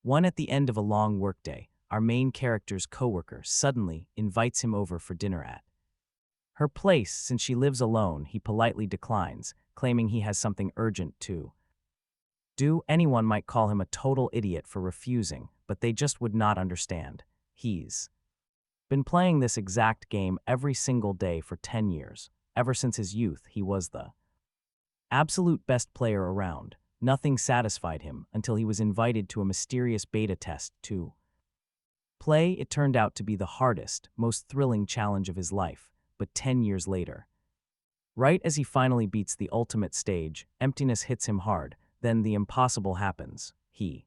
One at the end of a long workday, our main character's coworker suddenly invites him over for dinner at her place. Since she lives alone, he politely declines, claiming he has something urgent to do. Anyone might call him a total idiot for refusing, but they just would not understand. He's been playing this exact game every single day for 10 years. Ever since his youth, he was the absolute best player around. Nothing satisfied him until he was invited to a mysterious beta test to play. It turned out to be the hardest, most thrilling challenge of his life, but 10 years later, right as he finally beats the ultimate stage, emptiness hits him hard. Then the impossible happens. He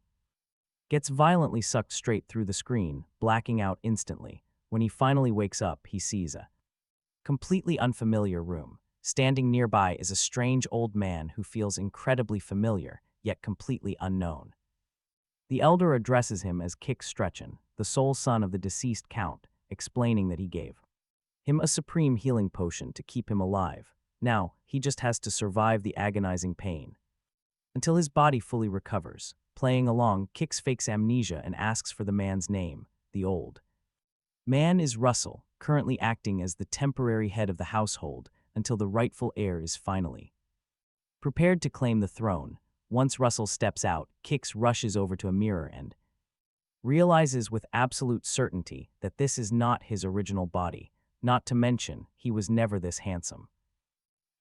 gets violently sucked straight through the screen, blacking out instantly. When he finally wakes up, he sees a completely unfamiliar room. Standing nearby is a strange old man who feels incredibly familiar, yet completely unknown. The elder addresses him as Kix Stretchin, the sole son of the deceased count, explaining that he gave him a supreme healing potion to keep him alive. Now, he just has to survive the agonizing pain until his body fully recovers. Playing along, Kix fakes amnesia and asks for the man's name. The old man is Russell, currently acting as the temporary head of the household until the rightful heir is finally prepared to claim the throne. Once Russell steps out, Kix rushes over to a mirror and realizes with absolute certainty that this is not his original body, not to mention he was never this handsome.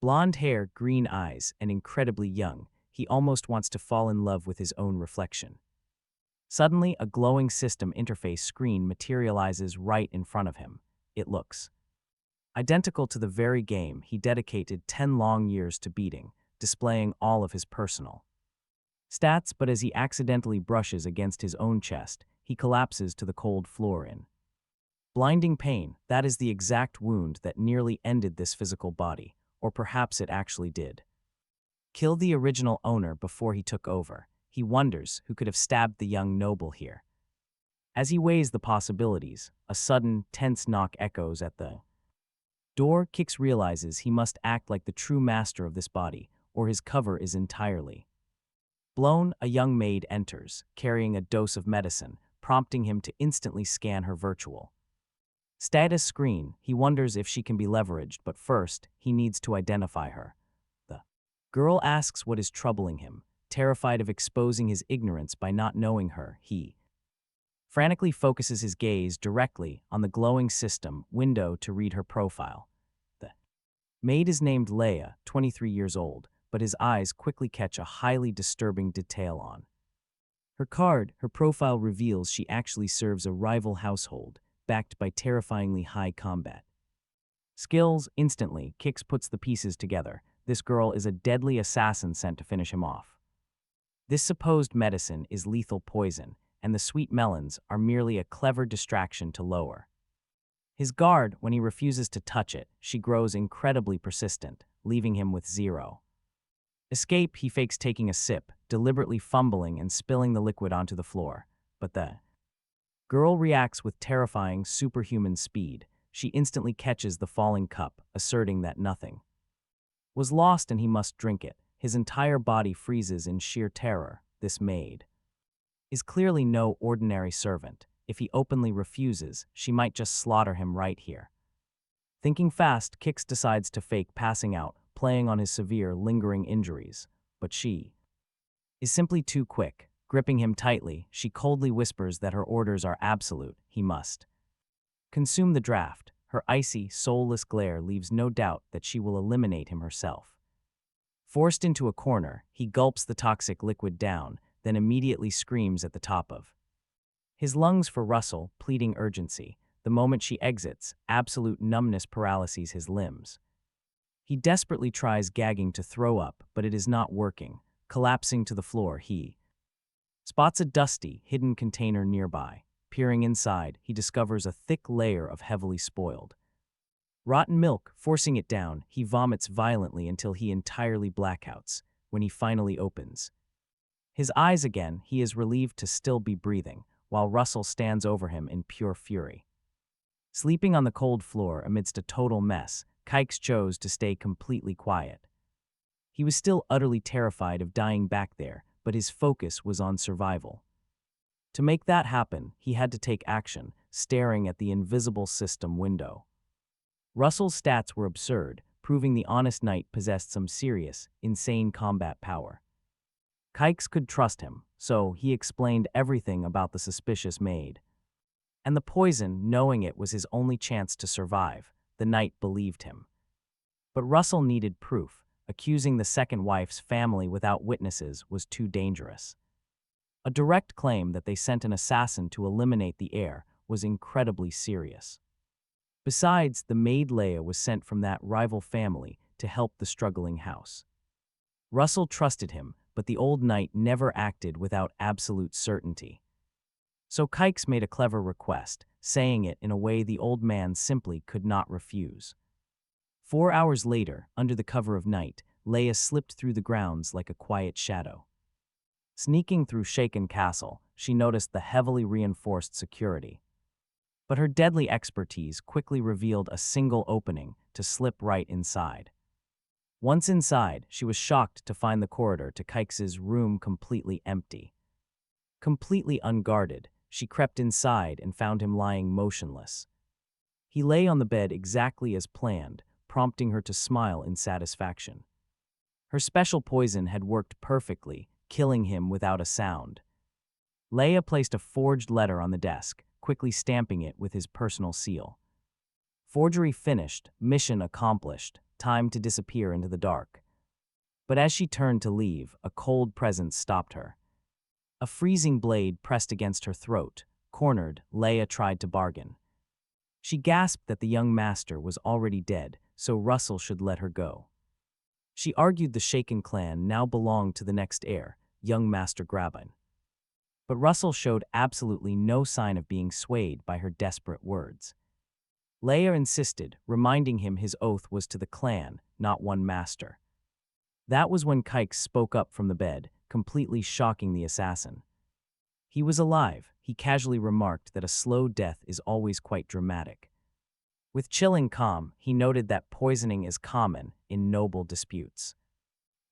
Blonde hair, green eyes, and incredibly young, he almost wants to fall in love with his own reflection. Suddenly, a glowing system interface screen materializes right in front of him. It looks identical to the very game he dedicated 10 long years to beating, displaying all of his personal stats. But as he accidentally brushes against his own chest, he collapses to the cold floor in blinding pain. That is the exact wound that nearly ended this physical body, or perhaps it actually did kill the original owner before he took over. He wonders who could have stabbed the young noble here. As he weighs the possibilities, a sudden, tense knock echoes at the door. Kix realizes he must act like the true master of this body, or his cover is entirely blown. A young maid enters, carrying a dose of medicine, prompting him to instantly scan her virtual status screen. He wonders if she can be leveraged, but first, he needs to identify her. The girl asks what is troubling him. Terrified of exposing his ignorance by not knowing her, he frantically focuses his gaze directly on the glowing system window to read her profile. The maid is named Leia, 23 years old, but his eyes quickly catch a highly disturbing detail on her card. Her profile reveals she actually serves a rival household, backed by terrifyingly high combat skills. Instantly, Kix puts the pieces together. This girl is a deadly assassin sent to finish him off. This supposed medicine is lethal poison, and the sweet melons are merely a clever distraction to lower his guard. When he refuses to touch it, she grows incredibly persistent, leaving him with zero escape. He fakes taking a sip, deliberately fumbling and spilling the liquid onto the floor. But the girl reacts with terrifying, superhuman speed. She instantly catches the falling cup, asserting that nothing was lost and he must drink it. His entire body freezes in sheer terror. This maid is clearly no ordinary servant. If he openly refuses, she might just slaughter him right here. Thinking fast, Kix decides to fake passing out, playing on his severe, lingering injuries. But she is simply too quick. Gripping him tightly, she coldly whispers that her orders are absolute. He must consume the draft. Her icy, soulless glare leaves no doubt that she will eliminate him herself. Forced into a corner, he gulps the toxic liquid down, then immediately screams at the top of his lungs for Russell, pleading urgency. The moment she exits, absolute numbness paralyses his limbs. He desperately tries gagging to throw up, but it is not working. Collapsing to the floor, he spots a dusty, hidden container nearby. Peering inside, he discovers a thick layer of heavily spoiled rotten milk. Forcing it down, he vomits violently until he entirely blackouts. When he finally opens his eyes again, he is relieved to still be breathing, while Russell stands over him in pure fury. Sleeping on the cold floor amidst a total mess, Kix chose to stay completely quiet. He was still utterly terrified of dying back there, but his focus was on survival. To make that happen, he had to take action, staring at the invisible system window. Russell's stats were absurd, proving the honest knight possessed some serious, insane combat power. Kix could trust him, so he explained everything about the suspicious maid. And the poison, knowing it was his only chance to survive, the knight believed him. But Russell needed proof. Accusing the second wife's family without witnesses was too dangerous. A direct claim that they sent an assassin to eliminate the heir was incredibly serious. Besides, the maid Leia was sent from that rival family to help the struggling house. Russell trusted him, but the old knight never acted without absolute certainty. So Kix made a clever request, saying it in a way the old man simply could not refuse. 4 hours later, under the cover of night, Leia slipped through the grounds like a quiet shadow. Sneaking through Shaken Castle, she noticed the heavily reinforced security. But her deadly expertise quickly revealed a single opening to slip right inside. Once inside, she was shocked to find the corridor to Kix's room completely empty. Completely unguarded, she crept inside and found him lying motionless. He lay on the bed exactly as planned, prompting her to smile in satisfaction. Her special poison had worked perfectly, killing him without a sound. Leia placed a forged letter on the desk, quickly stamping it with his personal seal. Forgery finished, mission accomplished, time to disappear into the dark. But as she turned to leave, a cold presence stopped her. A freezing blade pressed against her throat. Cornered, Leia tried to bargain. She gasped that the young master was already dead, so Russell should let her go. She argued the Shaken clan now belonged to the next heir, young Master Graben. But Russell showed absolutely no sign of being swayed by her desperate words. Leia insisted, reminding him his oath was to the clan, not one master. That was when Kix spoke up from the bed, completely shocking the assassin. He was alive. He casually remarked that a slow death is always quite dramatic. With chilling calm, he noted that poisoning is common in noble disputes.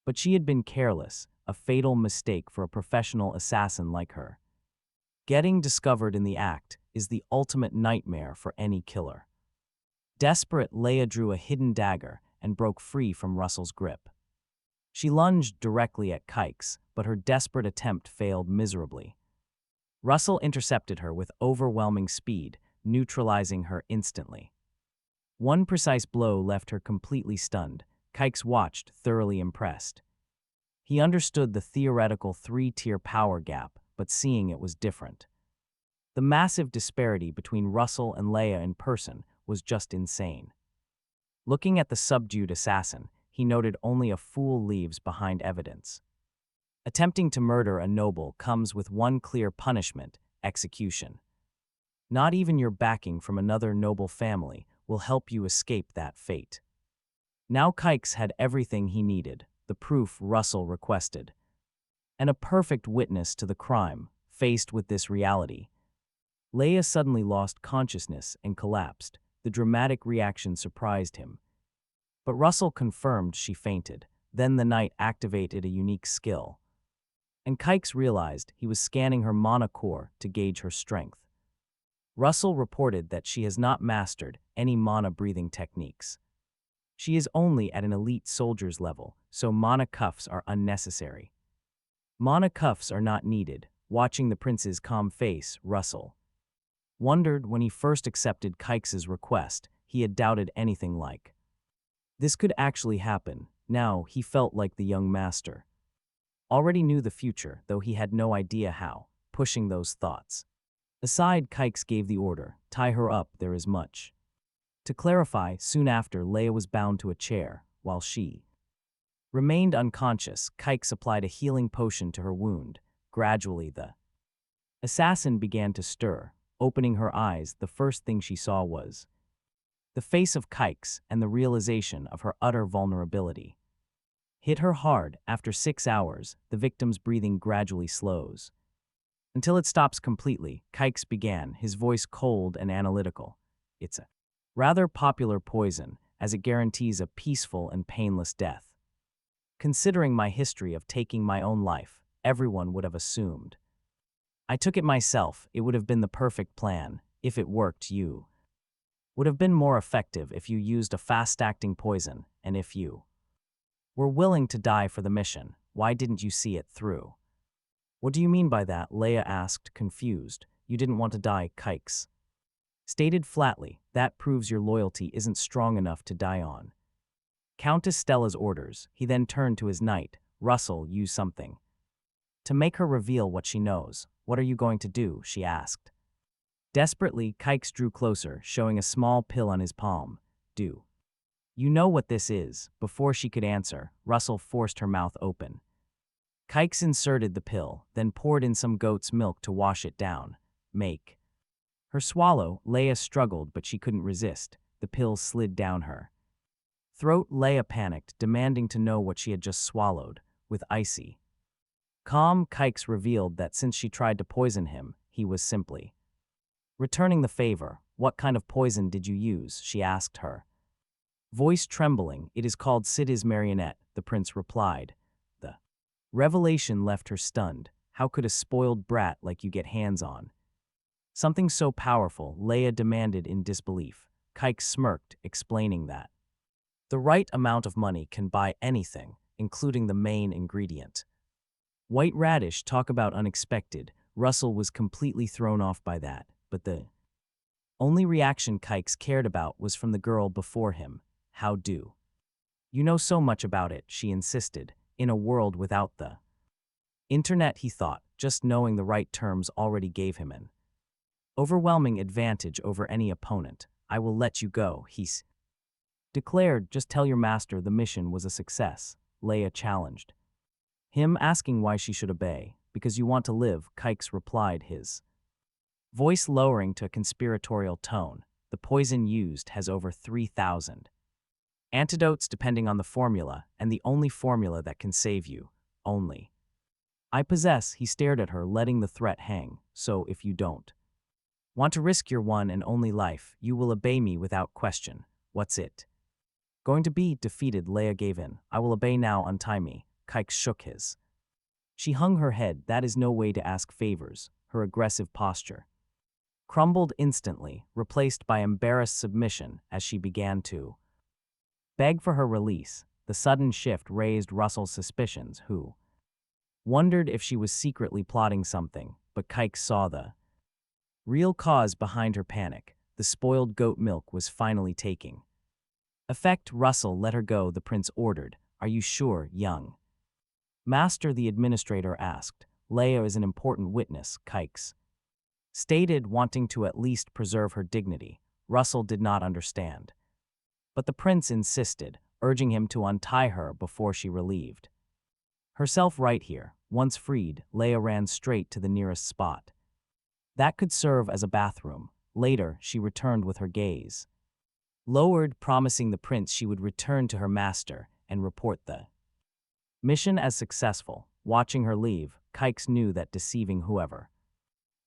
But she had been careless, a fatal mistake for a professional assassin like her. Getting discovered in the act is the ultimate nightmare for any killer. Desperate, Leia drew a hidden dagger and broke free from Russell's grip. She lunged directly at Kix, but her desperate attempt failed miserably. Russell intercepted her with overwhelming speed, neutralizing her instantly. One precise blow left her completely stunned. Kix watched, thoroughly impressed. He understood the theoretical three-tier power gap, but seeing it was different. The massive disparity between Russell and Leia in person was just insane. Looking at the subdued assassin, he noted only a fool leaves behind evidence. Attempting to murder a noble comes with one clear punishment: execution. Not even your backing from another noble family will help you escape that fate. Now Kix had everything he needed, the proof Russell requested, and a perfect witness to the crime. Faced with this reality, Leia suddenly lost consciousness and collapsed. The dramatic reaction surprised him. But Russell confirmed she fainted. Then the knight activated a unique skill. And Kix realized he was scanning her mana core to gauge her strength. Russell reported that she has not mastered any mana-breathing techniques. She is only at an elite soldier's level, so mana cuffs are unnecessary. Mana cuffs are not needed. Watching the prince's calm face, Russell wondered when he first accepted Kix's request, he had doubted anything like this could actually happen. Now he felt like the young master already knew the future, though he had no idea how, pushing those thoughts aside. Kix gave the order, tie her up, there is much to clarify. Soon after, Leia was bound to a chair, while she remained unconscious. Kix applied a healing potion to her wound. Gradually, the assassin began to stir. Opening her eyes, the first thing she saw was the face of Kix, and the realization of her utter vulnerability hit her hard. After 6 hours, the victim's breathing gradually slows until it stops completely. Kix began, his voice cold and analytical. It's a rather popular poison, as it guarantees a peaceful and painless death. Considering my history of taking my own life, everyone would have assumed I took it myself. It would have been the perfect plan. If it worked, you would have been more effective if you used a fast-acting poison, and if you were willing to die for the mission. Why didn't you see it through? What do you mean by that? Leia asked, confused. You didn't want to die, Kix stated flatly. That proves your loyalty isn't strong enough to die on Countess Stella's orders. He then turned to his knight. Russell, use something to make her reveal what she knows. What are you going to do? She asked. Desperately, Kix drew closer, showing a small pill on his palm. Do you know what this is? Before she could answer, Russell forced her mouth open. Kix inserted the pill, then poured in some goat's milk to wash it down. Make her swallow. Leia struggled, but she couldn't resist. The pill slid down her throat. Leia panicked, demanding to know what she had just swallowed. With icy calm, Kix revealed that since she tried to poison him, he was simply returning the favor. What kind of poison did you use? She asked her, voice trembling. It is called Sid's marionette, the prince replied. The revelation left her stunned. How could a spoiled brat like you get hands on something so powerful? Leia demanded in disbelief. Kix smirked, explaining that the right amount of money can buy anything, including the main ingredient. White radish. Talk about unexpected. Russell was completely thrown off by that, but the only reaction Kix cared about was from the girl before him. How do you know so much about it? She insisted. In a world without the internet, he thought, just knowing the right terms already gave him an overwhelming advantage over any opponent. I will let you go, he declared. Just tell your master the mission was a success, Leia challenged him, asking why she should obey. Because you want to live, Kix replied, his voice lowering to a conspiratorial tone. The poison used has over 3,000 antidotes depending on the formula, and the only formula that can save you, only I possess. He stared at her, letting the threat hang. So if you don't want to risk your one and only life, you will obey me without question. What's it going to be? Defeated, Leia gave in. I will obey now. Untie me. Kix shook his. She hung her head. That is no way to ask favors. Her aggressive posture crumbled instantly, replaced by embarrassed submission as she began to beg for her release. The sudden shift raised Russell's suspicions, who wondered if she was secretly plotting something, but Kix saw the real cause behind her panic. The spoiled goat milk was finally taking effect. Russell, let her go, the prince ordered. Are you sure, young master? The administrator asked. Leia is an important witness, Kix stated, wanting to at least preserve her dignity. Russell did not understand, but the prince insisted, urging him to untie her before she relieved herself. Right here. Once freed, Leia ran straight to the nearest spot that could serve as a bathroom. Later, she returned with her gaze lowered, promising the prince she would return to her master and report the mission as successful. Watching her leave, Kix knew that deceiving whoever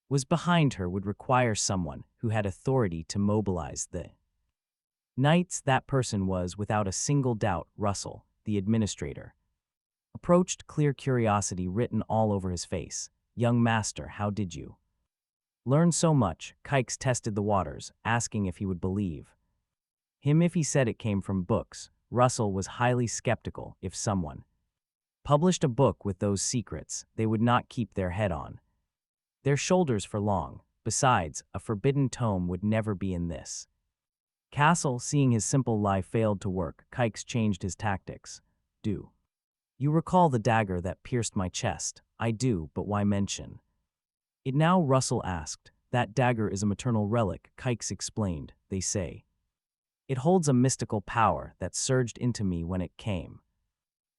was behind her would require someone who had authority to mobilize the knights. That person was, without a single doubt, Russell. The administrator approached, clear curiosity written all over his face. Young master, how did you learn so much? Kix tested the waters, asking if he would believe him if he said it came from books. Russell was highly skeptical. If someone published a book with those secrets, they would not keep their head on their shoulders for long. Besides, a forbidden tome would never be in this castle. Seeing his simple lie failed to work, Kix changed his tactics. Do you recall the dagger that pierced my chest? I do, but why mention it now? Russell asked. That dagger is a maternal relic, Kix explained. They say it holds a mystical power that surged into me when it came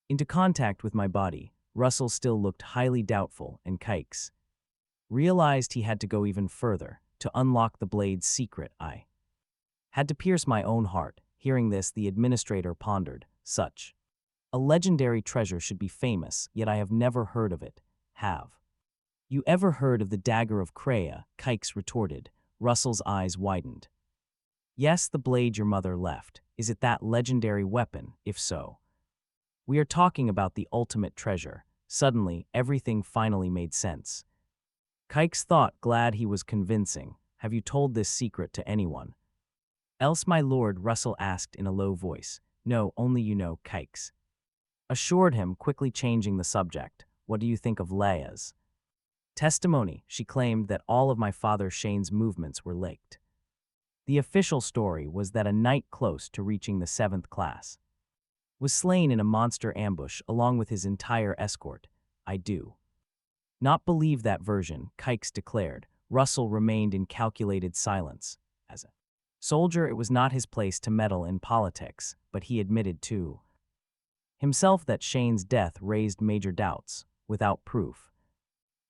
into contact with my body. Russell still looked highly doubtful, and Kix realized he had to go even further. To unlock the blade's secret, I had to pierce my own heart. Hearing this, the administrator pondered. Such a legendary treasure should be famous, yet I have never heard of it. Have you ever heard of the dagger of Kreia? Kix retorted. Russell's eyes widened. Yes, the blade your mother left. Is it that legendary weapon? If so, we are talking about the ultimate treasure. Suddenly, everything finally made sense. Kix thought, glad he was convincing. Have you told this secret to anyone? Else, my lord, Russell asked in a low voice. No, only you know, Kix assured him, quickly changing the subject. What do you think of Leia's testimony? She claimed that all of my father Shane's movements were leaked. The official story was that a knight close to reaching the 7th class was slain in a monster ambush along with his entire escort. I do not believe that version, Kix declared. Russell remained in calculated silence. As a soldier, it was not his place to meddle in politics, but he admitted to himself that Shane's death raised major doubts, without proof.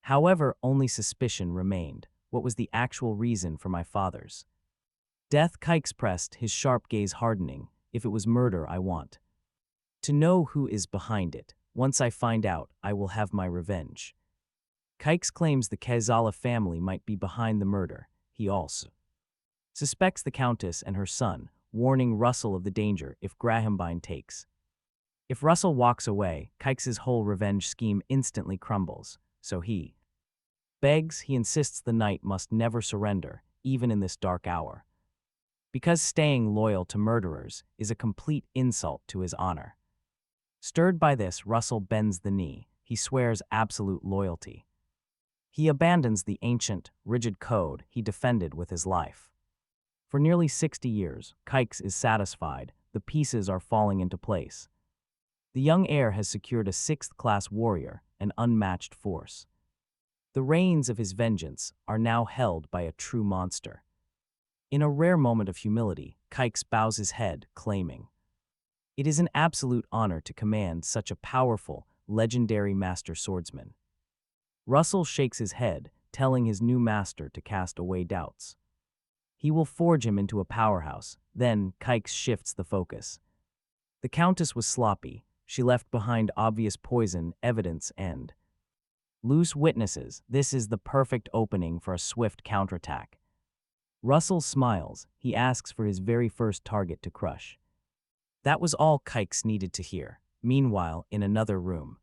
However, only suspicion remained. What was the actual reason for my father's death? Kix pressed, his sharp gaze hardening. If it was murder, I want to know who is behind it. Once I find out, I will have my revenge. Kix claims the Kazala family might be behind the murder. He also suspects the Countess and her son, warning Russell of the danger if Grahambine takes. If Russell walks away, Kix's whole revenge scheme instantly crumbles, so he he insists the knight must never surrender, even in this dark hour. Because staying loyal to murderers is a complete insult to his honor. Stirred by this, Russell bends the knee. He swears absolute loyalty. He abandons the ancient, rigid code he defended with his life. For nearly 60 years, Kix is satisfied. The pieces are falling into place. The young heir has secured a 6th-class warrior, an unmatched force. The reins of his vengeance are now held by a true monster. In a rare moment of humility, Kix bows his head, claiming, "It is an absolute honor to command such a powerful, legendary master swordsman." Russell shakes his head, telling his new master to cast away doubts. He will forge him into a powerhouse. Then, Kix shifts the focus. The Countess was sloppy. She left behind obvious poison, evidence, and loose witnesses. This is the perfect opening for a swift counterattack. Russell smiles. He asks for his very first target to crush. That was all Kix needed to hear. Meanwhile, in another room,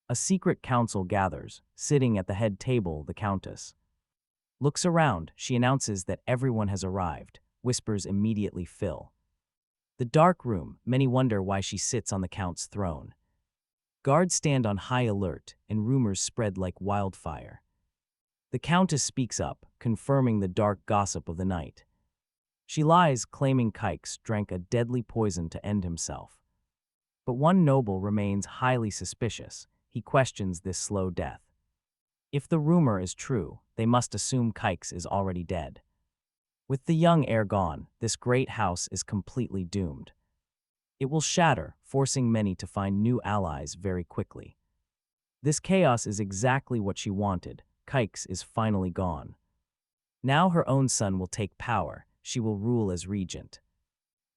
a secret council gathers. Sitting at the head table, the Countess looks around. She announces that everyone has arrived. Whispers immediately fill the dark room. Many wonder why she sits on the Count's throne. Guards stand on high alert, and rumors spread like wildfire. The Countess speaks up, confirming the dark gossip of the night. She lies, claiming Kix drank a deadly poison to end himself. But one noble remains highly suspicious. He questions this slow death. If the rumor is true, they must assume Kix is already dead. With the young heir gone, this great house is completely doomed. It will shatter, forcing many to find new allies very quickly. This chaos is exactly what she wanted. Kix is finally gone. Now her own son will take power. She will rule as regent.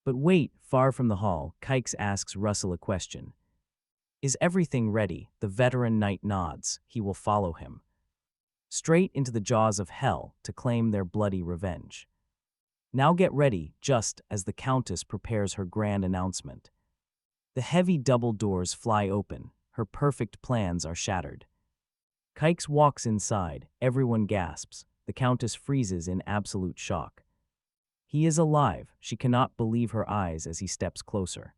But wait, far from the hall, Kix asks Russell a question. Is everything ready? The veteran knight nods. He will follow him straight into the jaws of hell to claim their bloody revenge. Now get ready, just as the Countess prepares her grand announcement. The heavy double doors fly open. Her perfect plans are shattered. Kix walks inside. Everyone gasps. The Countess freezes in absolute shock. He is alive. She cannot believe her eyes as he steps closer.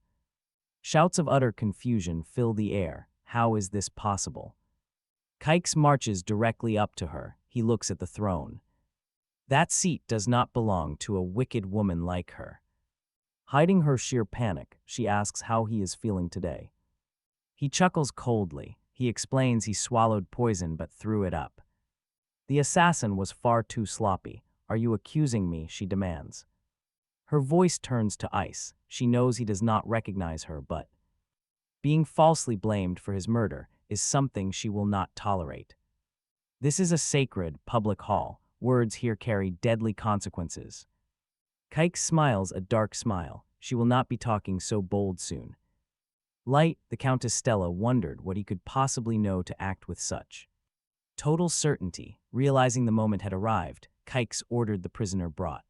Shouts of utter confusion fill the air. How is this possible? Kix marches directly up to her. He looks at the throne. That seat does not belong to a wicked woman like her. Hiding her sheer panic, she asks how he is feeling today. He chuckles coldly. He explains he swallowed poison but threw it up. The assassin was far too sloppy. Are you accusing me? She demands. Her voice turns to ice. She knows he does not recognize her, but being falsely blamed for his murder is something she will not tolerate. This is a sacred, public hall. Words here carry deadly consequences. Kix smiles a dark smile. She will not be talking so bold soon. Light, the Countess Stella wondered what he could possibly know to act with such total certainty. Realizing the moment had arrived, Kix ordered the prisoner brought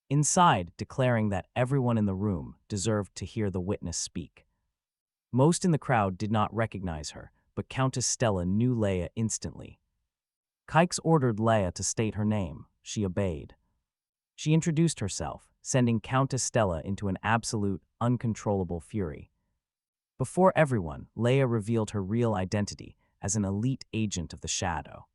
inside, declaring that everyone in the room deserved to hear the witness speak. Most in the crowd did not recognize her, but Countess Stella knew Leia instantly. Kix ordered Leia to state her name. She obeyed. She introduced herself, sending Countess Stella into an absolute, uncontrollable fury. Before everyone, Leia revealed her real identity as an elite agent of the Shadow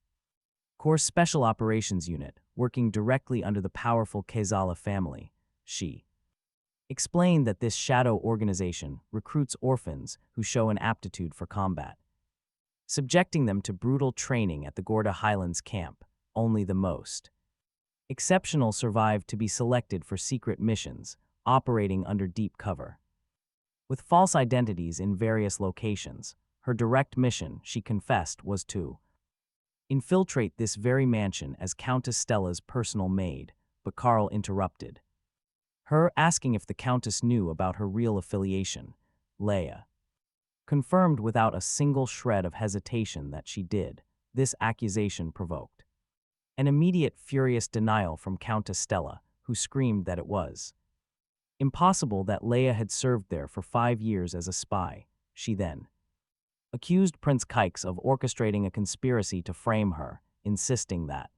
Corps Special Operations Unit, working directly under the powerful Kezala family. She explained that this shadow organization recruits orphans who show an aptitude for combat, subjecting them to brutal training at the Gorda Highlands camp. Only the most exceptional survive to be selected for secret missions, operating under deep cover. With false identities in various locations, her direct mission, she confessed, was to infiltrate this very mansion as Countess Stella's personal maid, but Carl interrupted her, asking if the Countess knew about her real affiliation. Leia confirmed without a single shred of hesitation that she did. This accusation provoked an immediate furious denial from Countess Stella, who screamed that it was impossible that Leia had served there for 5 years as a spy. She then accused Prince Kix of orchestrating a conspiracy to frame her, insisting that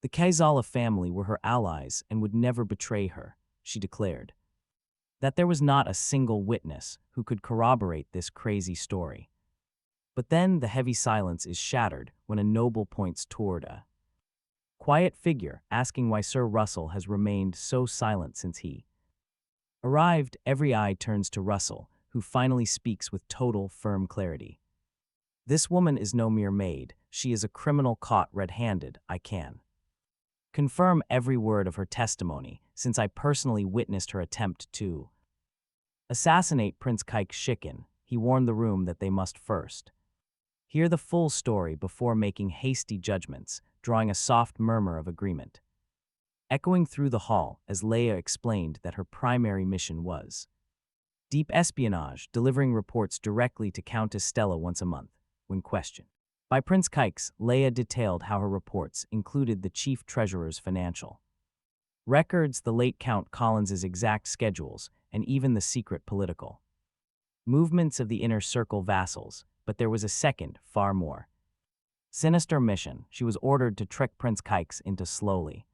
the Kezala family were her allies and would never betray her. She declared that there was not a single witness who could corroborate this crazy story. But then the heavy silence is shattered when a noble points toward a quiet figure, asking why Sir Russell has remained so silent since he arrived. Every eye turns to Russell, who finally speaks with total, firm clarity. This woman is no mere maid. She is a criminal caught red-handed. I can confirm every word of her testimony, since I personally witnessed her attempt to assassinate Prince Kix. He warned the room that they must first hear the full story before making hasty judgments, drawing a soft murmur of agreement echoing through the hall as Leia explained that her primary mission was deep espionage, delivering reports directly to Countess Stella once a month. When questioned by Prince Kix, Leia detailed how her reports included the chief treasurer's financial records, the late Count Collins's exact schedules, and even the secret political movements of the inner circle vassals. But there was a second, far more sinister mission. She was ordered to trick Prince Kix into slowly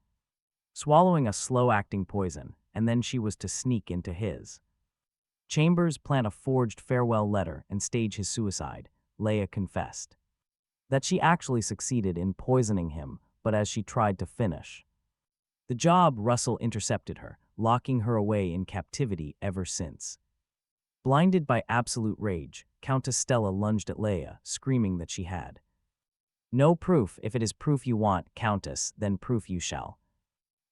swallowing a slow-acting poison, and then she was to sneak into his chambers, plant a forged farewell letter, and stage his suicide. Leia confessed that she actually succeeded in poisoning him, but as she tried to finish the job, Russell intercepted her, locking her away in captivity ever since. Blinded by absolute rage, Countess Stella lunged at Leia, screaming that she had no proof. If it is proof you want, Countess, then proof you shall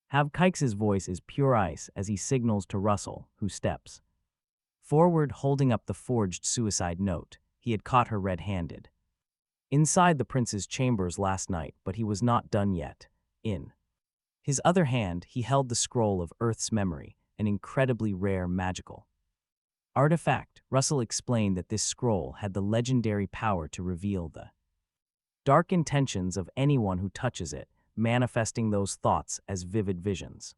have. Kix's voice is pure ice as he signals to Russell, who steps forward holding up the forged suicide note. He had caught her red-handed inside the prince's chambers last night, but he was not done yet. In his other hand, he held the scroll of Earth's memory, an incredibly rare magical artifact. Russell explained that this scroll had the legendary power to reveal the dark intentions of anyone who touches it, manifesting those thoughts as vivid visions.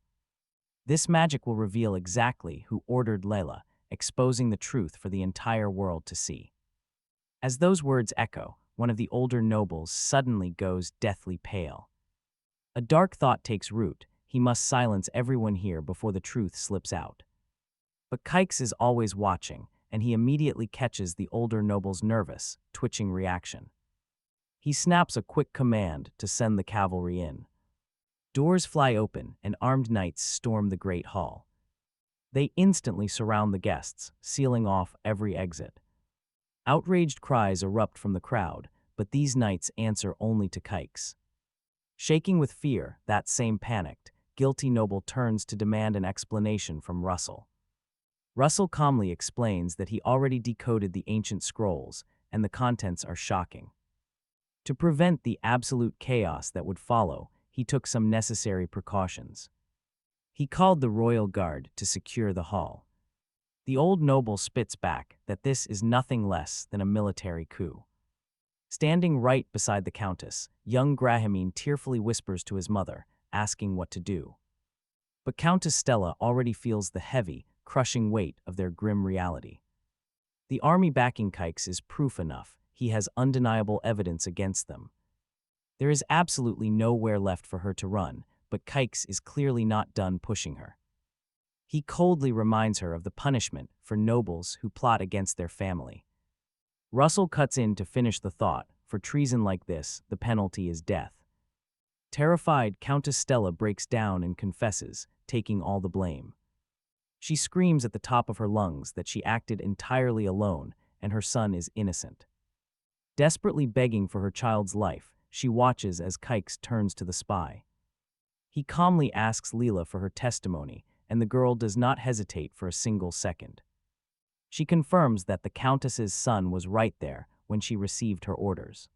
This magic will reveal exactly who ordered Layla, exposing the truth for the entire world to see. As those words echo, one of the older nobles suddenly goes deathly pale. A dark thought takes root. He must silence everyone here before the truth slips out. But Kix is always watching, and he immediately catches the older noble's nervous, twitching reaction. He snaps a quick command to send the cavalry in. Doors fly open, and armed knights storm the great hall. They instantly surround the guests, sealing off every exit. Outraged cries erupt from the crowd, but these knights answer only to Kix. Shaking with fear, that same panicked, guilty noble turns to demand an explanation from Russell. Russell calmly explains that he already decoded the ancient scrolls, and the contents are shocking. To prevent the absolute chaos that would follow, he took some necessary precautions. He called the royal guard to secure the hall. The old noble spits back that this is nothing less than a military coup. Standing right beside the countess, young Grahamine tearfully whispers to his mother, asking what to do. But Countess Stella already feels the heavy, crushing weight of their grim reality. The army backing Kix is proof enough. He has undeniable evidence against them. There is absolutely nowhere left for her to run, but Kix is clearly not done pushing her. He coldly reminds her of the punishment for nobles who plot against their family. Russell cuts in to finish the thought. For treason like this, the penalty is death. Terrified, Countess Stella breaks down and confesses, taking all the blame. She screams at the top of her lungs that she acted entirely alone and her son is innocent. Desperately begging for her child's life, she watches as Kix turns to the spy. He calmly asks Leela for her testimony, and the girl does not hesitate for a single second. She confirms that the Countess's son was right there when she received her orders.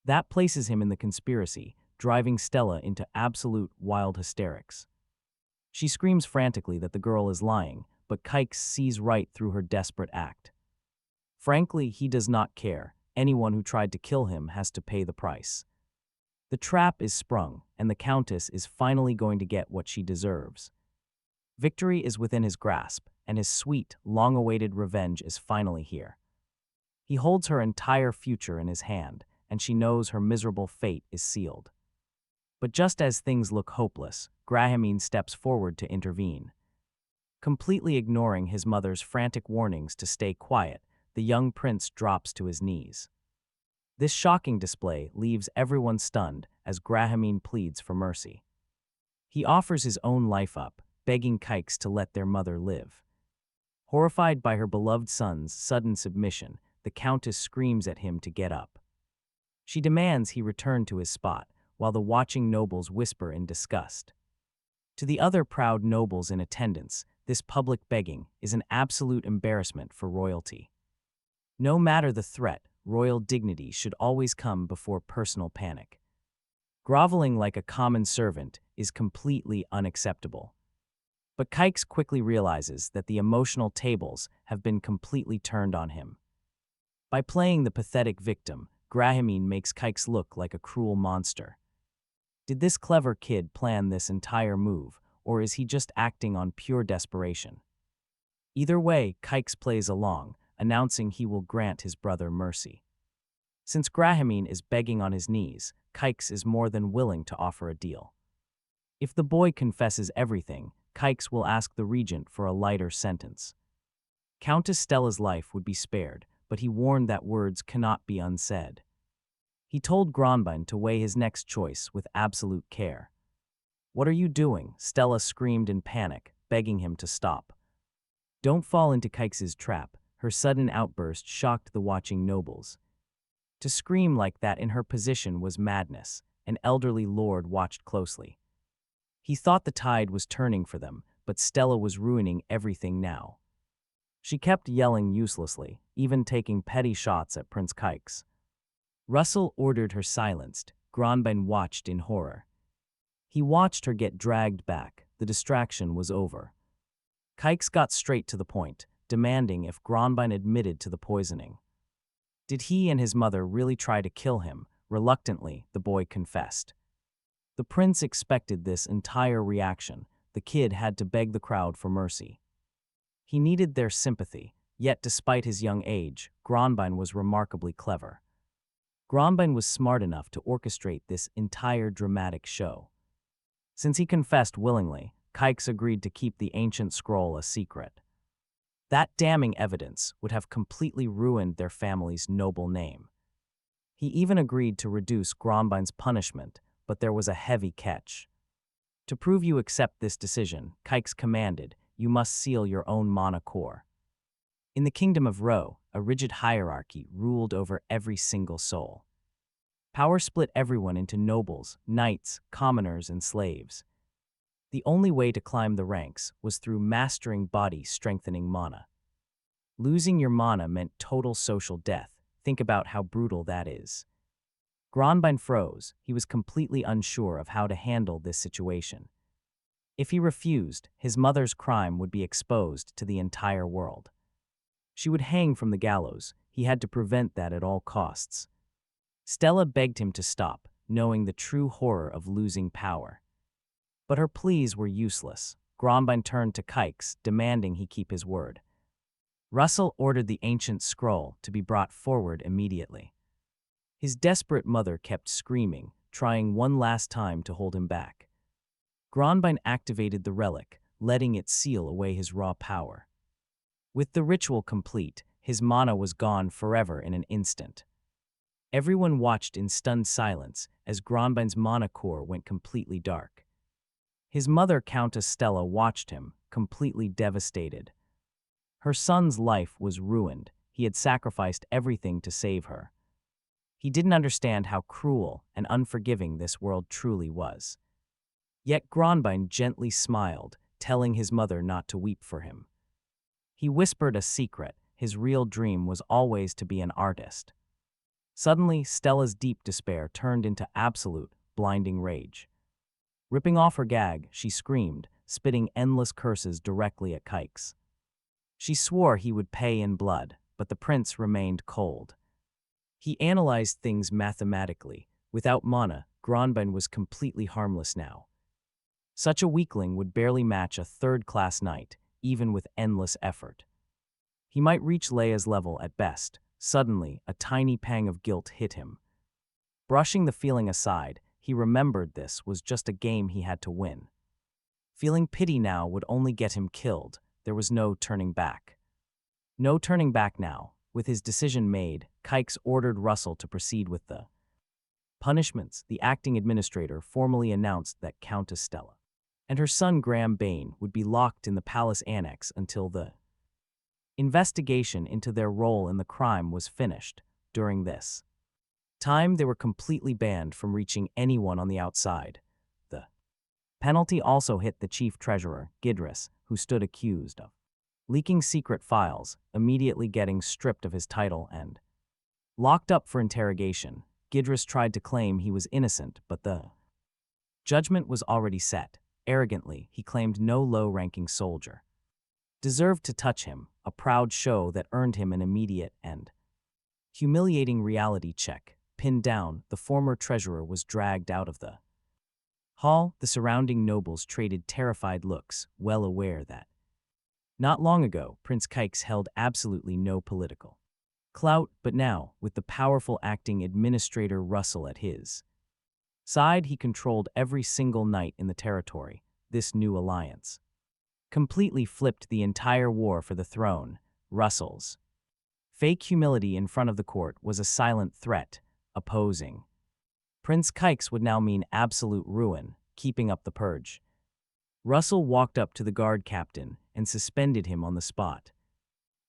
That places him in the conspiracy, driving Stella into absolute wild hysterics. She screams frantically that the girl is lying, but Kix sees right through her desperate act. Frankly, he does not care. Anyone who tried to kill him has to pay the price. The trap is sprung, and the Countess is finally going to get what she deserves. Victory is within his grasp, and his sweet, long-awaited revenge is finally here. He holds her entire future in his hand, and she knows her miserable fate is sealed. But just as things look hopeless, Grahamine steps forward to intervene. Completely ignoring his mother's frantic warnings to stay quiet, the young prince drops to his knees. This shocking display leaves everyone stunned as Grahamine pleads for mercy. He offers his own life up, begging Kix to let their mother live. Horrified by her beloved son's sudden submission, the Countess screams at him to get up. She demands he return to his spot, while the watching nobles whisper in disgust. To the other proud nobles in attendance, this public begging is an absolute embarrassment for royalty. No matter the threat, royal dignity should always come before personal panic. Groveling like a common servant is completely unacceptable. But Kix quickly realizes that the emotional tables have been completely turned on him. By playing the pathetic victim, Grahamine makes Kix look like a cruel monster. Did this clever kid plan this entire move, or is he just acting on pure desperation? Either way, Kix plays along, announcing he will grant his brother mercy. Since Grahamine is begging on his knees, Kix is more than willing to offer a deal. If the boy confesses everything, Kix will ask the regent for a lighter sentence. Countess Stella's life would be spared, but he warned that words cannot be unsaid. He told Gronbein to weigh his next choice with absolute care. "What are you doing?" Stella screamed in panic, begging him to stop. Don't fall into Kix's trap. Her sudden outburst shocked the watching nobles. To scream like that in her position was madness. An elderly lord watched closely. He thought the tide was turning for them, but Stella was ruining everything now. She kept yelling uselessly, even taking petty shots at Prince Kix. Russell ordered her silenced. Gronbein watched in horror. He watched her get dragged back. The distraction was over. Kix got straight to the point, demanding if Gronbein admitted to the poisoning. Did he and his mother really try to kill him? Reluctantly, the boy confessed. The prince expected this entire reaction. The kid had to beg the crowd for mercy. He needed their sympathy, yet despite his young age, Gronbein was remarkably clever. Gronbein was smart enough to orchestrate this entire dramatic show. Since he confessed willingly, Kix agreed to keep the ancient scroll a secret. That damning evidence would have completely ruined their family's noble name. He even agreed to reduce Gronbein's punishment, but there was a heavy catch. To prove you accept this decision, Kix commanded, you must seal your own mana core. In the kingdom of Ro, a rigid hierarchy ruled over every single soul. Power split everyone into nobles, knights, commoners, and slaves. The only way to climb the ranks was through mastering body-strengthening mana. Losing your mana meant total social death. Think about how brutal that is. Gronbein froze. He was completely unsure of how to handle this situation. If he refused, his mother's crime would be exposed to the entire world. She would hang from the gallows. He had to prevent that at all costs. Stella begged him to stop, knowing the true horror of losing power. But her pleas were useless. Gronbein turned to Kix, demanding he keep his word. Russell ordered the ancient scroll to be brought forward immediately. His desperate mother kept screaming, trying one last time to hold him back. Gronbein activated the relic, letting it seal away his raw power. With the ritual complete, his mana was gone forever in an instant. Everyone watched in stunned silence as Gronbein's mana core went completely dark. His mother, Countess Stella, watched him, completely devastated. Her son's life was ruined. He had sacrificed everything to save her. He didn't understand how cruel and unforgiving this world truly was. Yet Gronbein gently smiled, telling his mother not to weep for him. He whispered a secret. His real dream was always to be an artist. Suddenly, Stella's deep despair turned into absolute, blinding rage. Ripping off her gag, she screamed, spitting endless curses directly at Kix. She swore he would pay in blood, but the prince remained cold. He analyzed things mathematically. Without mana, Gronbein was completely harmless now. Such a weakling would barely match a third-class knight, even with endless effort. He might reach Leia's level at best. Suddenly, a tiny pang of guilt hit him. Brushing the feeling aside, he remembered this was just a game he had to win. Feeling pity now would only get him killed. There was no turning back. No turning back now. With his decision made, Kix ordered Russell to proceed with the punishments. The acting administrator formally announced that Countess Stella and her son Graham Bane would be locked in the palace annex until the investigation into their role in the crime was finished. During this time, they were completely banned from reaching anyone on the outside. The penalty also hit the chief treasurer, Gidris, who stood accused of leaking secret files, immediately getting stripped of his title and locked up for interrogation. Gidris tried to claim he was innocent, but the judgment was already set. Arrogantly, he claimed no low-ranking soldier deserved to touch him, a proud show that earned him an immediate and humiliating reality check. Pinned down, the former treasurer was dragged out of the hall. The surrounding nobles traded terrified looks, well aware that not long ago, Prince Kix held absolutely no political clout, but now, with the powerful acting administrator Russell at his side, he controlled every single knight in the territory. This new alliance completely flipped the entire war for the throne. Russell's fake humility in front of the court was a silent threat. Opposing Prince Kix would now mean absolute ruin. Keeping up the purge, Russell walked up to the guard captain and suspended him on the spot,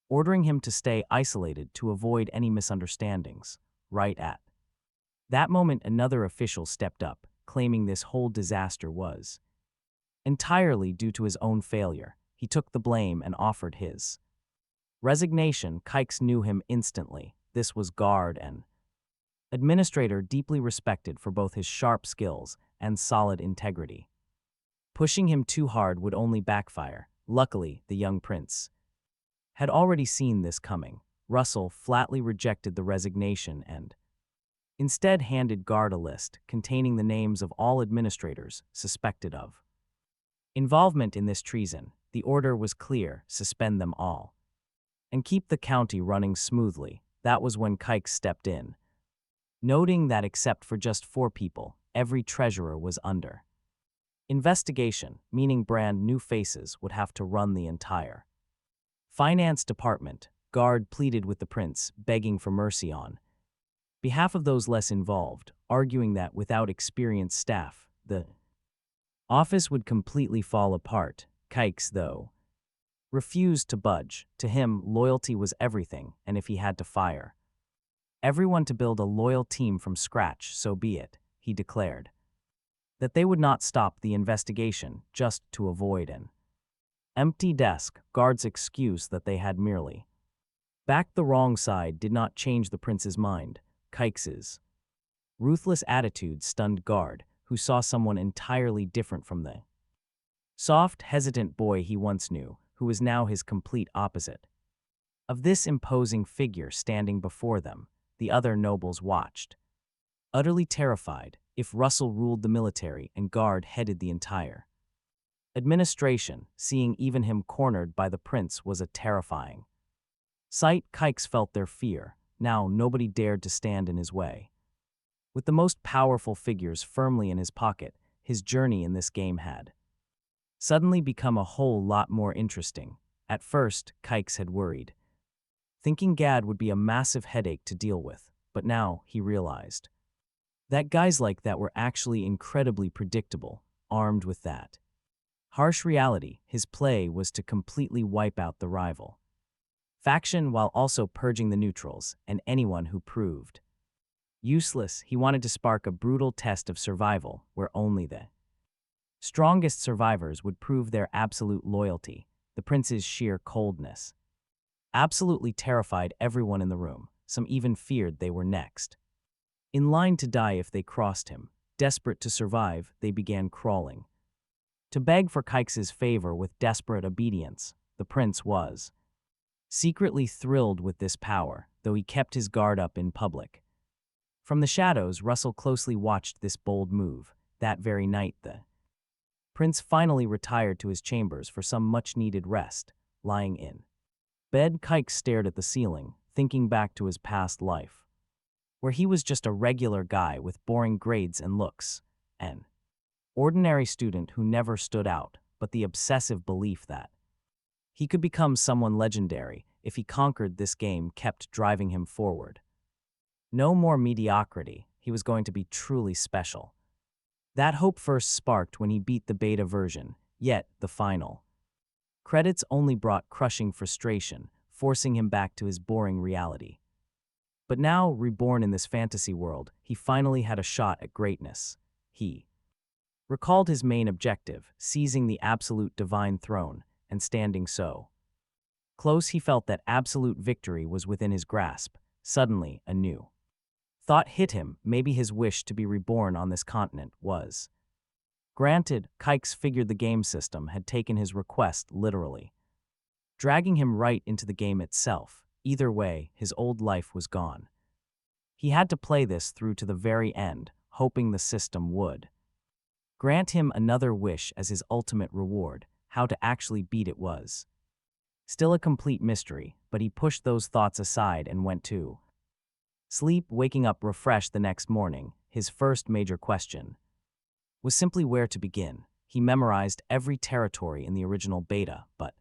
ordering him to stay isolated to avoid any misunderstandings. Right at that moment, another official stepped up, claiming this whole disaster was entirely due to his own failure. He took the blame and offered his resignation. Kix knew him instantly. This was guard and administrator deeply respected for both his sharp skills and solid integrity. Pushing him too hard would only backfire. Luckily, the young prince had already seen this coming. Russell flatly rejected the resignation and instead handed guard a list containing the names of all administrators suspected of involvement in this treason. The order was clear: suspend them all and keep the county running smoothly. That was when Kix stepped in, noting that except for just 4 people, every treasurer was under investigation, meaning brand new faces would have to run the entire finance department. Guard pleaded with the prince, begging for mercy on behalf of those less involved, arguing that without experienced staff, the office would completely fall apart. Kix, though, refused to budge. To him, loyalty was everything, and if he had to fire everyone to build a loyal team from scratch, so be it. He declared that they would not stop the investigation just to avoid an empty desk. Guard's excuse that they had merely backed the wrong side did not change the prince's mind. Kix's ruthless attitude stunned Guard, who saw someone entirely different from the soft, hesitant boy he once knew, who was now his complete opposite. Of this imposing figure standing before them, the other nobles watched, utterly terrified. If Russell ruled the military and Guard headed the entire administration, seeing even him cornered by the prince was a terrifying sight. Kix felt their fear. Now nobody dared to stand in his way. With the most powerful figures firmly in his pocket, his journey in this game had suddenly become a whole lot more interesting. At first, Kix had worried, thinking Gad would be a massive headache to deal with, but now he realized that guys like that were actually incredibly predictable. Armed with that harsh reality, his play was to completely wipe out the rival faction while also purging the neutrals and anyone who proved useless. He wanted to spark a brutal test of survival where only the strongest survivors would prove their absolute loyalty. The prince's sheer coldness absolutely terrified everyone in the room. Some even feared they were next in line to die if they crossed him. Desperate to survive, they began crawling to beg for Kix's favor with desperate obedience. The prince was secretly thrilled with this power, though he kept his guard up in public. From the shadows, Russell closely watched this bold move. That very night, the prince finally retired to his chambers for some much-needed rest. Lying in bed, Kix stared at the ceiling, thinking back to his past life, where he was just a regular guy with boring grades and looks, an ordinary student who never stood out, but the obsessive belief that he could become someone legendary if he conquered this game kept driving him forward. No more mediocrity, he was going to be truly special. That hope first sparked when he beat the beta version, yet the final credits only brought crushing frustration, forcing him back to his boring reality. But now, reborn in this fantasy world, he finally had a shot at greatness. He recalled his main objective, seizing the absolute divine throne, and standing so close he felt that absolute victory was within his grasp. Suddenly, a new thought hit him. Maybe his wish to be reborn on this continent was granted. Kix figured the game system had taken his request literally, dragging him right into the game itself. Either way, his old life was gone. He had to play this through to the very end, hoping the system would grant him another wish as his ultimate reward. How to actually beat it was still a complete mystery, but he pushed those thoughts aside and went to sleep. Waking up refreshed the next morning, his first major question was simply where to begin. He memorized every territory in the original beta, but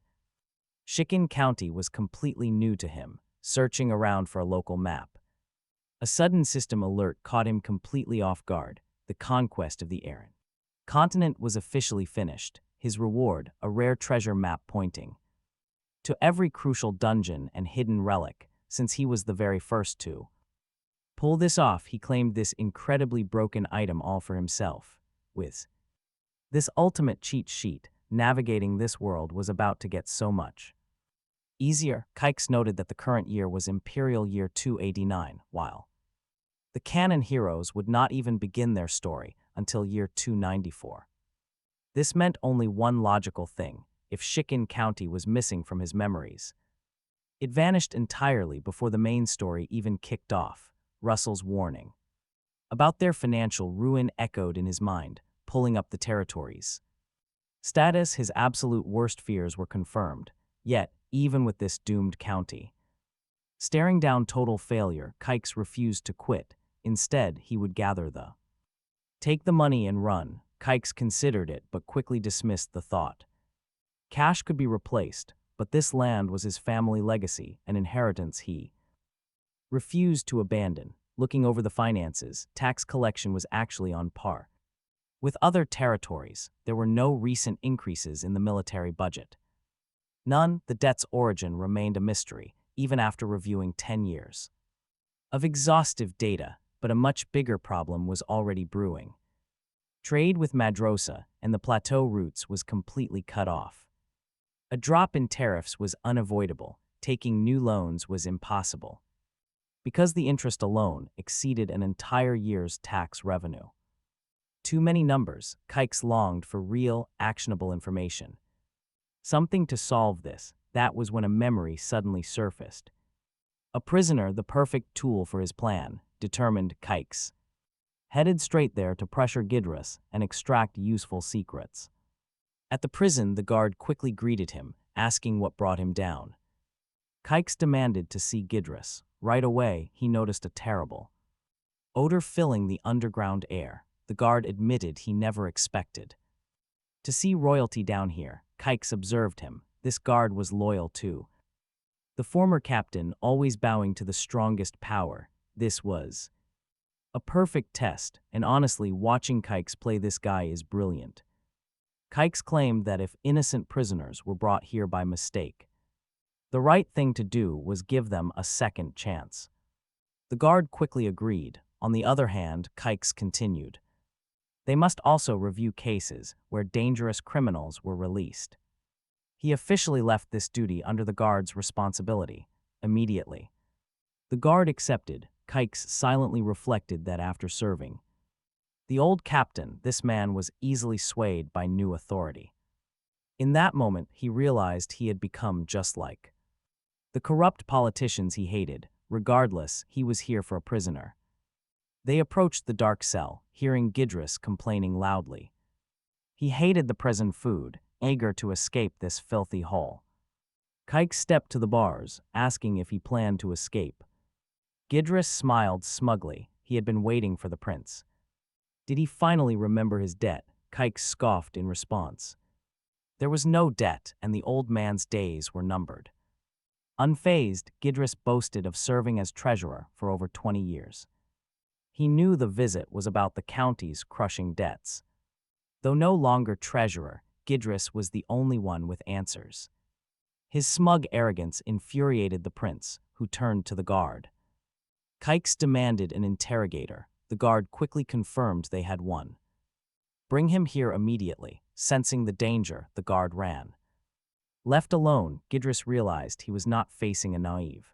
Shikin County was completely new to him. Searching around for a local map, a sudden system alert caught him completely off guard. The conquest of the heir continent was officially finished. His reward, a rare treasure map pointing to every crucial dungeon and hidden relic, since he was the very first to pull this off. He claimed this incredibly broken item all for himself. With this ultimate cheat sheet, navigating this world was about to get so much easier. Kix noted that the current year was Imperial Year 289, while the canon heroes would not even begin their story until year 294. This meant only one logical thing: if Shikin County was missing from his memories, it vanished entirely before the main story even kicked off. Russell's warning about their financial ruin echoed in his mind, pulling up the territories status. His absolute worst fears were confirmed. Yet, even with this doomed county staring down total failure, Kix refused to quit. Instead, he would gather take the money and run. Kix considered it but quickly dismissed the thought. Cash could be replaced, but this land was his family legacy, an inheritance he refused to abandon. Looking over the finances, tax collection was actually on par with other territories. There were no recent increases in the military budget. None. The debt's origin remained a mystery, even after reviewing 10 years of exhaustive data. But a much bigger problem was already brewing. Trade with Madrosa and the plateau routes was completely cut off. A drop in tariffs was unavoidable. Taking new loans was impossible, because the interest alone exceeded an entire year's tax revenue. Too many numbers. Kix longed for real, actionable information. Something to solve this. That was when a memory suddenly surfaced. A prisoner, the perfect tool for his plan. Determined, Kix headed straight there to pressure Gidris and extract useful secrets. At the prison, the guard quickly greeted him, asking what brought him down. Kix demanded to see Gidris. Right away, he noticed a terrible odor filling the underground air. The guard admitted he never expected to see royalty down here. Kix observed him. This guard was loyal too. The former captain always bowing to the strongest power. This was a perfect test, and honestly, watching Kix play this guy is brilliant. Kix claimed that if innocent prisoners were brought here by mistake, the right thing to do was give them a second chance. The guard quickly agreed. On the other hand, Kix continued. They must also review cases where dangerous criminals were released. He officially left this duty under the guard's responsibility, immediately. The guard accepted. Kix silently reflected that after serving the old captain, this man was easily swayed by new authority. In that moment, he realized he had become just like the corrupt politicians he hated. Regardless, he was here for a prisoner. They approached the dark cell, hearing Gidris complaining loudly. He hated the prison food, eager to escape this filthy hole. Kix stepped to the bars, asking if he planned to escape. Gidris smiled smugly. He had been waiting for the prince. Did he finally remember his debt? Kix scoffed in response. There was no debt, and the old man's days were numbered. Unfazed, Gidris boasted of serving as treasurer for over 20 years. He knew the visit was about the county's crushing debts. Though no longer treasurer, Gidris was the only one with answers. His smug arrogance infuriated the prince, who turned to the guard. Kix demanded an interrogator. The guard quickly confirmed they had one. Bring him here immediately. Sensing the danger, the guard ran. Left alone, Gidris realized he was not facing a naive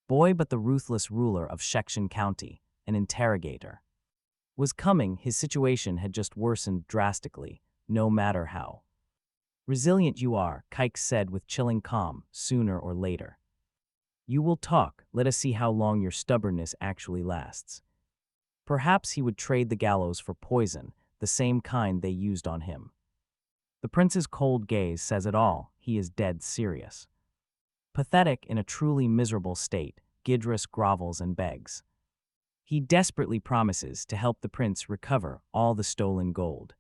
boy but the ruthless ruler of Stretchin County. An interrogator was coming. His situation had just worsened drastically, no matter how resilient you are, Kix said with chilling calm, sooner or later. You will talk. Let us see how long your stubbornness actually lasts. Perhaps he would trade the gallows for poison, the same kind they used on him. The prince's cold gaze says it all. He is dead serious. Pathetic in a truly miserable state, Gidris grovels and begs. He desperately promises to help the prince recover all the stolen gold.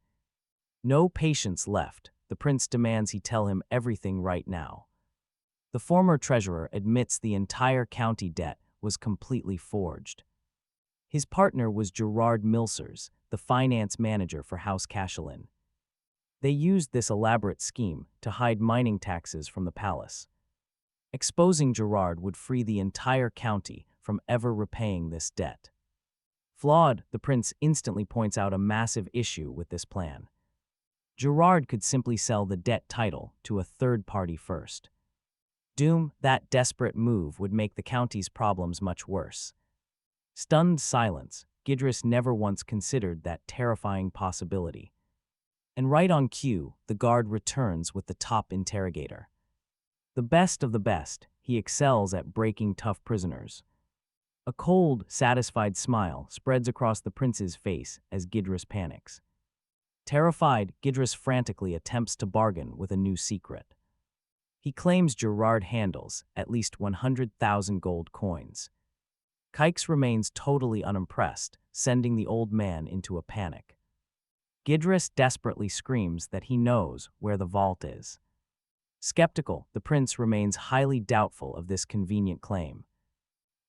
No patience left. The prince demands he tell him everything right now. The former treasurer admits the entire county debt was completely forged. His partner was Gerard Milsers, the finance manager for House Cashelin. They used this elaborate scheme to hide mining taxes from the palace. Exposing Gerard would free the entire county from ever repaying this debt. Flawed, the prince instantly points out a massive issue with this plan. Gerard could simply sell the debt title to a third party first. Doom, that desperate move would make the county's problems much worse. Stunned silence, Gidris never once considered that terrifying possibility. And right on cue, the guard returns with the top interrogator. The best of the best, he excels at breaking tough prisoners. A cold, satisfied smile spreads across the prince's face as Gidris panics. Terrified, Gidris frantically attempts to bargain with a new secret. He claims Gerard handles at least 100,000 gold coins. Kix remains totally unimpressed, sending the old man into a panic. Gidris desperately screams that he knows where the vault is. Skeptical, the prince remains highly doubtful of this convenient claim.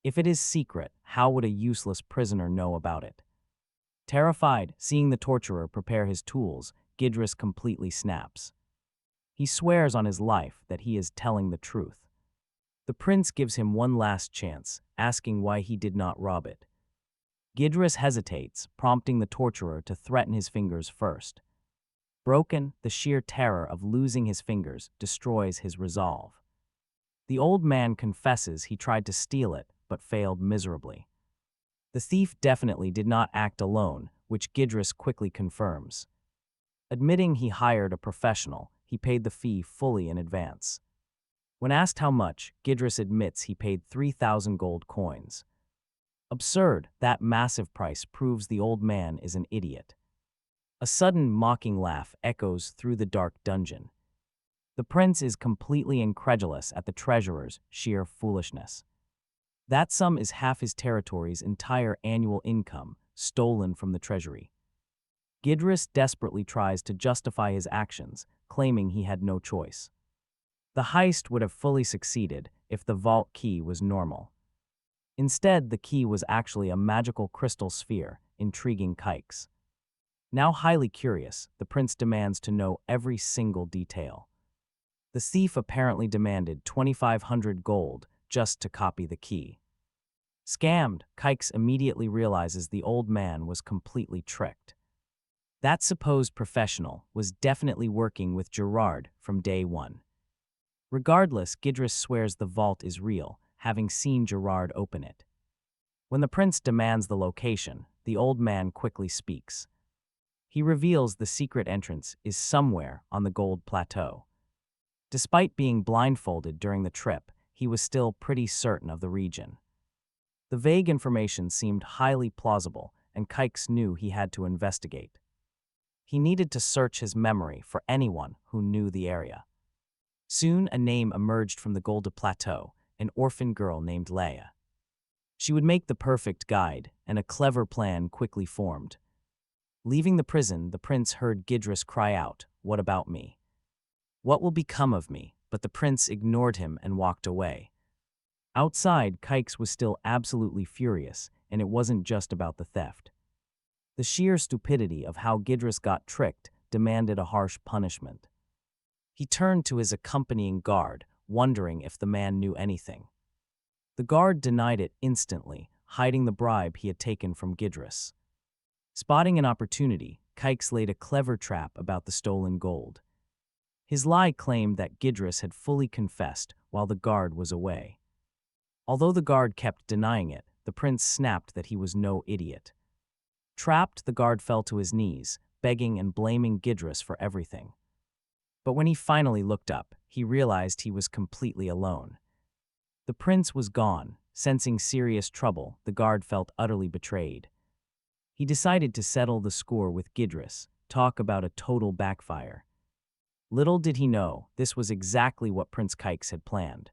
If it is secret, how would a useless prisoner know about it? Terrified, seeing the torturer prepare his tools, Gidris completely snaps. He swears on his life that he is telling the truth. The prince gives him one last chance, asking why he did not rob it. Gidris hesitates, prompting the torturer to threaten his fingers first. Broken, the sheer terror of losing his fingers destroys his resolve. The old man confesses he tried to steal it, but failed miserably. The thief definitely did not act alone, which Gidris quickly confirms. Admitting he hired a professional, he paid the fee fully in advance. When asked how much, Gidris admits he paid 3,000 gold coins. Absurd, that massive price proves the old man is an idiot. A sudden mocking laugh echoes through the dark dungeon. The prince is completely incredulous at the treasurer's sheer foolishness. That sum is half his territory's entire annual income, stolen from the treasury. Gidris desperately tries to justify his actions, claiming he had no choice. The heist would have fully succeeded if the vault key was normal. Instead, the key was actually a magical crystal sphere, intriguing Kix. Now highly curious, the prince demands to know every single detail. The thief apparently demanded 2,500 gold just to copy the key. Scammed, Kix immediately realizes the old man was completely tricked. That supposed professional was definitely working with Gerard from day one. Regardless, Gidris swears the vault is real, having seen Gerard open it. When the prince demands the location, the old man quickly speaks. He reveals the secret entrance is somewhere on the Gold Plateau. Despite being blindfolded during the trip, he was still pretty certain of the region. The vague information seemed highly plausible, and Kix knew he had to investigate. He needed to search his memory for anyone who knew the area. Soon, a name emerged from the Gold Plateau, an orphan girl named Leia. She would make the perfect guide, and a clever plan quickly formed. Leaving the prison, the prince heard Gidris cry out, "What about me? What will become of me?" But the prince ignored him and walked away. Outside, Kix was still absolutely furious, and it wasn't just about the theft. The sheer stupidity of how Gidris got tricked demanded a harsh punishment. He turned to his accompanying guard, wondering if the man knew anything. The guard denied it instantly, hiding the bribe he had taken from Gidris. Spotting an opportunity, Kix laid a clever trap about the stolen gold. His lie claimed that Gidris had fully confessed while the guard was away. Although the guard kept denying it, the prince snapped that he was no idiot. Trapped, the guard fell to his knees, begging and blaming Gidris for everything. But when he finally looked up, he realized he was completely alone. The prince was gone. Sensing serious trouble, the guard felt utterly betrayed. He decided to settle the score with Gidris, talk about a total backfire. Little did he know, this was exactly what Prince Kix had planned.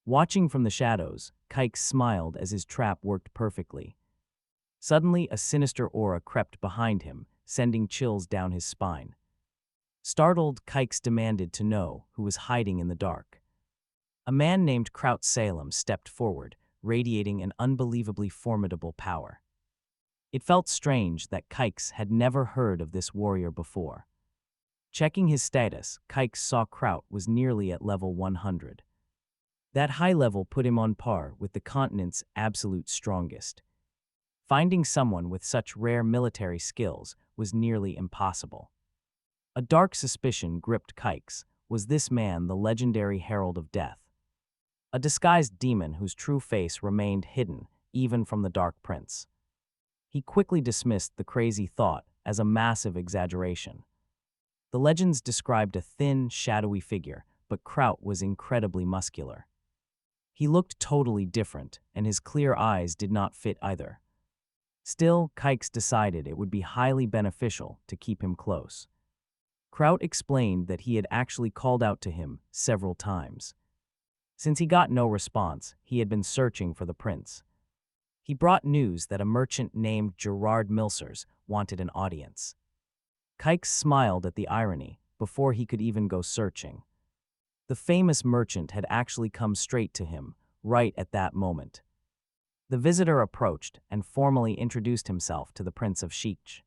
Watching from the shadows, Kix smiled as his trap worked perfectly. Suddenly, a sinister aura crept behind him, sending chills down his spine. Startled, Kix demanded to know who was hiding in the dark. A man named Kraut Salem stepped forward, radiating an unbelievably formidable power. It felt strange that Kix had never heard of this warrior before. Checking his status, Kix saw Kraut was nearly at level 100. That high level put him on par with the continent's absolute strongest. Finding someone with such rare military skills was nearly impossible. A dark suspicion gripped Kix. Was this man the legendary Herald of Death? A disguised demon whose true face remained hidden even from the Dark Prince. He quickly dismissed the crazy thought as a massive exaggeration. The legends described a thin, shadowy figure, but Kraut was incredibly muscular. He looked totally different, and his clear eyes did not fit either. Still, Kix decided it would be highly beneficial to keep him close. Kraut explained that he had actually called out to him several times. Since he got no response, he had been searching for the prince. He brought news that a merchant named Gerard Milsers wanted an audience. Kix smiled at the irony before he could even go searching. The famous merchant had actually come straight to him, right at that moment. The visitor approached and formally introduced himself to the Prince of Sheech.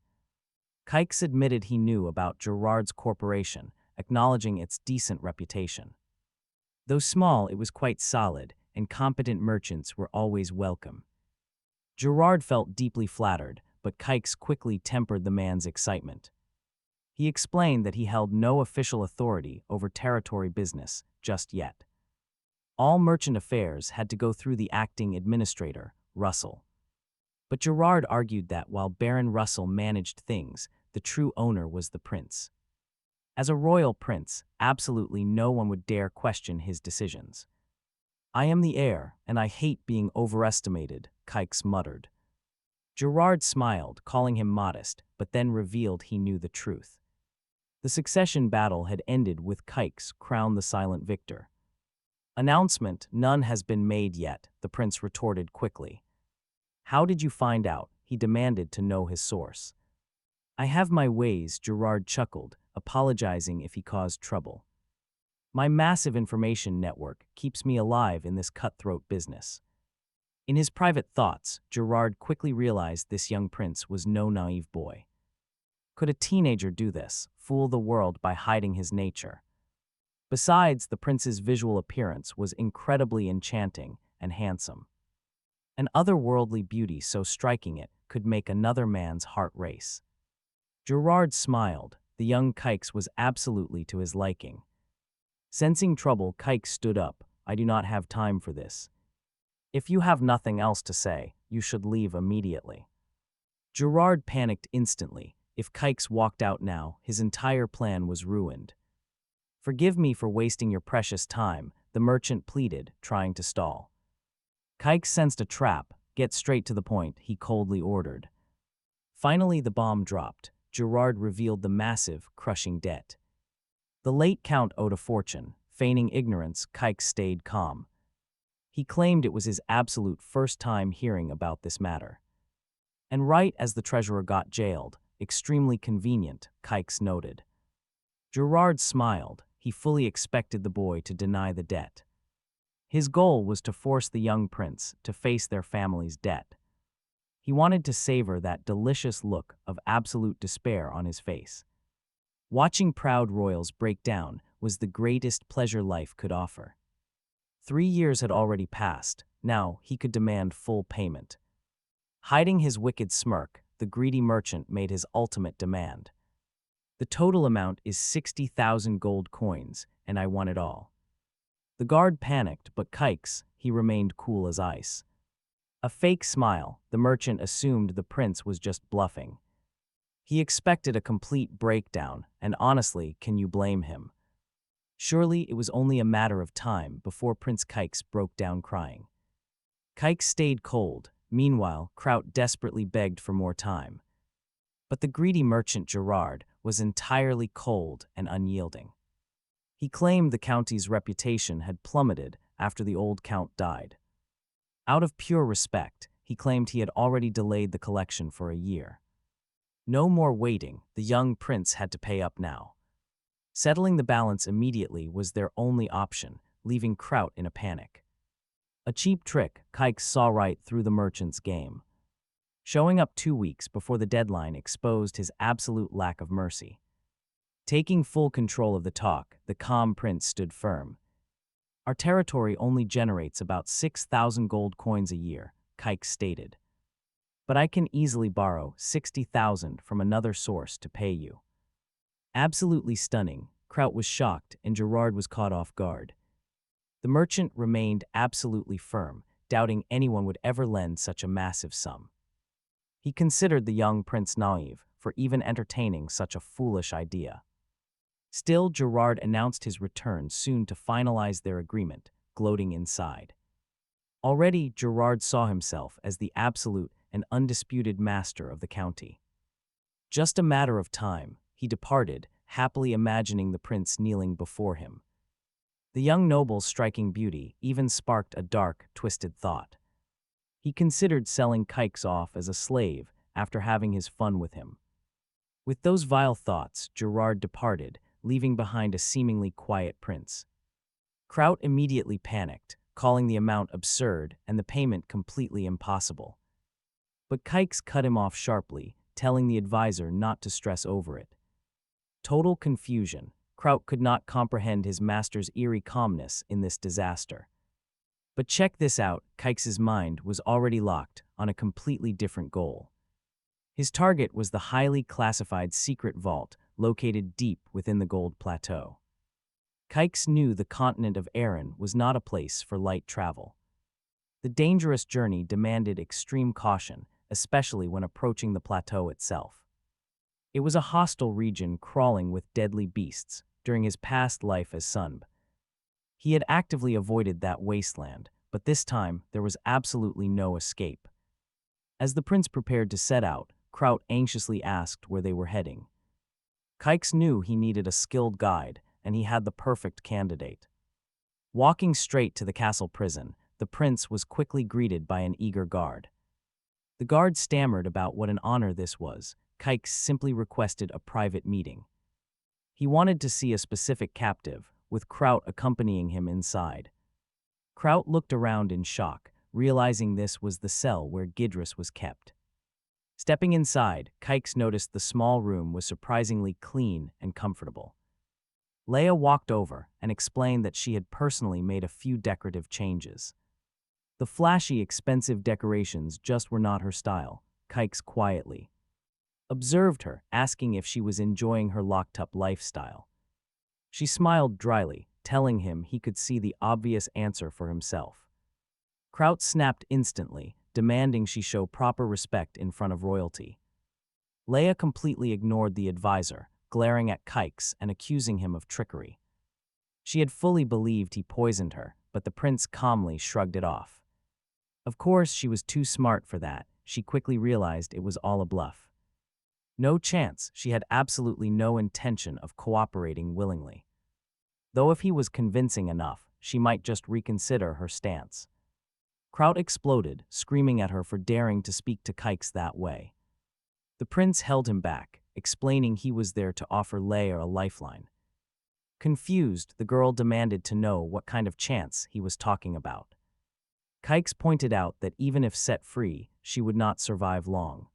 Kix admitted he knew about Gerard's corporation, acknowledging its decent reputation. Though small, it was quite solid, and competent merchants were always welcome. Gerard felt deeply flattered, but Kix quickly tempered the man's excitement. He explained that he held no official authority over territory business just yet. All merchant affairs had to go through the acting administrator, Russell. But Gerard argued that while Baron Russell managed things, the true owner was the prince. As a royal prince, absolutely no one would dare question his decisions. "I am the heir, and I hate being overestimated," Kix muttered. Gerard smiled, calling him modest, but then revealed he knew the truth. The succession battle had ended with Kix crowned the silent victor. Announcement, none has been made yet, the prince retorted quickly. How did you find out? He demanded to know his source. I have my ways, Gerard chuckled, apologizing if he caused trouble. My massive information network keeps me alive in this cutthroat business. In his private thoughts, Gerard quickly realized this young prince was no naive boy. Could a teenager do this, fool the world by hiding his nature? Besides, the prince's visual appearance was incredibly enchanting and handsome. An otherworldly beauty so striking it could make another man's heart race. Gerard smiled. The young Kix was absolutely to his liking. Sensing trouble, Kix stood up. I do not have time for this. If you have nothing else to say, you should leave immediately. Gerard panicked instantly. If Kix walked out now, his entire plan was ruined. Forgive me for wasting your precious time, the merchant pleaded, trying to stall. Kix sensed a trap. Get straight to the point, he coldly ordered. Finally, the bomb dropped. Gerard revealed the massive, crushing debt. The late Count owed a fortune. Feigning ignorance, Kix stayed calm. He claimed it was his absolute first time hearing about this matter. And right as the treasurer got jailed, extremely convenient, Kix noted. Gerard smiled. He fully expected the boy to deny the debt. His goal was to force the young prince to face their family's debt. He wanted to savor that delicious look of absolute despair on his face. Watching proud royals break down was the greatest pleasure life could offer. 3 years had already passed. Now he could demand full payment. Hiding his wicked smirk, the greedy merchant made his ultimate demand. The total amount is 60,000 gold coins, and I want it all. The guard panicked, but Kix, he remained cool as ice. A fake smile, the merchant assumed the prince was just bluffing. He expected a complete breakdown, and honestly, can you blame him? Surely it was only a matter of time before Prince Kix broke down crying. Kix stayed cold. Meanwhile, Kraut desperately begged for more time. But the greedy merchant Gerard was entirely cold and unyielding. He claimed the county's reputation had plummeted after the old count died. Out of pure respect, he claimed he had already delayed the collection for a year. No more waiting, the young prince had to pay up now. Settling the balance immediately was their only option, leaving Kraut in a panic. A cheap trick, Kix saw right through the merchant's game. Showing up 2 weeks before the deadline exposed his absolute lack of mercy. Taking full control of the talk, the calm prince stood firm. Our territory only generates about 6,000 gold coins a year, Kix stated. But I can easily borrow 60,000 from another source to pay you. Absolutely stunning, Kraut was shocked and Gerard was caught off guard. The merchant remained absolutely firm, doubting anyone would ever lend such a massive sum. He considered the young prince naive for even entertaining such a foolish idea. Still, Gerard announced his return soon to finalize their agreement, gloating inside. Already, Gerard saw himself as the absolute and undisputed master of the county. Just a matter of time, he departed, happily imagining the prince kneeling before him. The young noble's striking beauty even sparked a dark, twisted thought. He considered selling Kix off as a slave after having his fun with him. With those vile thoughts, Gerard departed, leaving behind a seemingly quiet prince. Kraut immediately panicked, calling the amount absurd and the payment completely impossible. But Kix cut him off sharply, telling the advisor not to stress over it. Total confusion. Kraut could not comprehend his master's eerie calmness in this disaster. But check this out, Kix's mind was already locked on a completely different goal. His target was the highly classified secret vault located deep within the Gold Plateau. Kix knew the continent of Erin was not a place for light travel. The dangerous journey demanded extreme caution, especially when approaching the plateau itself. It was a hostile region crawling with deadly beasts during his past life as Sunb. He had actively avoided that wasteland, but this time there was absolutely no escape. As the prince prepared to set out, Kraut anxiously asked where they were heading. Kix knew he needed a skilled guide, and he had the perfect candidate. Walking straight to the castle prison, the prince was quickly greeted by an eager guard. The guard stammered about what an honor this was. Kix simply requested a private meeting. He wanted to see a specific captive, with Kraut accompanying him inside. Kraut looked around in shock, realizing this was the cell where Gidris was kept. Stepping inside, Kix noticed the small room was surprisingly clean and comfortable. Leia walked over and explained that she had personally made a few decorative changes. The flashy, expensive decorations just were not her style. Kix quietly observed her, asking if she was enjoying her locked-up lifestyle. She smiled dryly, telling him he could see the obvious answer for himself. Kraut snapped instantly, demanding she show proper respect in front of royalty. Leia completely ignored the advisor, glaring at Kix and accusing him of trickery. She had fully believed he poisoned her, but the prince calmly shrugged it off. Of course, she was too smart for that. She quickly realized it was all a bluff. No chance. She had absolutely no intention of cooperating willingly. Though if he was convincing enough, she might just reconsider her stance. Kraut exploded, screaming at her for daring to speak to Kix that way. The prince held him back, explaining he was there to offer Leia a lifeline. Confused, the girl demanded to know what kind of chance he was talking about. Kix pointed out that even if set free, she would not survive long.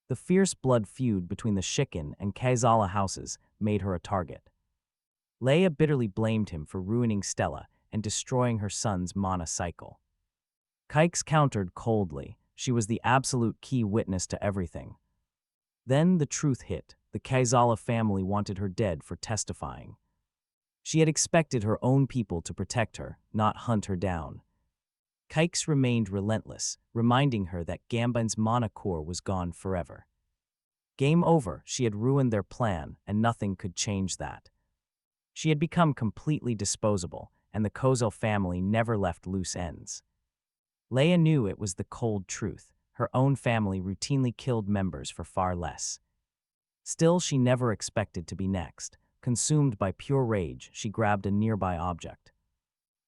The fierce blood feud between the Shikin and Kaizala houses made her a target. Leia bitterly blamed him for ruining Stella and destroying her son's mana cycle. Kix countered coldly. She was the absolute key witness to everything. Then the truth hit. The Kaizala family wanted her dead for testifying. She had expected her own people to protect her, not hunt her down. Kix remained relentless, reminding her that Gambin's mana core was gone forever. Game over. She had ruined their plan, and nothing could change that. She had become completely disposable, and the Kozel family never left loose ends. Leia knew it was the cold truth. Her own family routinely killed members for far less. Still, she never expected to be next. Consumed by pure rage, she grabbed a nearby object.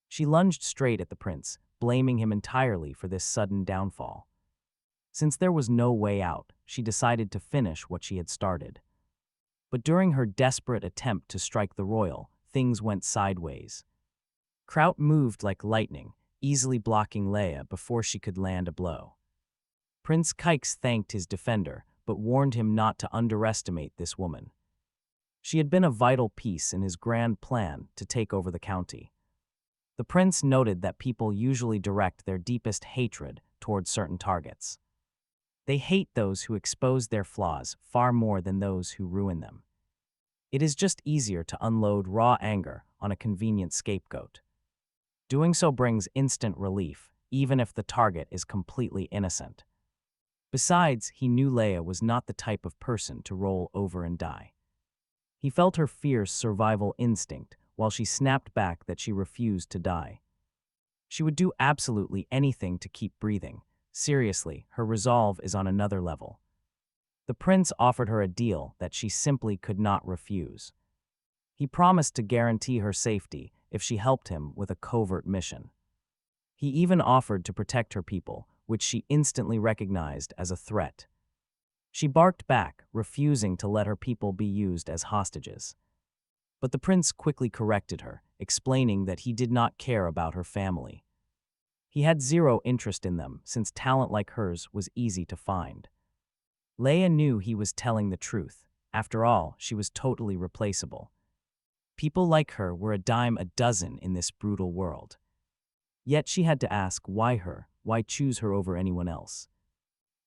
She lunged straight at the prince, blaming him entirely for this sudden downfall. Since there was no way out, she decided to finish what she had started. But during her desperate attempt to strike the royal, things went sideways. Kraut moved like lightning, easily blocking Leia before she could land a blow. Prince Kix thanked his defender, but warned him not to underestimate this woman. She had been a vital piece in his grand plan to take over the county. The prince noted that people usually direct their deepest hatred toward certain targets. They hate those who expose their flaws far more than those who ruin them. It is just easier to unload raw anger on a convenient scapegoat. Doing so brings instant relief, even if the target is completely innocent. Besides, he knew Leia was not the type of person to roll over and die. He felt her fierce survival instinct while she snapped back that she refused to die. She would do absolutely anything to keep breathing. Seriously, her resolve is on another level. The prince offered her a deal that she simply could not refuse. He promised to guarantee her safety if she helped him with a covert mission. He even offered to protect her people, which she instantly recognized as a threat. She barked back, refusing to let her people be used as hostages. But the prince quickly corrected her, explaining that he did not care about her family. He had zero interest in them, since talent like hers was easy to find. Leia knew he was telling the truth. After all, she was totally replaceable. People like her were a dime a dozen in this brutal world. Yet she had to ask why her, why choose her over anyone else.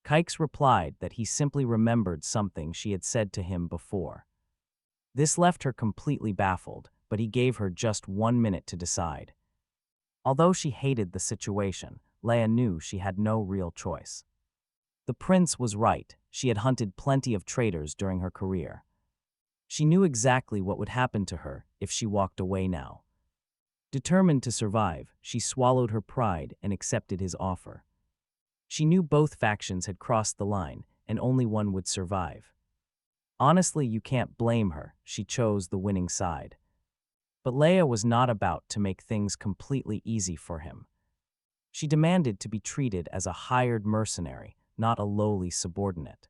Kix replied that he simply remembered something she had said to him before. This left her completely baffled, but he gave her just 1 minute to decide. Although she hated the situation, Leia knew she had no real choice. The prince was right. She had hunted plenty of traitors during her career. She knew exactly what would happen to her if she walked away now. Determined to survive, she swallowed her pride and accepted his offer. She knew both factions had crossed the line, and only one would survive. Honestly, you can't blame her. She chose the winning side. But Leia was not about to make things completely easy for him. She demanded to be treated as a hired mercenary, not a lowly subordinate.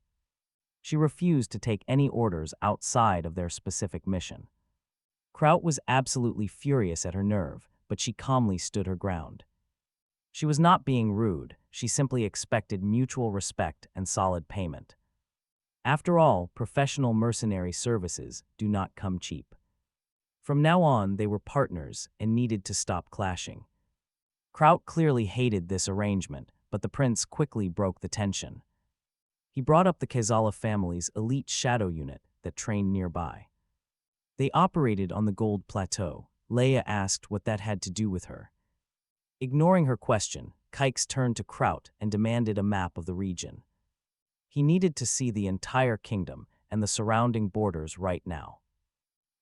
She refused to take any orders outside of their specific mission. Kraut was absolutely furious at her nerve, but she calmly stood her ground. She was not being rude, she simply expected mutual respect and solid payment. After all, professional mercenary services do not come cheap. From now on, they were partners and needed to stop clashing. Kraut clearly hated this arrangement, but the prince quickly broke the tension. He brought up the Kezala family's elite shadow unit that trained nearby. They operated on the Gold Plateau. Leia asked what that had to do with her. Ignoring her question, Kix turned to Kraut and demanded a map of the region. He needed to see the entire kingdom and the surrounding borders right now.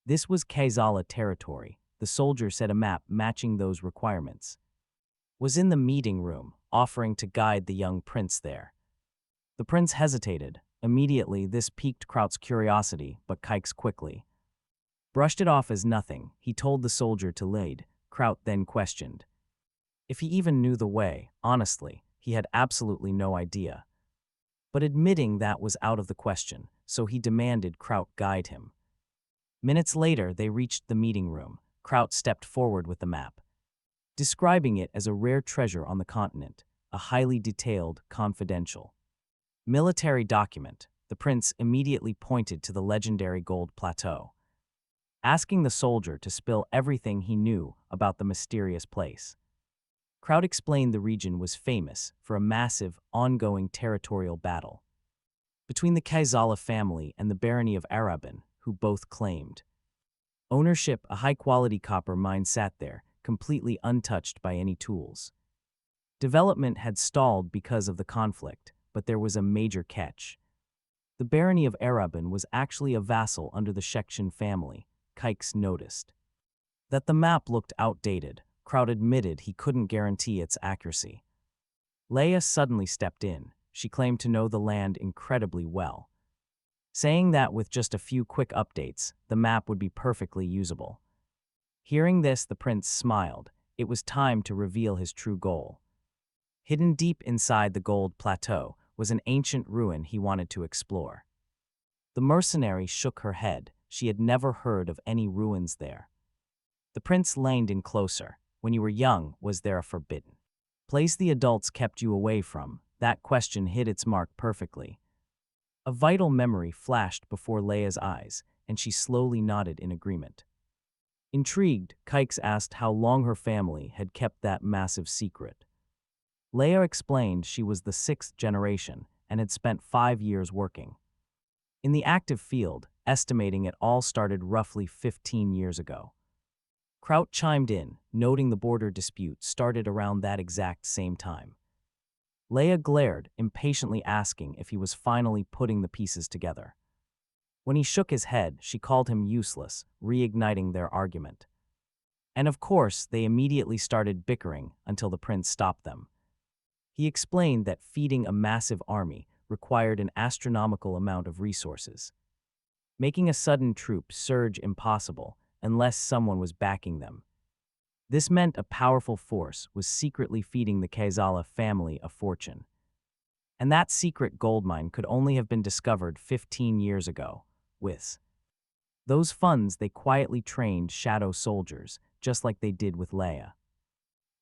This was Kezala territory. The soldier said a map matching those requirements was in the meeting room, offering to guide the young prince there. The prince hesitated. Immediately, this piqued Kraut's curiosity, but Kix quickly brushed it off as nothing. He told the soldier to lead. Kraut then questioned if he even knew the way. Honestly, he had absolutely no idea. But admitting that was out of the question, so he demanded Kraut guide him. Minutes later, they reached the meeting room. Kraut stepped forward with the map, describing it as a rare treasure on the continent, a highly detailed, confidential military document. The prince immediately pointed to the legendary Gold Plateau, asking the soldier to spill everything he knew about the mysterious place. Kraut explained the region was famous for a massive, ongoing territorial battle between the Kezala family and the barony of Arabin, who both claimed ownership. A high-quality copper mine sat there, completely untouched by any tools. Development had stalled because of the conflict, but there was a major catch. The barony of Arabin was actually a vassal under the Shekshin family. Kix noticed that the map looked outdated. Kraut admitted he couldn't guarantee its accuracy. Leia suddenly stepped in. She claimed to know the land incredibly well, saying that with just a few quick updates, the map would be perfectly usable. Hearing this, the prince smiled. It was time to reveal his true goal. Hidden deep inside the Gold Plateau was an ancient ruin he wanted to explore. The mercenary shook her head. She had never heard of any ruins there. The prince leaned in closer. When you were young, was there a forbidden place the adults kept you away from? That question hit its mark perfectly. A vital memory flashed before Leia's eyes, and she slowly nodded in agreement. Intrigued, Kix asked how long her family had kept that massive secret. Leia explained she was the sixth generation and had spent 5 years working in the active field, estimating it all started roughly 15 years ago. Kraut chimed in, noting the border dispute started around that exact same time. Leia glared, impatiently asking if he was finally putting the pieces together. When he shook his head, she called him useless, reigniting their argument. And of course, they immediately started bickering until the prince stopped them. He explained that feeding a massive army required an astronomical amount of resources, making a sudden troop surge impossible unless someone was backing them. This meant a powerful force was secretly feeding the Kezala family a fortune. And that secret goldmine could only have been discovered 15 years ago. With those funds, they quietly trained shadow soldiers, just like they did with Leia.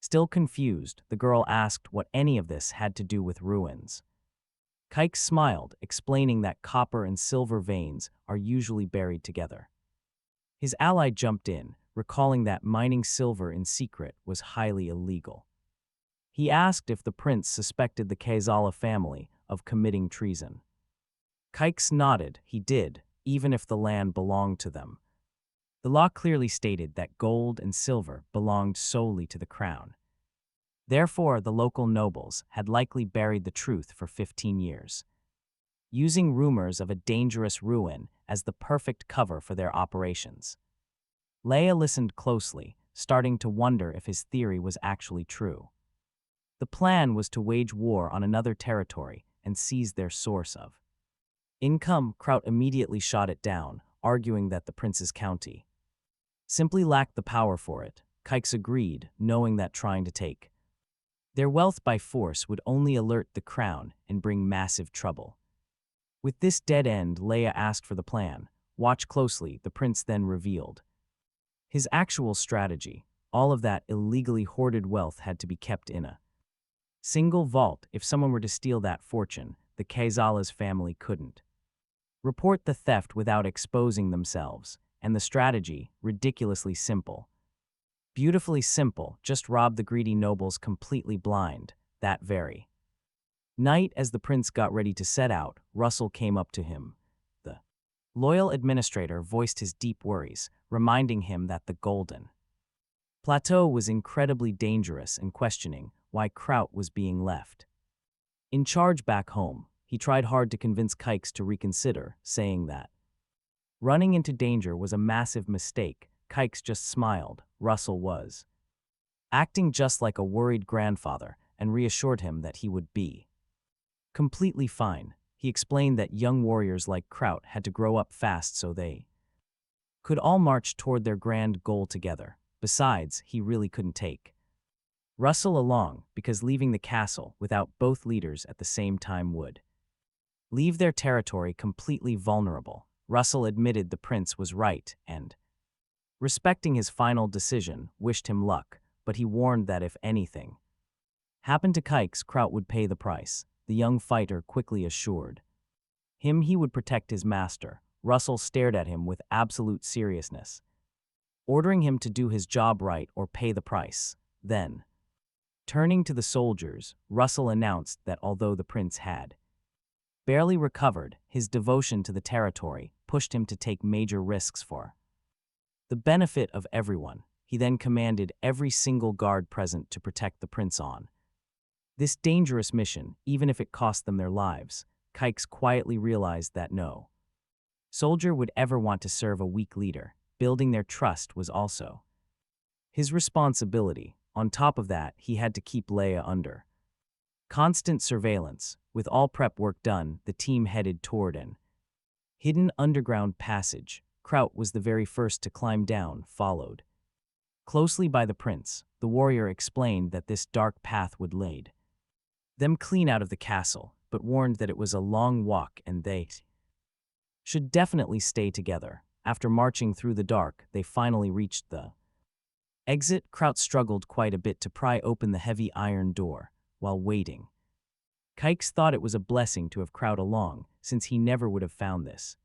Still confused, the girl asked what any of this had to do with ruins. Kix smiled, explaining that copper and silver veins are usually buried together. His ally jumped in, recalling that mining silver in secret was highly illegal. He asked if the prince suspected the Kezala family of committing treason. Kix nodded. He did, even if the land belonged to them. The law clearly stated that gold and silver belonged solely to the crown. Therefore, the local nobles had likely buried the truth for 15 years, using rumors of a dangerous ruin as the perfect cover for their operations. Leia listened closely, starting to wonder if his theory was actually true. The plan was to wage war on another territory and seize their source of income. Kraut immediately shot it down, arguing that the prince's county simply lacked the power for it. Kix agreed, knowing that trying to take their wealth by force would only alert the crown and bring massive trouble. With this dead end, Leia asked for the plan. Watch closely, the prince then revealed his actual strategy. All of that illegally hoarded wealth had to be kept in a single vault. If someone were to steal that fortune, the Kaisala's family couldn't report the theft without exposing themselves, and the strategy, ridiculously simple. Beautifully simple, just rob the greedy nobles completely blind. That very night, as the prince got ready to set out, Russell came up to him. The loyal administrator voiced his deep worries, reminding him that the Golden Plateau was incredibly dangerous and questioning why Kraut was being left in charge back home. He tried hard to convince Kix to reconsider, saying that running into danger was a massive mistake. Kix just smiled. Russell was acting just like a worried grandfather and reassured him that he would be completely fine. He explained that young warriors like Kraut had to grow up fast so they could all march toward their grand goal together. Besides, he really couldn't take Russell along because leaving the castle without both leaders at the same time would leave their territory completely vulnerable. Russell admitted the prince was right and, respecting his final decision, wished him luck, but he warned that if anything happened to Kix, Kraut would pay the price. The young fighter quickly assured him he would protect his master. Russell stared at him with absolute seriousness, ordering him to do his job right or pay the price. Then, turning to the soldiers, Russell announced that although the prince had barely recovered, his devotion to the territory pushed him to take major risks for the benefit of everyone. He then commanded every single guard present to protect the prince on this dangerous mission, even if it cost them their lives. Kix quietly realized that no soldier would ever want to serve a weak leader. Building their trust was also his responsibility. On top of that, he had to keep Leia under constant surveillance. With all prep work done, the team headed toward an hidden underground passage. Kraut was the very first to climb down, followed closely by the prince. The warrior explained that this dark path would lead them clean out of the castle, but warned that it was a long walk and they should definitely stay together. After marching through the dark, they finally reached the exit. Kraut struggled quite a bit to pry open the heavy iron door. While waiting, Kix thought it was a blessing to have Kraut along, since he never would have found this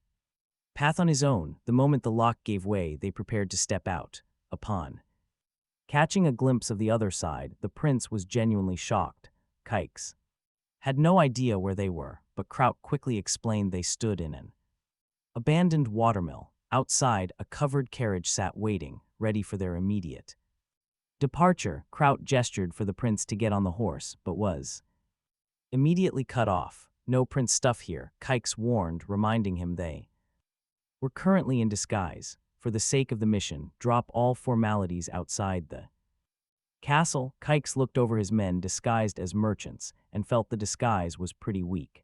path on his own. The moment the lock gave way, they prepared to step out. Upon catching a glimpse of the other side, the prince was genuinely shocked. Kix had no idea where they were, but Kraut quickly explained they stood in an abandoned watermill. Outside, a covered carriage sat waiting, ready for their immediate departure. Kraut gestured for the prince to get on the horse, but was immediately cut off. No prince stuff here, Kix warned, reminding him they were currently in disguise. For the sake of the mission, drop all formalities outside the castle. Kix looked over his men disguised as merchants and felt the disguise was pretty weak.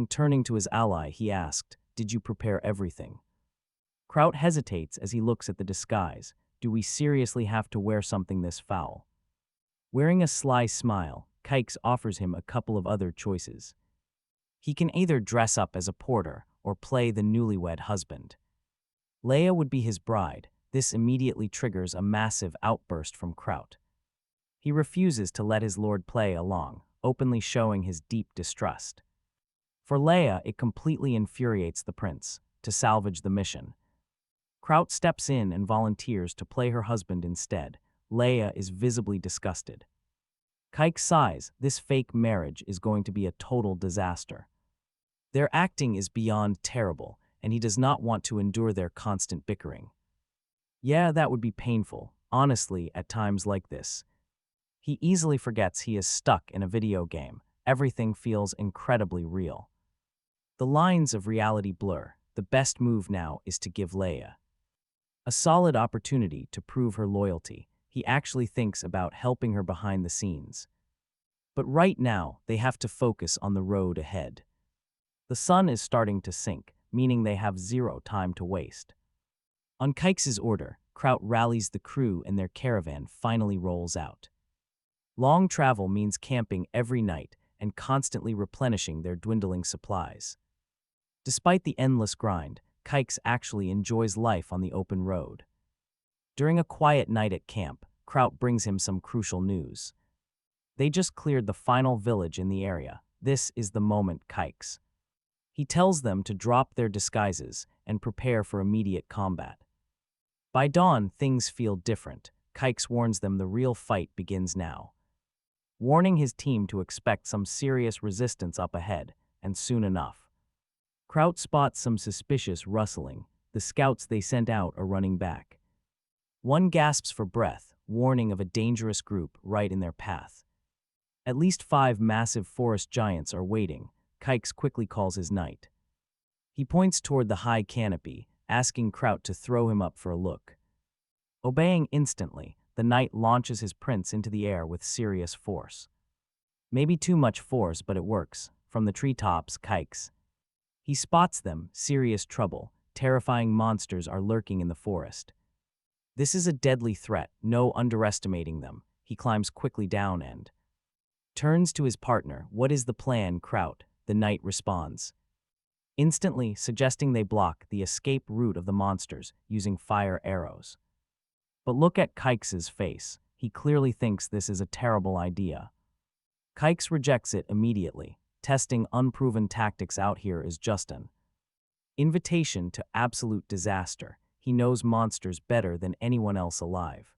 Turning to his ally, he asked, "Did you prepare everything?" Kraut hesitates as he looks at the disguise. Do we seriously have to wear something this foul? Wearing a sly smile, Kix offers him a couple of other choices. He can either dress up as a porter or play the newlywed husband. Leia would be his bride. This immediately triggers a massive outburst from Kraut. He refuses to let his lord play along, openly showing his deep distrust. For Leia, it completely infuriates the prince. To salvage the mission, Kraut steps in and volunteers to play her husband instead. Leia is visibly disgusted. Kix sighs. This fake marriage is going to be a total disaster. Their acting is beyond terrible, and he does not want to endure their constant bickering. Yeah, that would be painful. Honestly, at times like this, he easily forgets he is stuck in a video game. Everything feels incredibly real. The lines of reality blur. The best move now is to give Leia a solid opportunity to prove her loyalty. He actually thinks about helping her behind the scenes. But right now, they have to focus on the road ahead. The sun is starting to sink, meaning they have zero time to waste. On Kix's order, Kraut rallies the crew and their caravan finally rolls out. Long travel means camping every night and constantly replenishing their dwindling supplies. Despite the endless grind, Kix actually enjoys life on the open road. During a quiet night at camp, Kraut brings him some crucial news. They just cleared the final village in the area. This is the moment, Kix. He tells them to drop their disguises and prepare for immediate combat. By dawn, things feel different. Kix warns them the real fight begins now, warning his team to expect some serious resistance up ahead, and soon enough. Kraut spots some suspicious rustling. The scouts they sent out are running back. One gasps for breath, warning of a dangerous group right in their path. At least 5 massive forest giants are waiting. Kix quickly calls his knight. He points toward the high canopy, asking Kraut to throw him up for a look. Obeying instantly, the knight launches his prince into the air with serious force. Maybe too much force, but it works. From the treetops, Kix. He spots them, serious trouble. Terrifying monsters are lurking in the forest. This is a deadly threat, no underestimating them. He climbs quickly down and turns to his partner. What is the plan, Kraut? The knight responds, instantly suggesting they block the escape route of the monsters using fire arrows. But look at Kix's face. He clearly thinks this is a terrible idea. Kix rejects it immediately. Testing unproven tactics out here is just an invitation to absolute disaster. He knows monsters better than anyone else alive.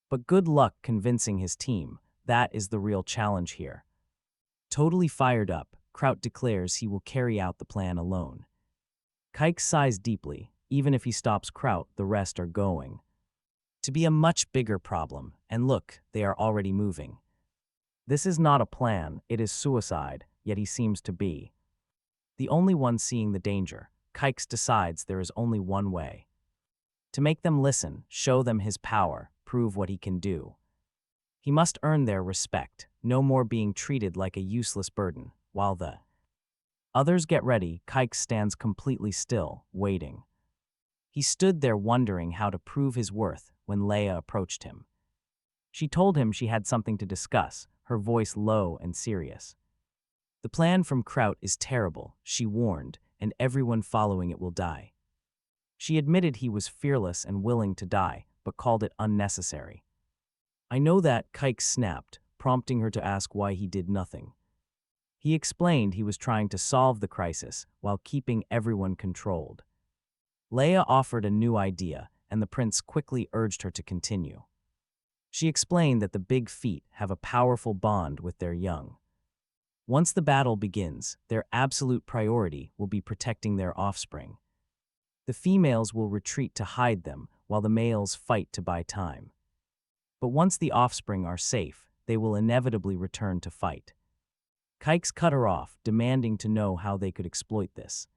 But good luck convincing his team. That is the real challenge here. Totally fired up, Kraut declares he will carry out the plan alone. Kix sighs deeply. Even if he stops Kraut, the rest are going to be a much bigger problem. And look, they are already moving. This is not a plan, it is suicide, yet he seems to be the only one seeing the danger. Kix decides there is only one way to make them listen, show them his power, prove what he can do. He must earn their respect, no more being treated like a useless burden. While the others get ready, Kix stands completely still, waiting. He stood there wondering how to prove his worth when Leia approached him. She told him she had something to discuss, her voice low and serious. The plan from Kraut is terrible, she warned, and everyone following it will die. She admitted he was fearless and willing to die, but called it unnecessary. I know that, Kix snapped, prompting her to ask why he did nothing. He explained he was trying to solve the crisis while keeping everyone controlled. Leia offered a new idea, and the prince quickly urged her to continue. She explained that the big feet have a powerful bond with their young. Once the battle begins, their absolute priority will be protecting their offspring. The females will retreat to hide them, while the males fight to buy time. But once the offspring are safe, they will inevitably return to fight. Kix cut her off, demanding to know how they could exploit this.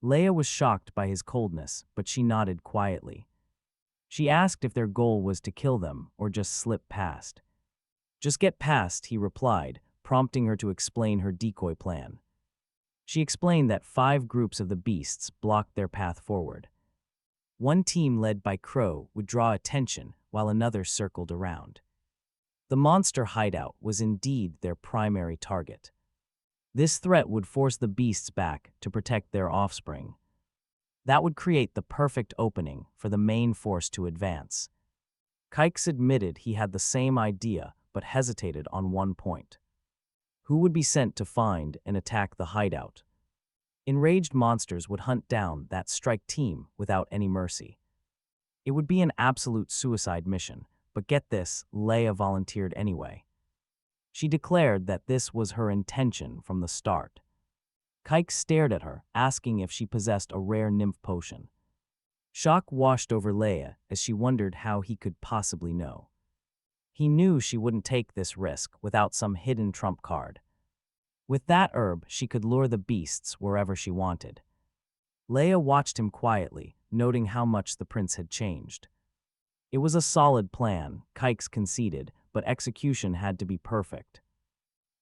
Leia was shocked by his coldness, but she nodded quietly. She asked if their goal was to kill them or just slip past. Just get past, he replied, prompting her to explain her decoy plan. She explained that 5 groups of the beasts blocked their path forward. One team led by Crow would draw attention while another circled around. The monster hideout was indeed their primary target. This threat would force the beasts back to protect their offspring. That would create the perfect opening for the main force to advance. Kix admitted he had the same idea but hesitated on one point. Who would be sent to find and attack the hideout? Enraged monsters would hunt down that strike team without any mercy. It would be an absolute suicide mission, but get this, Leia volunteered anyway. She declared that this was her intention from the start. Kix stared at her, asking if she possessed a rare nymph potion. Shock washed over Leia as she wondered how he could possibly know. He knew she wouldn't take this risk without some hidden trump card. With that herb, she could lure the beasts wherever she wanted. Leia watched him quietly, noting how much the prince had changed. It was a solid plan, Kix conceded, but execution had to be perfect.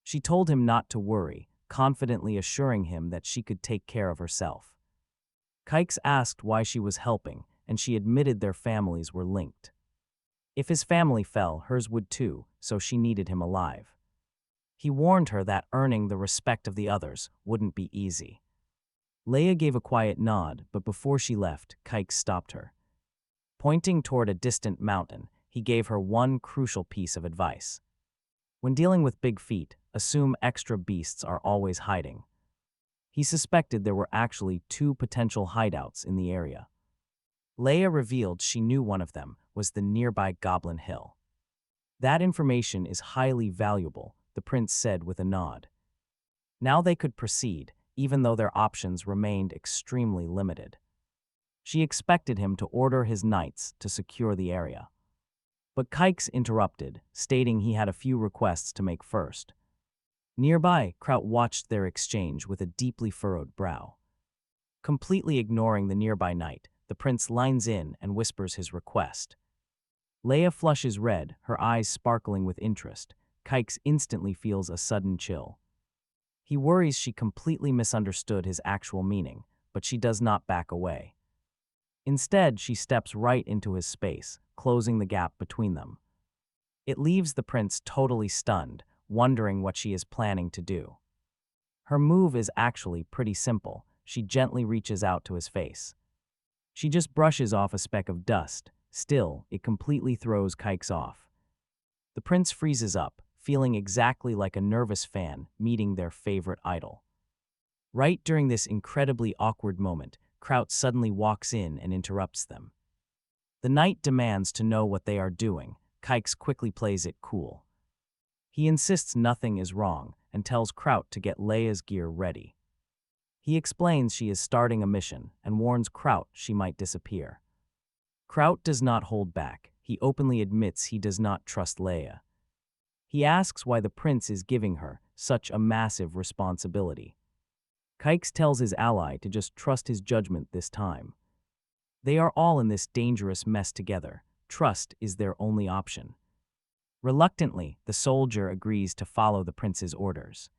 She told him not to worry, confidently assuring him that she could take care of herself. Kix asked why she was helping, and she admitted their families were linked. If his family fell, hers would too, so she needed him alive. He warned her that earning the respect of the others wouldn't be easy. Leia gave a quiet nod, but before she left, Kix stopped her. Pointing toward a distant mountain, he gave her one crucial piece of advice. When dealing with big feet, assume extra beasts are always hiding. He suspected there were actually 2 potential hideouts in the area. Leia revealed she knew one of them was the nearby Goblin Hill. That information is highly valuable, the prince said with a nod. Now they could proceed, even though their options remained extremely limited. She expected him to order his knights to secure the area. But Kix interrupted, stating he had a few requests to make first. Nearby, Kraut watched their exchange with a deeply furrowed brow. Completely ignoring the nearby knight, the prince lines in and whispers his request. Leia flushes red, her eyes sparkling with interest. Kix instantly feels a sudden chill. He worries she completely misunderstood his actual meaning, but she does not back away. Instead, she steps right into his space, closing the gap between them. It leaves the prince totally stunned, wondering what she is planning to do. Her move is actually pretty simple. She gently reaches out to his face. She just brushes off a speck of dust. Still, it completely throws Kix off. The prince freezes up, feeling exactly like a nervous fan meeting their favorite idol. Right during this incredibly awkward moment, Kraut suddenly walks in and interrupts them. The knight demands to know what they are doing. Kix quickly plays it cool. He insists nothing is wrong and tells Kraut to get Leia's gear ready. He explains she is starting a mission and warns Kraut she might disappear. Kraut does not hold back. He openly admits he does not trust Leia. He asks why the prince is giving her such a massive responsibility. Kix tells his ally to just trust his judgment this time. They are all in this dangerous mess together. Trust is their only option. Reluctantly, the soldier agrees to follow the prince's orders.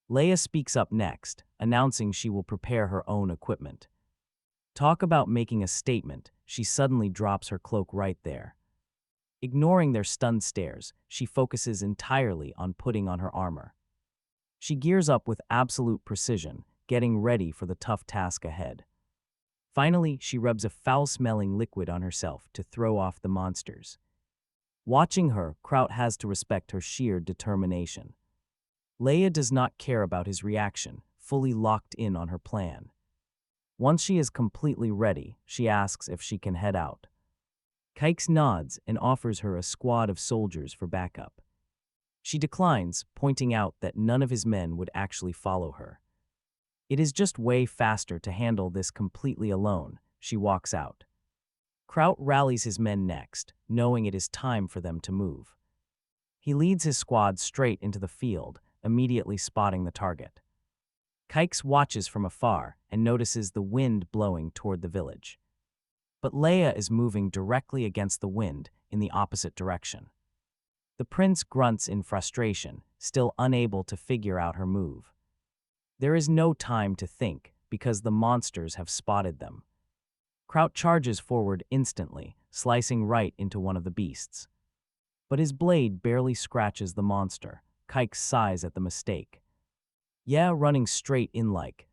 Leia speaks up next, announcing she will prepare her own equipment. Talk about making a statement, she suddenly drops her cloak right there. Ignoring their stunned stares, she focuses entirely on putting on her armor. She gears up with absolute precision, getting ready for the tough task ahead. Finally, she rubs a foul-smelling liquid on herself to throw off the monsters. Watching her, Kraut has to respect her sheer determination. Leia does not care about his reaction, fully locked in on her plan. Once she is completely ready, she asks if she can head out. Kix nods and offers her a squad of soldiers for backup. She declines, pointing out that none of his men would actually follow her. It is just way faster to handle this completely alone. She walks out. Kraut rallies his men next, knowing it is time for them to move. He leads his squad straight into the field, immediately spotting the target. Kix watches from afar and notices the wind blowing toward the village. But Leia is moving directly against the wind in the opposite direction. The prince grunts in frustration, still unable to figure out her move. There is no time to think because the monsters have spotted them. Kraut charges forward instantly, slicing right into one of the beasts. But his blade barely scratches the monster. Kix sighs at the mistake. Yeah, running straight in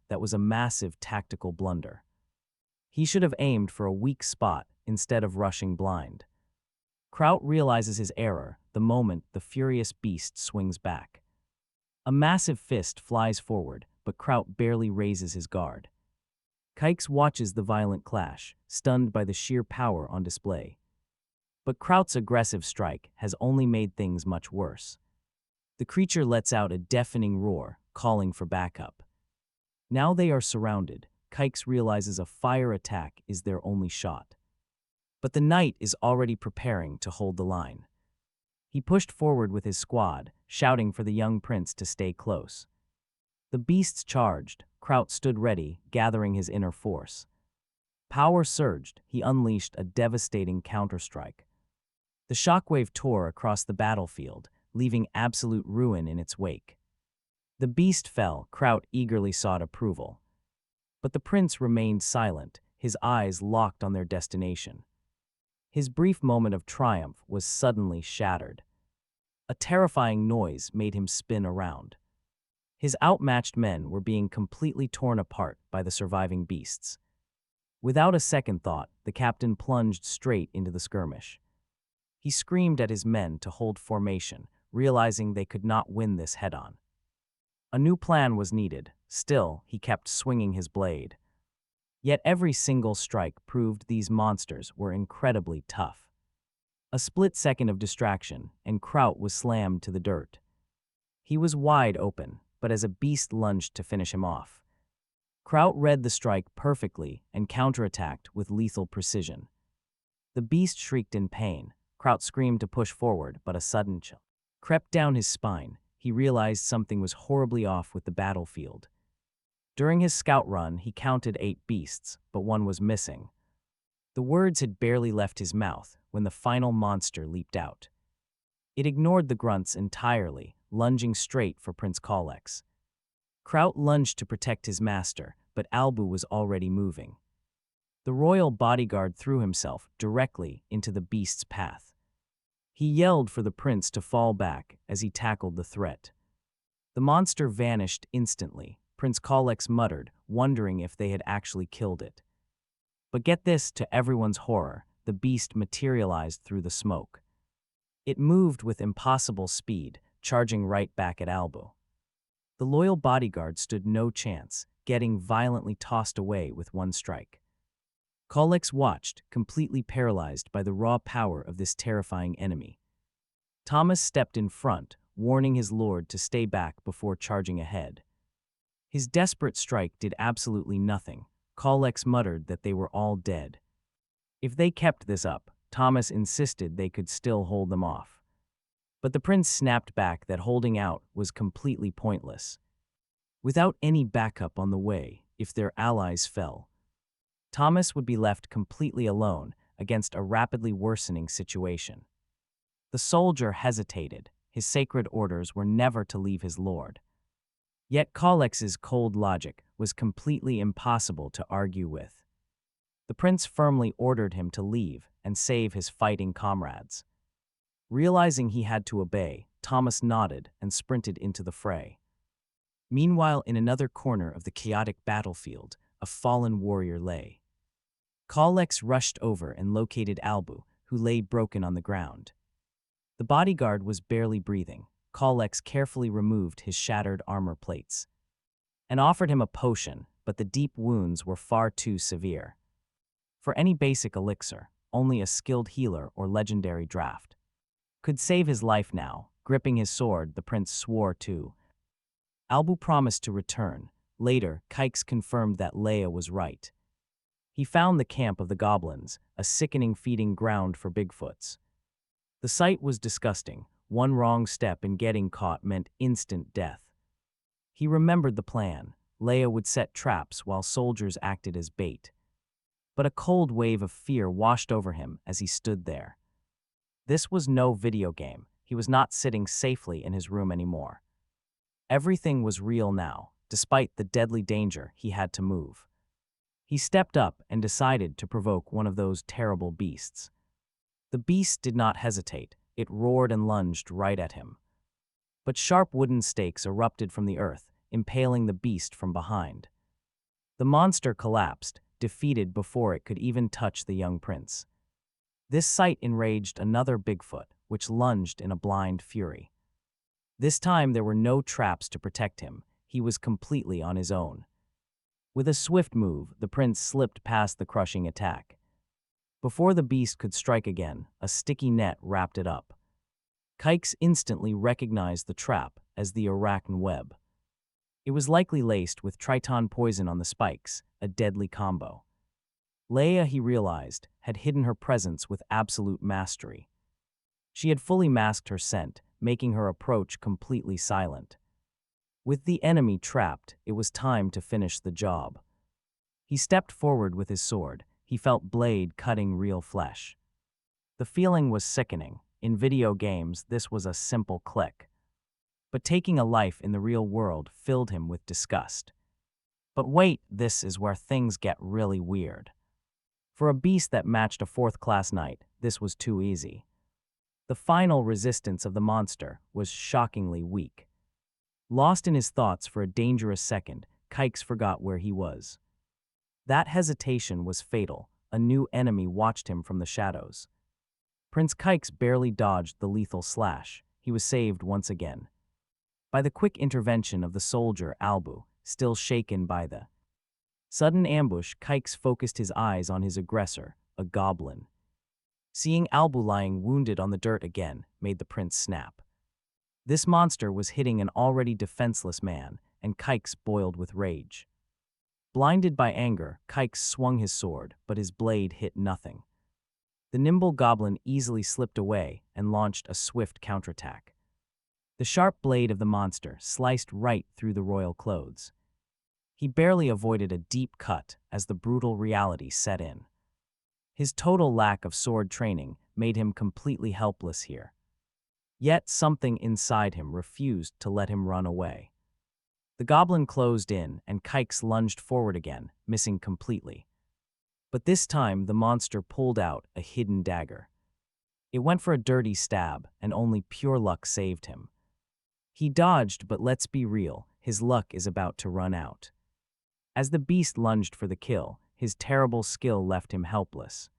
that was a massive tactical blunder. He should have aimed for a weak spot instead of rushing blind. Kraut realizes his error the moment the furious beast swings back. A massive fist flies forward, but Kraut barely raises his guard. Kix watches the violent clash, stunned by the sheer power on display. But Kraut's aggressive strike has only made things much worse. The creature lets out a deafening roar, calling for backup. Now they are surrounded. Kix realizes a fire attack is their only shot. But the knight is already preparing to hold the line. He pushed forward with his squad, shouting for the young prince to stay close. The beasts charged. Kraut stood ready, gathering his inner force. Power surged. He unleashed a devastating counterstrike. The shockwave tore across the battlefield, leaving absolute ruin in its wake. The beast fell. Kraut eagerly sought approval. But the prince remained silent, his eyes locked on their destination. His brief moment of triumph was suddenly shattered. A terrifying noise made him spin around. His outmatched men were being completely torn apart by the surviving beasts. Without a second thought, the captain plunged straight into the skirmish. He screamed at his men to hold formation, realizing they could not win this head-on. A new plan was needed. Still, he kept swinging his blade. Yet every single strike proved these monsters were incredibly tough. A split second of distraction, and Kraut was slammed to the dirt. He was wide open, but as a beast lunged to finish him off. Kraut read the strike perfectly and counterattacked with lethal precision. The beast shrieked in pain. Kraut screamed to push forward, but a sudden chill crept down his spine. He realized something was horribly off with the battlefield. During his scout run, he counted 8 beasts, but one was missing. The words had barely left his mouth when the final monster leaped out. It ignored the grunts entirely, lunging straight for Prince Kalex. Kraut lunged to protect his master, but Albu was already moving. The royal bodyguard threw himself directly into the beast's path. He yelled for the prince to fall back as he tackled the threat. The monster vanished instantly. Prince Kalex muttered, wondering if they had actually killed it. But get this, to everyone's horror, the beast materialized through the smoke. It moved with impossible speed, charging right back at Albu. The loyal bodyguard stood no chance, getting violently tossed away with one strike. Kalex watched, completely paralyzed by the raw power of this terrifying enemy. Thomas stepped in front, warning his lord to stay back before charging ahead. His desperate strike did absolutely nothing. Kalex muttered that they were all dead. If they kept this up, Thomas insisted they could still hold them off. But the prince snapped back that holding out was completely pointless. Without any backup on the way, if their allies fell, Thomas would be left completely alone against a rapidly worsening situation. The soldier hesitated. His sacred orders were never to leave his lord. Yet Kalex's cold logic was completely impossible to argue with. The prince firmly ordered him to leave and save his fighting comrades. Realizing he had to obey, Thomas nodded and sprinted into the fray. Meanwhile, in another corner of the chaotic battlefield, a fallen warrior lay. Kalex rushed over and located Albu, who lay broken on the ground. The bodyguard was barely breathing. Kalex carefully removed his shattered armor plates and offered him a potion, but the deep wounds were far too severe. For any basic elixir, only a skilled healer or legendary draft could save his life now. Gripping his sword, the prince swore to. Albu promised to return. Later, Kix confirmed that Leia was right. He found the camp of the goblins, a sickening feeding ground for Bigfoots. The sight was disgusting. One wrong step in getting caught meant instant death. He remembered the plan. Leia would set traps while soldiers acted as bait. But a cold wave of fear washed over him as he stood there. This was no video game. He was not sitting safely in his room anymore. Everything was real now. Despite the deadly danger, he had to move. He stepped up and decided to provoke one of those terrible beasts. The beast did not hesitate. It roared and lunged right at him. But sharp wooden stakes erupted from the earth, impaling the beast from behind. The monster collapsed, defeated before it could even touch the young prince. This sight enraged another Bigfoot, which lunged in a blind fury. This time there were no traps to protect him. He was completely on his own. With a swift move, the prince slipped past the crushing attack. Before the beast could strike again, a sticky net wrapped it up. Kix instantly recognized the trap as the arachne web. It was likely laced with triton poison on the spikes, a deadly combo. Leia, he realized, had hidden her presence with absolute mastery. She had fully masked her scent, making her approach completely silent. With the enemy trapped, it was time to finish the job. He stepped forward with his sword. He felt blade cutting real flesh. The feeling was sickening. In video games, this was a simple click. But taking a life in the real world filled him with disgust. But wait, this is where things get really weird. For a beast that matched a fourth-class knight, this was too easy. The final resistance of the monster was shockingly weak. Lost in his thoughts for a dangerous second, Kix forgot where he was. That hesitation was fatal. A new enemy watched him from the shadows. Prince Kix barely dodged the lethal slash. He was saved once again by the quick intervention of the soldier Albu, still shaken by the sudden ambush. Kix focused his eyes on his aggressor, a goblin. Seeing Albu lying wounded on the dirt again made the prince snap. This monster was hitting an already defenseless man, and Kix boiled with rage. Blinded by anger, Kix swung his sword, but his blade hit nothing. The nimble goblin easily slipped away and launched a swift counterattack. The sharp blade of the monster sliced right through the royal clothes. He barely avoided a deep cut as the brutal reality set in. His total lack of sword training made him completely helpless here. Yet something inside him refused to let him run away. The goblin closed in, and Kix lunged forward again, missing completely. But this time the monster pulled out a hidden dagger. It went for a dirty stab, and only pure luck saved him. He dodged, but let's be real, his luck is about to run out. As the beast lunged for the kill, his terrible skill left him helpless.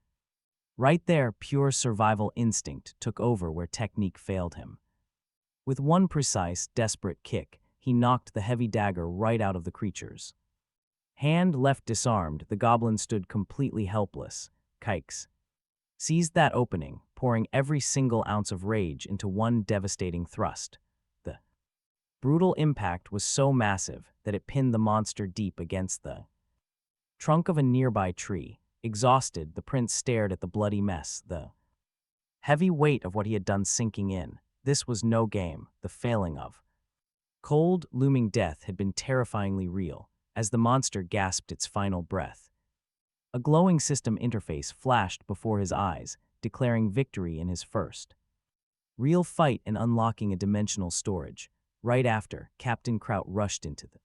Right there, pure survival instinct took over where technique failed him. With one precise, desperate kick, he knocked the heavy dagger right out of the creature's hand. Left disarmed, the goblin stood completely helpless. Kix seized that opening, pouring every single ounce of rage into one devastating thrust. The brutal impact was so massive that it pinned the monster deep against the trunk of a nearby tree. Exhausted, the prince stared at the bloody mess, the heavy weight of what he had done sinking in. This was no game, the failing of cold, looming death had been terrifyingly real, as the monster gasped its final breath. A glowing system interface flashed before his eyes, declaring victory in his first real fight and unlocking a dimensional storage. Right after, Captain Kraut rushed into the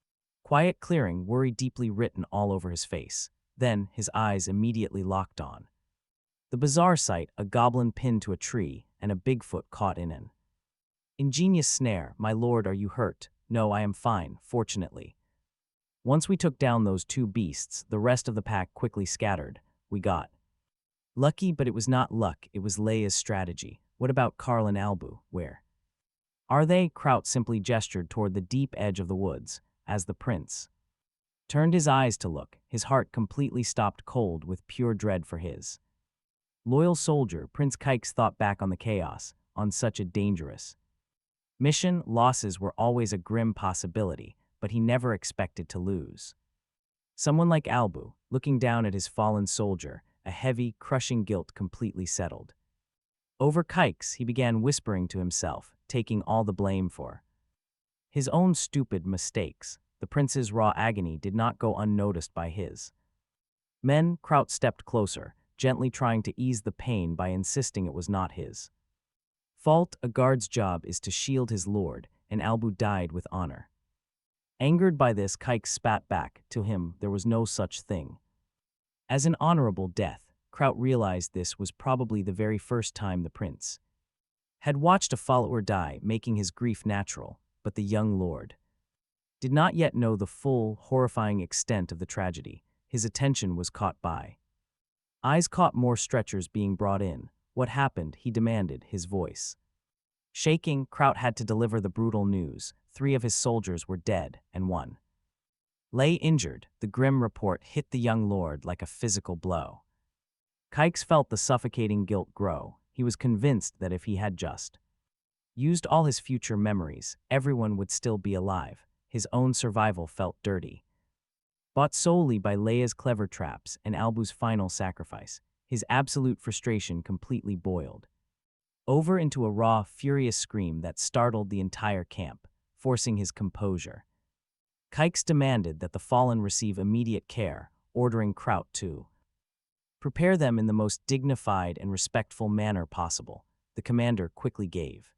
quiet clearing, worry deeply written all over his face. Then, his eyes immediately locked on the bizarre sight: a goblin pinned to a tree and a Bigfoot caught in an ingenious snare. "My lord, are you hurt?" "No, I am fine, fortunately. Once we took down those two beasts, the rest of the pack quickly scattered. We got lucky, but it was not luck, it was Leia's strategy." "What about Carl and Albu? Where are they?" Kraut simply gestured toward the deep edge of the woods. As the prince turned his eyes to look, his heart completely stopped cold with pure dread for his loyal soldier. Prince Kix thought back on the chaos, on such a dangerous mission. Losses were always a grim possibility, but he never expected to lose someone like Albu. Looking down at his fallen soldier, a heavy, crushing guilt completely settled over Kix. He began whispering to himself, taking all the blame for his own stupid mistakes. The prince's raw agony did not go unnoticed by his men. Kraut stepped closer, gently trying to ease the pain by insisting it was not his fault. "A guard's job is to shield his lord, and Albu died with honor." Angered by this, Kix spat back. To him, there was no such thing as an honorable death. Kraut realized this was probably the very first time the prince had watched a follower die, making his grief natural. But the young lord did not yet know the full, horrifying extent of the tragedy. His attention was caught by eyes caught more stretchers being brought in. "What happened?" he demanded, his voice shaking. Kraut had to deliver the brutal news. 3 of his soldiers were dead, and 1 lay injured. The grim report hit the young lord like a physical blow. Kix felt the suffocating guilt grow. He was convinced that if he had just used all his future memories, everyone would still be alive. His own survival felt dirty, bought solely by Leia's clever traps and Albu's final sacrifice. His absolute frustration completely boiled over into a raw, furious scream that startled the entire camp, forcing his composure. Kix demanded that the fallen receive immediate care, ordering Kraut to prepare them in the most dignified and respectful manner possible. The commander quickly gave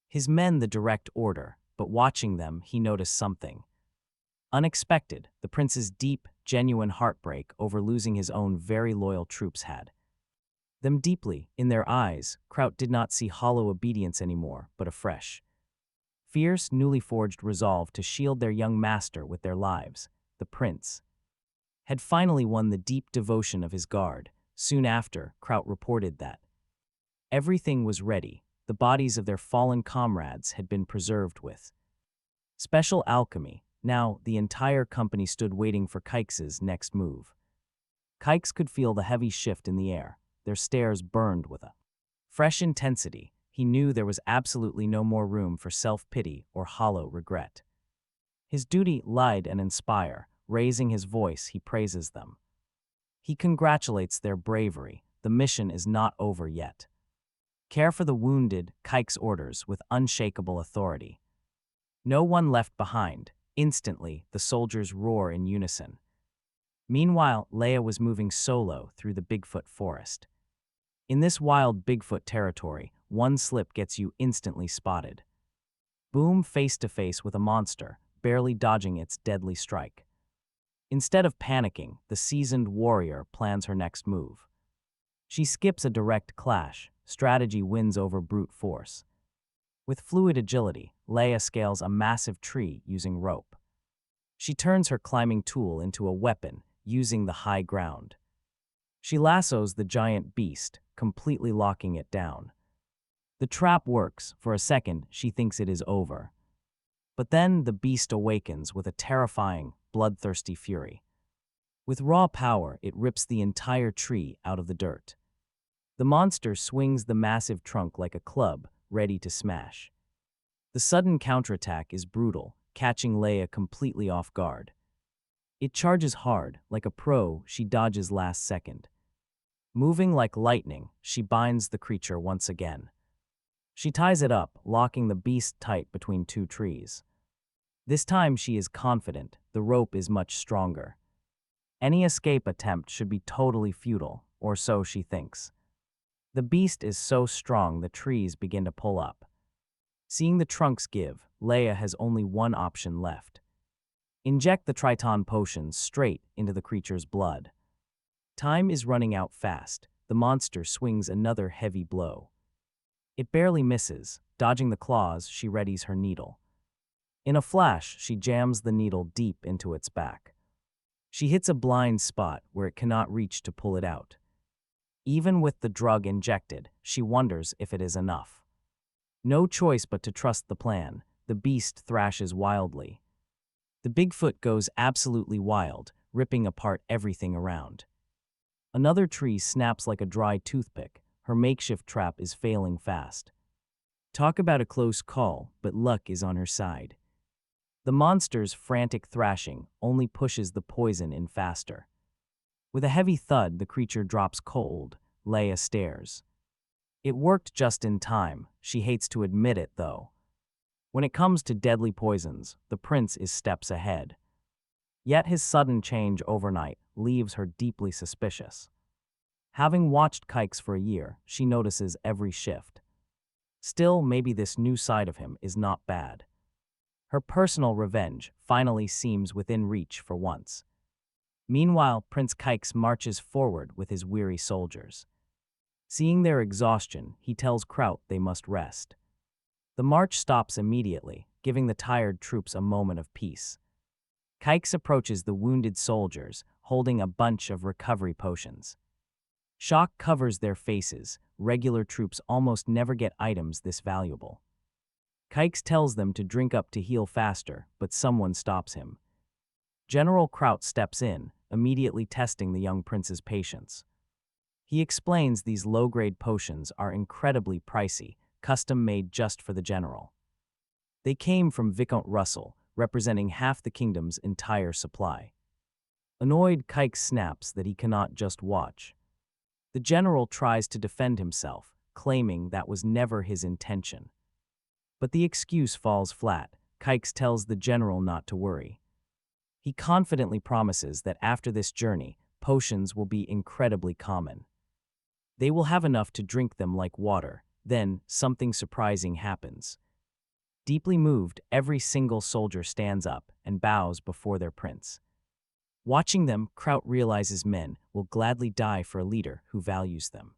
his men the direct order, but watching them, he noticed something unexpected. The prince's deep, genuine heartbreak over losing his own very loyal troops had. Them deeply, in their eyes, Kraut did not see hollow obedience anymore, but a fresh, fierce, newly forged resolve to shield their young master with their lives. The prince had finally won the deep devotion of his guard. Soon after, Kraut reported that everything was ready. The bodies of their fallen comrades had been preserved with special alchemy. Now, the entire company stood waiting for Kix's next move. Kix could feel the heavy shift in the air. Their stares burned with a fresh intensity. He knew there was absolutely no more room for self-pity or hollow regret. His duty lied and inspire. Raising his voice, he praises them. He congratulates their bravery. The mission is not over yet. Care for the wounded, Kix orders with unshakable authority. No one left behind. Instantly, the soldiers roar in unison. Meanwhile, Leia was moving solo through the Bigfoot forest. In this wild Bigfoot territory, one slip gets you instantly spotted. Boom, face to face with a monster, barely dodging its deadly strike. Instead of panicking, the seasoned warrior plans her next move. She skips a direct clash. Strategy wins over brute force. With fluid agility, Leia scales a massive tree using rope. She turns her climbing tool into a weapon, using the high ground. She lassos the giant beast, completely locking it down. The trap works. For a second, she thinks it is over. But then the beast awakens with a terrifying, bloodthirsty fury. With raw power, it rips the entire tree out of the dirt. The monster swings the massive trunk like a club, ready to smash. The sudden counterattack is brutal, catching Leia completely off guard. It charges hard. Like a pro, she dodges last second. Moving like lightning, she binds the creature once again. She ties it up, locking the beast tight between two trees. This time she is confident. The rope is much stronger. Any escape attempt should be totally futile, or so she thinks. The beast is so strong the trees begin to pull up. Seeing the trunks give, Leia has only one option left. Inject the Triton potion straight into the creature's blood. Time is running out fast. The monster swings another heavy blow. It barely misses. Dodging the claws, she readies her needle. In a flash, she jams the needle deep into its back. She hits a blind spot where it cannot reach to pull it out. Even with the drug injected, she wonders if it is enough. No choice but to trust the plan. The beast thrashes wildly. The Bigfoot goes absolutely wild, ripping apart everything around. Another tree snaps like a dry toothpick. Her makeshift trap is failing fast. Talk about a close call, but luck is on her side. The monster's frantic thrashing only pushes the poison in faster. With a heavy thud, the creature drops cold. Leia stares. It worked just in time. She hates to admit it, though. When it comes to deadly poisons, the prince is steps ahead. Yet his sudden change overnight leaves her deeply suspicious. Having watched Kix for a year, she notices every shift. Still, maybe this new side of him is not bad. Her personal revenge finally seems within reach for once. Meanwhile, Prince Kix marches forward with his weary soldiers. Seeing their exhaustion, he tells Kraut they must rest. The march stops immediately, giving the tired troops a moment of peace. Kix approaches the wounded soldiers, holding a bunch of recovery potions. Shock covers their faces. Regular troops almost never get items this valuable. Kix tells them to drink up to heal faster, but someone stops him. General Kraut steps in, immediately testing the young prince's patience. He explains these low-grade potions are incredibly pricey, custom-made just for the general. They came from Viscount Russell, representing half the kingdom's entire supply. Annoyed, Kix snaps that he cannot just watch. The general tries to defend himself, claiming that was never his intention. But the excuse falls flat. Kix tells the general not to worry. He confidently promises that after this journey, potions will be incredibly common. They will have enough to drink them like water. Then, something surprising happens. Deeply moved, every single soldier stands up and bows before their prince. Watching them, Kraut realizes men will gladly die for a leader who values them.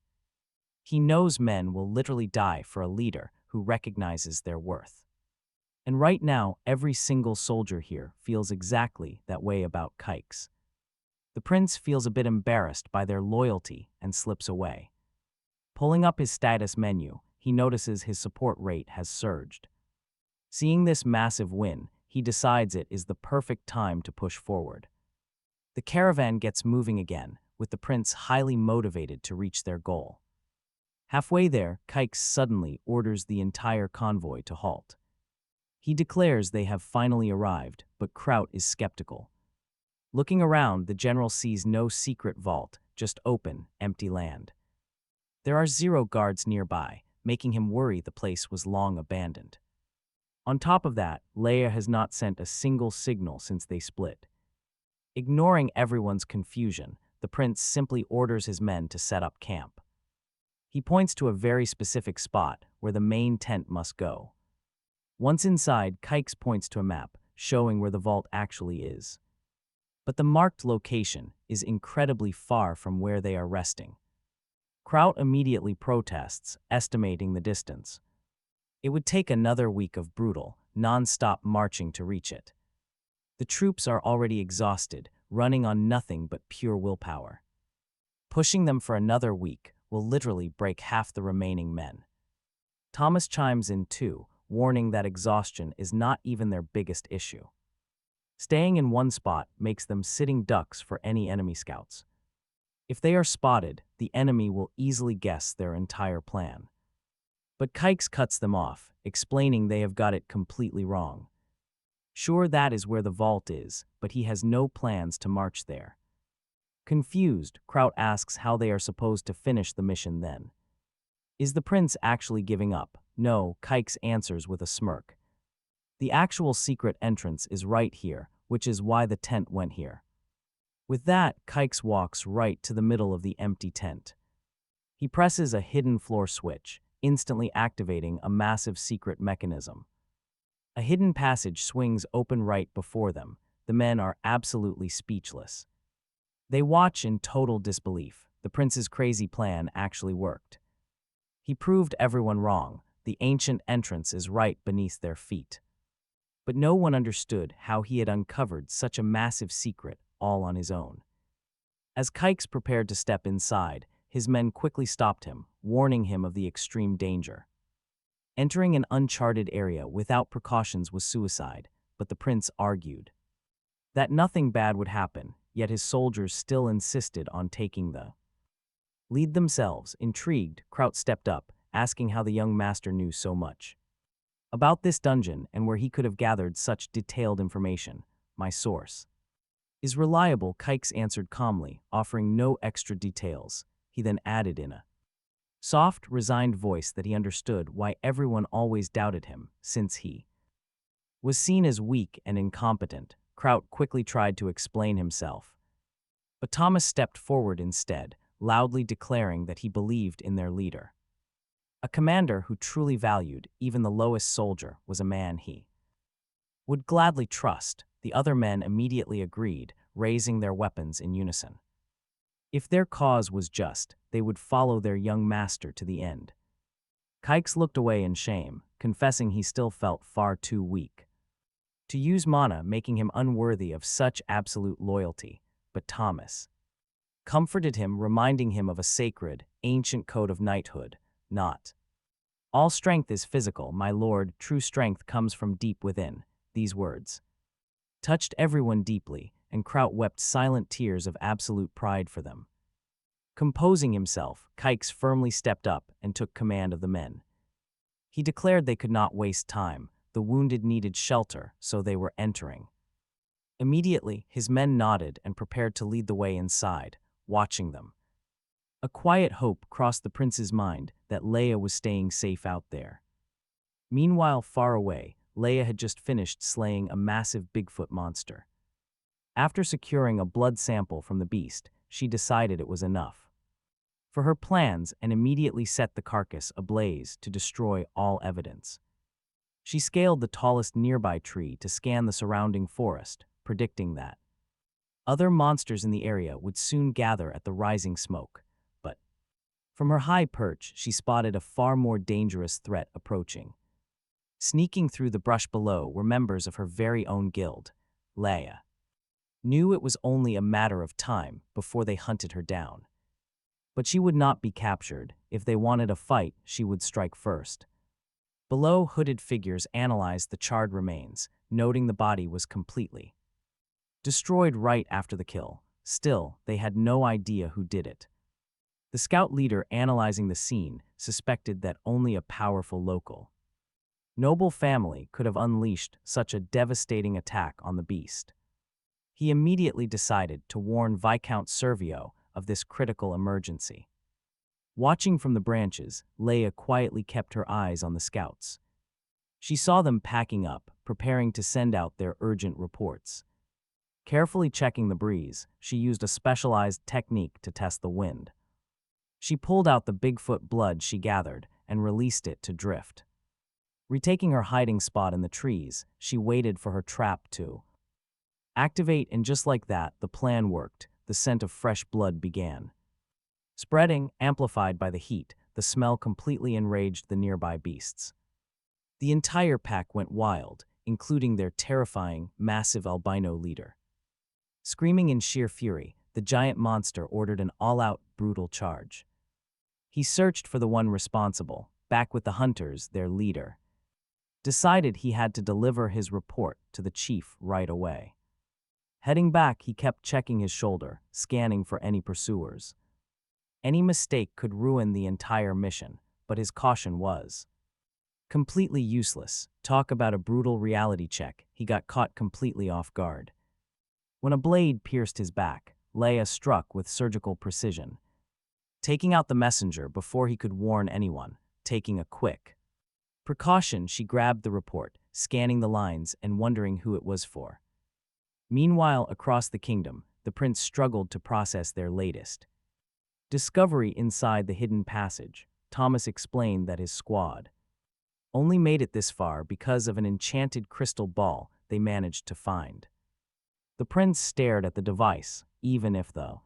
He knows men will literally die for a leader who recognizes their worth. And right now, every single soldier here feels exactly that way about Kix. The prince feels a bit embarrassed by their loyalty and slips away. Pulling up his status menu, he notices his support rate has surged. Seeing this massive win, he decides it is the perfect time to push forward. The caravan gets moving again, with the prince highly motivated to reach their goal. Halfway there, Kix suddenly orders the entire convoy to halt. He declares they have finally arrived, but Kraut is skeptical. Looking around, the general sees no secret vault, just open, empty land. There are 0 guards nearby, making him worry the place was long abandoned. On top of that, Leia has not sent a single signal since they split. Ignoring everyone's confusion, the prince simply orders his men to set up camp. He points to a very specific spot where the main tent must go. Once inside, Kix points to a map, showing where the vault actually is. But the marked location is incredibly far from where they are resting. Kraut immediately protests, estimating the distance. It would take another week of brutal, non-stop marching to reach it. The troops are already exhausted, running on nothing but pure willpower. Pushing them for another week will literally break half the remaining men. Thomas chimes in too, warning that exhaustion is not even their biggest issue. Staying in one spot makes them sitting ducks for any enemy scouts. If they are spotted, the enemy will easily guess their entire plan. But Kix cuts them off, explaining they have got it completely wrong. Sure, that is where the vault is, but he has no plans to march there. Confused, Kraut asks how they are supposed to finish the mission then. Is the prince actually giving up? No, Kix answers with a smirk. The actual secret entrance is right here, which is why the tent went here. With that, Kix walks right to the middle of the empty tent. He presses a hidden floor switch, instantly activating a massive secret mechanism. A hidden passage swings open right before them. The men are absolutely speechless. They watch in total disbelief. The prince's crazy plan actually worked. He proved everyone wrong. The ancient entrance is right beneath their feet. But no one understood how he had uncovered such a massive secret all on his own. As Kix prepared to step inside, his men quickly stopped him, warning him of the extreme danger. Entering an uncharted area without precautions was suicide, but the prince argued that nothing bad would happen, yet his soldiers still insisted on taking the lead themselves. Intrigued, Kraut stepped up, asking how the young master knew so much about this dungeon and where he could have gathered such detailed information. My source is reliable, Kix answered calmly, offering no extra details. He then added in a soft, resigned voice that he understood why everyone always doubted him, since he was seen as weak and incompetent. Kraut quickly tried to explain himself. But Thomas stepped forward instead, loudly declaring that he believed in their leader. A commander who truly valued even the lowest soldier was a man he would gladly trust. The other men immediately agreed, raising their weapons in unison. If their cause was just, they would follow their young master to the end. Kix looked away in shame, confessing he still felt far too weak to use mana, making him unworthy of such absolute loyalty. But Thomas comforted him, reminding him of a sacred, ancient code of knighthood. Not all strength is physical, my lord. True strength comes from deep within. These words touched everyone deeply, and Kraut wept silent tears of absolute pride for them. Composing himself, Kix firmly stepped up and took command of the men. He declared they could not waste time. The wounded needed shelter, so they were entering. Immediately, his men nodded and prepared to lead the way inside, watching them. A quiet hope crossed the prince's mind that Leia was staying safe out there. Meanwhile, far away, Leia had just finished slaying a massive Bigfoot monster. After securing a blood sample from the beast, she decided it was enough for her plans and immediately set the carcass ablaze to destroy all evidence. She scaled the tallest nearby tree to scan the surrounding forest, predicting that Other monsters in the area would soon gather at the rising smoke, but from her high perch, she spotted a far more dangerous threat approaching. Sneaking through the brush below were members of her very own guild. Leia knew it was only a matter of time before they hunted her down. But she would not be captured. If they wanted a fight, she would strike first. Below, hooded figures analyzed the charred remains, noting the body was completely destroyed right after the kill. Still, they had no idea who did it. The scout leader analyzing the scene suspected that only a powerful local noble family could have unleashed such a devastating attack on the beast. He immediately decided to warn Viscount Servio of this critical emergency. Watching from the branches, Leia quietly kept her eyes on the scouts. She saw them packing up, preparing to send out their urgent reports. Carefully checking the breeze, she used a specialized technique to test the wind. She pulled out the Bigfoot blood she gathered and released it to drift. Retaking her hiding spot in the trees, she waited for her trap to activate, and just like that, the plan worked. The scent of fresh blood began spreading, amplified by the heat. The smell completely enraged the nearby beasts. The entire pack went wild, including their terrifying, massive albino leader. Screaming in sheer fury, the giant monster ordered an all-out, brutal charge. He searched for the one responsible, back with the hunters, their leader. Decided he had to deliver his report to the chief right away. Heading back, he kept checking his shoulder, scanning for any pursuers. Any mistake could ruin the entire mission, but his caution was completely useless. Talk about a brutal reality check. He got caught completely off guard. When a blade pierced his back, Leia struck with surgical precision, taking out the messenger before he could warn anyone. Taking a quick precaution, she grabbed the report, scanning the lines and wondering who it was for. Meanwhile, across the kingdom, the prince struggled to process their latest discovery inside the hidden passage. Thomas explained that his squad only made it this far because of an enchanted crystal ball they managed to find. The prince stared at the device. Even if the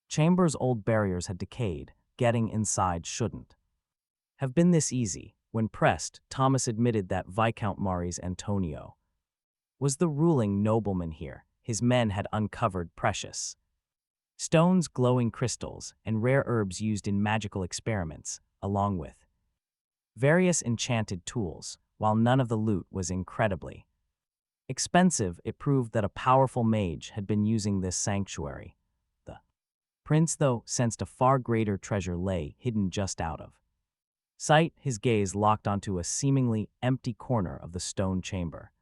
chamber's old barriers had decayed, getting inside shouldn't have been this easy. When pressed, Thomas admitted that Viscount Mari's Antonio was the ruling nobleman here. His men had uncovered precious stones, glowing crystals, and rare herbs used in magical experiments, along with various enchanted tools. While none of the loot was incredibly expensive, it proved that a powerful mage had been using this sanctuary. The prince, though, sensed a far greater treasure lay hidden just out of sight. His gaze locked onto a seemingly empty corner of the stone chamber.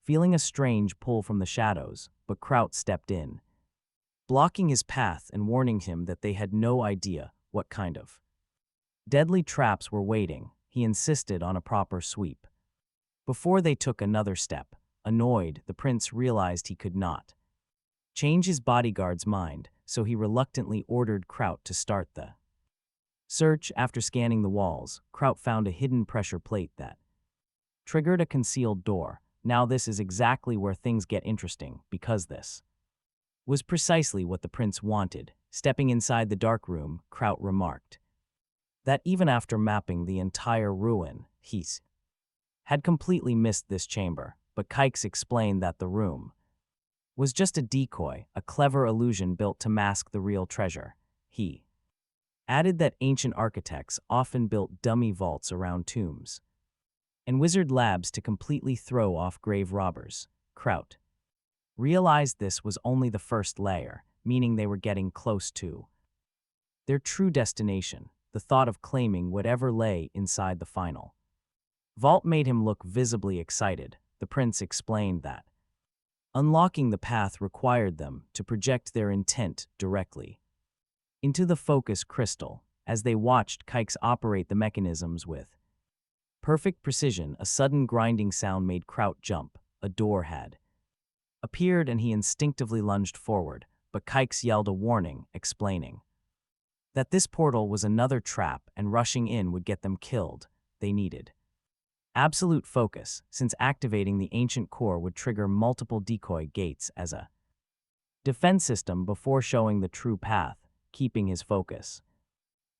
Feeling a strange pull from the shadows, but Kraut stepped in, blocking his path and warning him that they had no idea what kind of deadly traps were waiting. He insisted on a proper sweep before they took another step. Annoyed, the prince realized he could not change his bodyguard's mind, so he reluctantly ordered Kraut to start the search. After scanning the walls, Kraut found a hidden pressure plate that triggered a concealed door. Now this is exactly where things get interesting, because this was precisely what the prince wanted. Stepping inside the dark room, Kraut remarked that even after mapping the entire ruin, he had completely missed this chamber. But Kix explained that the room was just a decoy, a clever illusion built to mask the real treasure. He added that ancient architects often built dummy vaults around tombs and wizard labs to completely throw off grave robbers. Kraut realized this was only the first layer, meaning they were getting close to their true destination. The thought of claiming whatever lay inside the final vault made him look visibly excited. The prince explained that unlocking the path required them to project their intent directly into the focus crystal. As they watched Kix operate the mechanisms with perfect precision, a sudden grinding sound made Kraut jump. A door had appeared and he instinctively lunged forward, but Kix yelled a warning, explaining that this portal was another trap and rushing in would get them killed. They needed absolute focus, since activating the ancient core would trigger multiple decoy gates as a defense system before showing the true path, keeping his focus.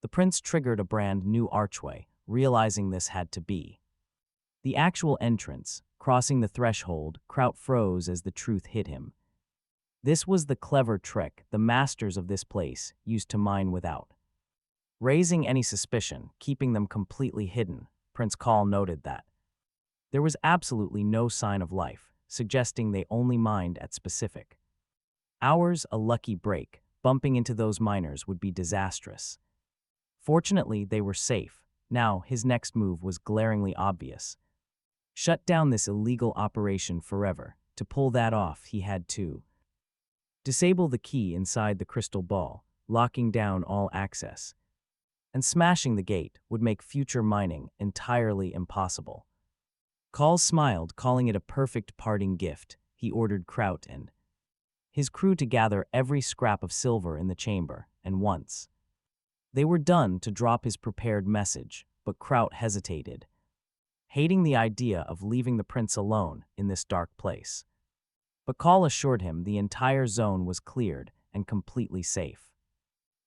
The prince triggered a brand new archway, realizing this had to be the actual entrance. Crossing the threshold, Kraut froze as the truth hit him. This was the clever trick the masters of this place used to mine without raising any suspicion, keeping them completely hidden. Prince Call noted that there was absolutely no sign of life, suggesting they only mined at specific hours. A lucky break, bumping into those miners would be disastrous. Fortunately, they were safe. Now, his next move was glaringly obvious. Shut down this illegal operation forever. To pull that off, he had to disable the key inside the crystal ball, locking down all access. And smashing the gate would make future mining entirely impossible. Call smiled, calling it a perfect parting gift. He ordered Kraut and his crew to gather every scrap of silver in the chamber, and once they were done, to drop his prepared message, but Kraut hesitated, hating the idea of leaving the prince alone in this dark place. But Call assured him the entire zone was cleared and completely safe.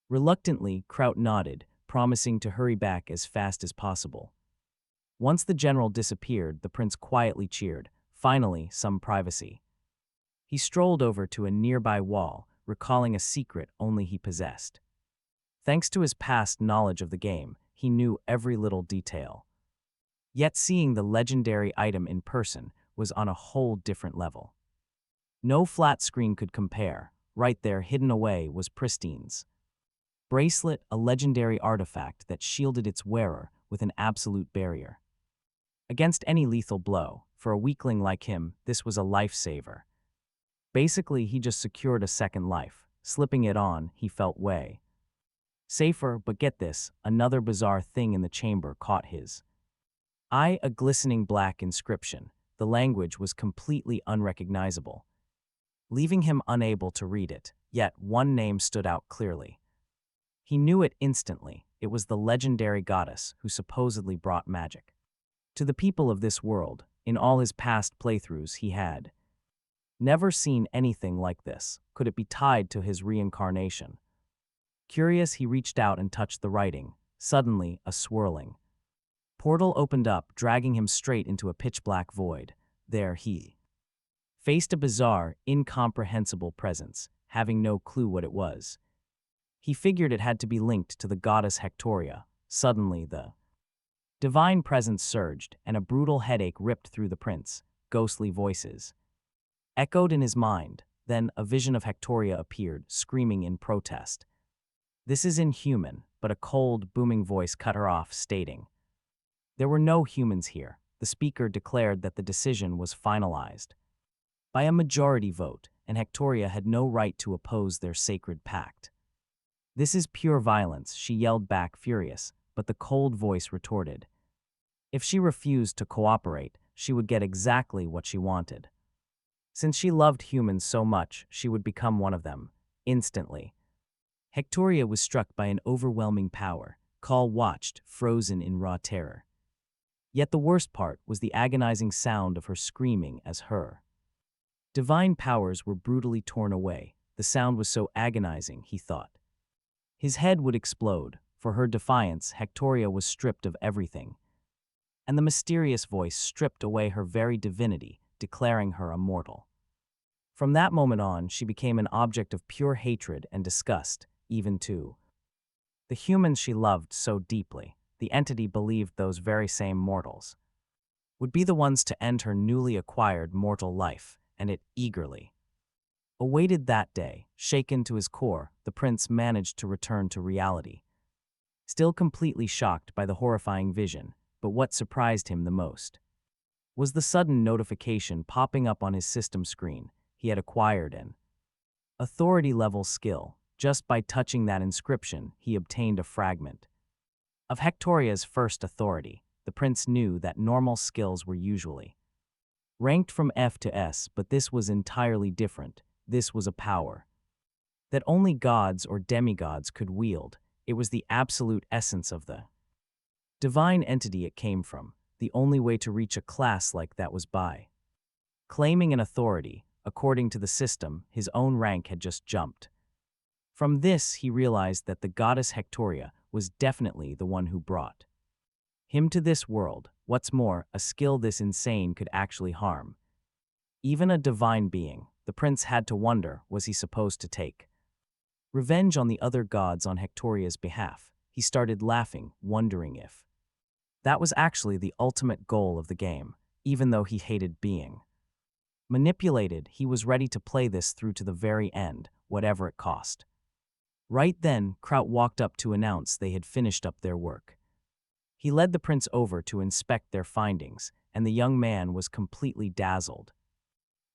Reluctantly, Kraut nodded, promising to hurry back as fast as possible. Once the general disappeared, the prince quietly cheered, finally some privacy. He strolled over to a nearby wall, recalling a secret only he possessed. Thanks to his past knowledge of the game, he knew every little detail. Yet seeing the legendary item in person was on a whole different level. No flat screen could compare. Right there, hidden away, was Pristine's bracelet, a legendary artifact that shielded its wearer with an absolute barrier against any lethal blow. For a weakling like him, this was a lifesaver. Basically, he just secured a second life. Slipping it on, he felt way safer. But get this, another bizarre thing in the chamber caught his eye: a glistening black inscription. The language was completely unrecognizable, leaving him unable to read it. Yet one name stood out clearly. He knew it instantly. It was the legendary goddess who supposedly brought magic to the people of this world. In all his past playthroughs, he had never seen anything like this. Could it be tied to his reincarnation? Curious, he reached out and touched the writing. Suddenly, a swirling portal opened up, dragging him straight into a pitch-black void. There he faced a bizarre, incomprehensible presence, having no clue what it was. He figured it had to be linked to the goddess Hectoria. Suddenly, the divine presence surged, and a brutal headache ripped through the prince. Ghostly voices echoed in his mind. Then a vision of Hectoria appeared, screaming in protest. "This is inhuman," but a cold, booming voice cut her off, stating there were no humans here. The speaker declared that the decision was finalized by a majority vote, and Hectoria had no right to oppose their sacred pact. "This is pure violence," she yelled back, furious, but the cold voice retorted. If she refused to cooperate, she would get exactly what she wanted. Since she loved humans so much, she would become one of them, instantly. Hectoria was struck by an overwhelming power. Call watched, frozen in raw terror. Yet the worst part was the agonizing sound of her screaming as her divine powers were brutally torn away. The sound was so agonizing, he thought his head would explode. For her defiance, Hectoria was stripped of everything, and the mysterious voice stripped away her very divinity, declaring her immortal. From that moment on, she became an object of pure hatred and disgust, even to the humans she loved so deeply. The entity believed those very same mortals would be the ones to end her newly acquired mortal life, and it eagerly awaited that day. Shaken to his core, the prince managed to return to reality, still completely shocked by the horrifying vision. But what surprised him the most was the sudden notification popping up on his system screen. He had acquired an authority-level skill. Just by touching that inscription, he obtained a fragment of Hectoria's first authority. The prince knew that normal skills were usually ranked from F to S, but this was entirely different. This was a power that only gods or demigods could wield. It was the absolute essence of the divine entity it came from. The only way to reach a class like that was by claiming an authority. According to the system, his own rank had just jumped. From this, he realized that the goddess Hectoria was definitely the one who brought him to this world. What's more, a skill this insane could actually harm even a divine being. The prince had to wonder, was he supposed to take revenge on the other gods on Hectoria's behalf? He started laughing, wondering if that was actually the ultimate goal of the game. Even though he hated being manipulated, he was ready to play this through to the very end, whatever it cost. Right then, Kraut walked up to announce they had finished up their work. He led the prince over to inspect their findings, and the young man was completely dazzled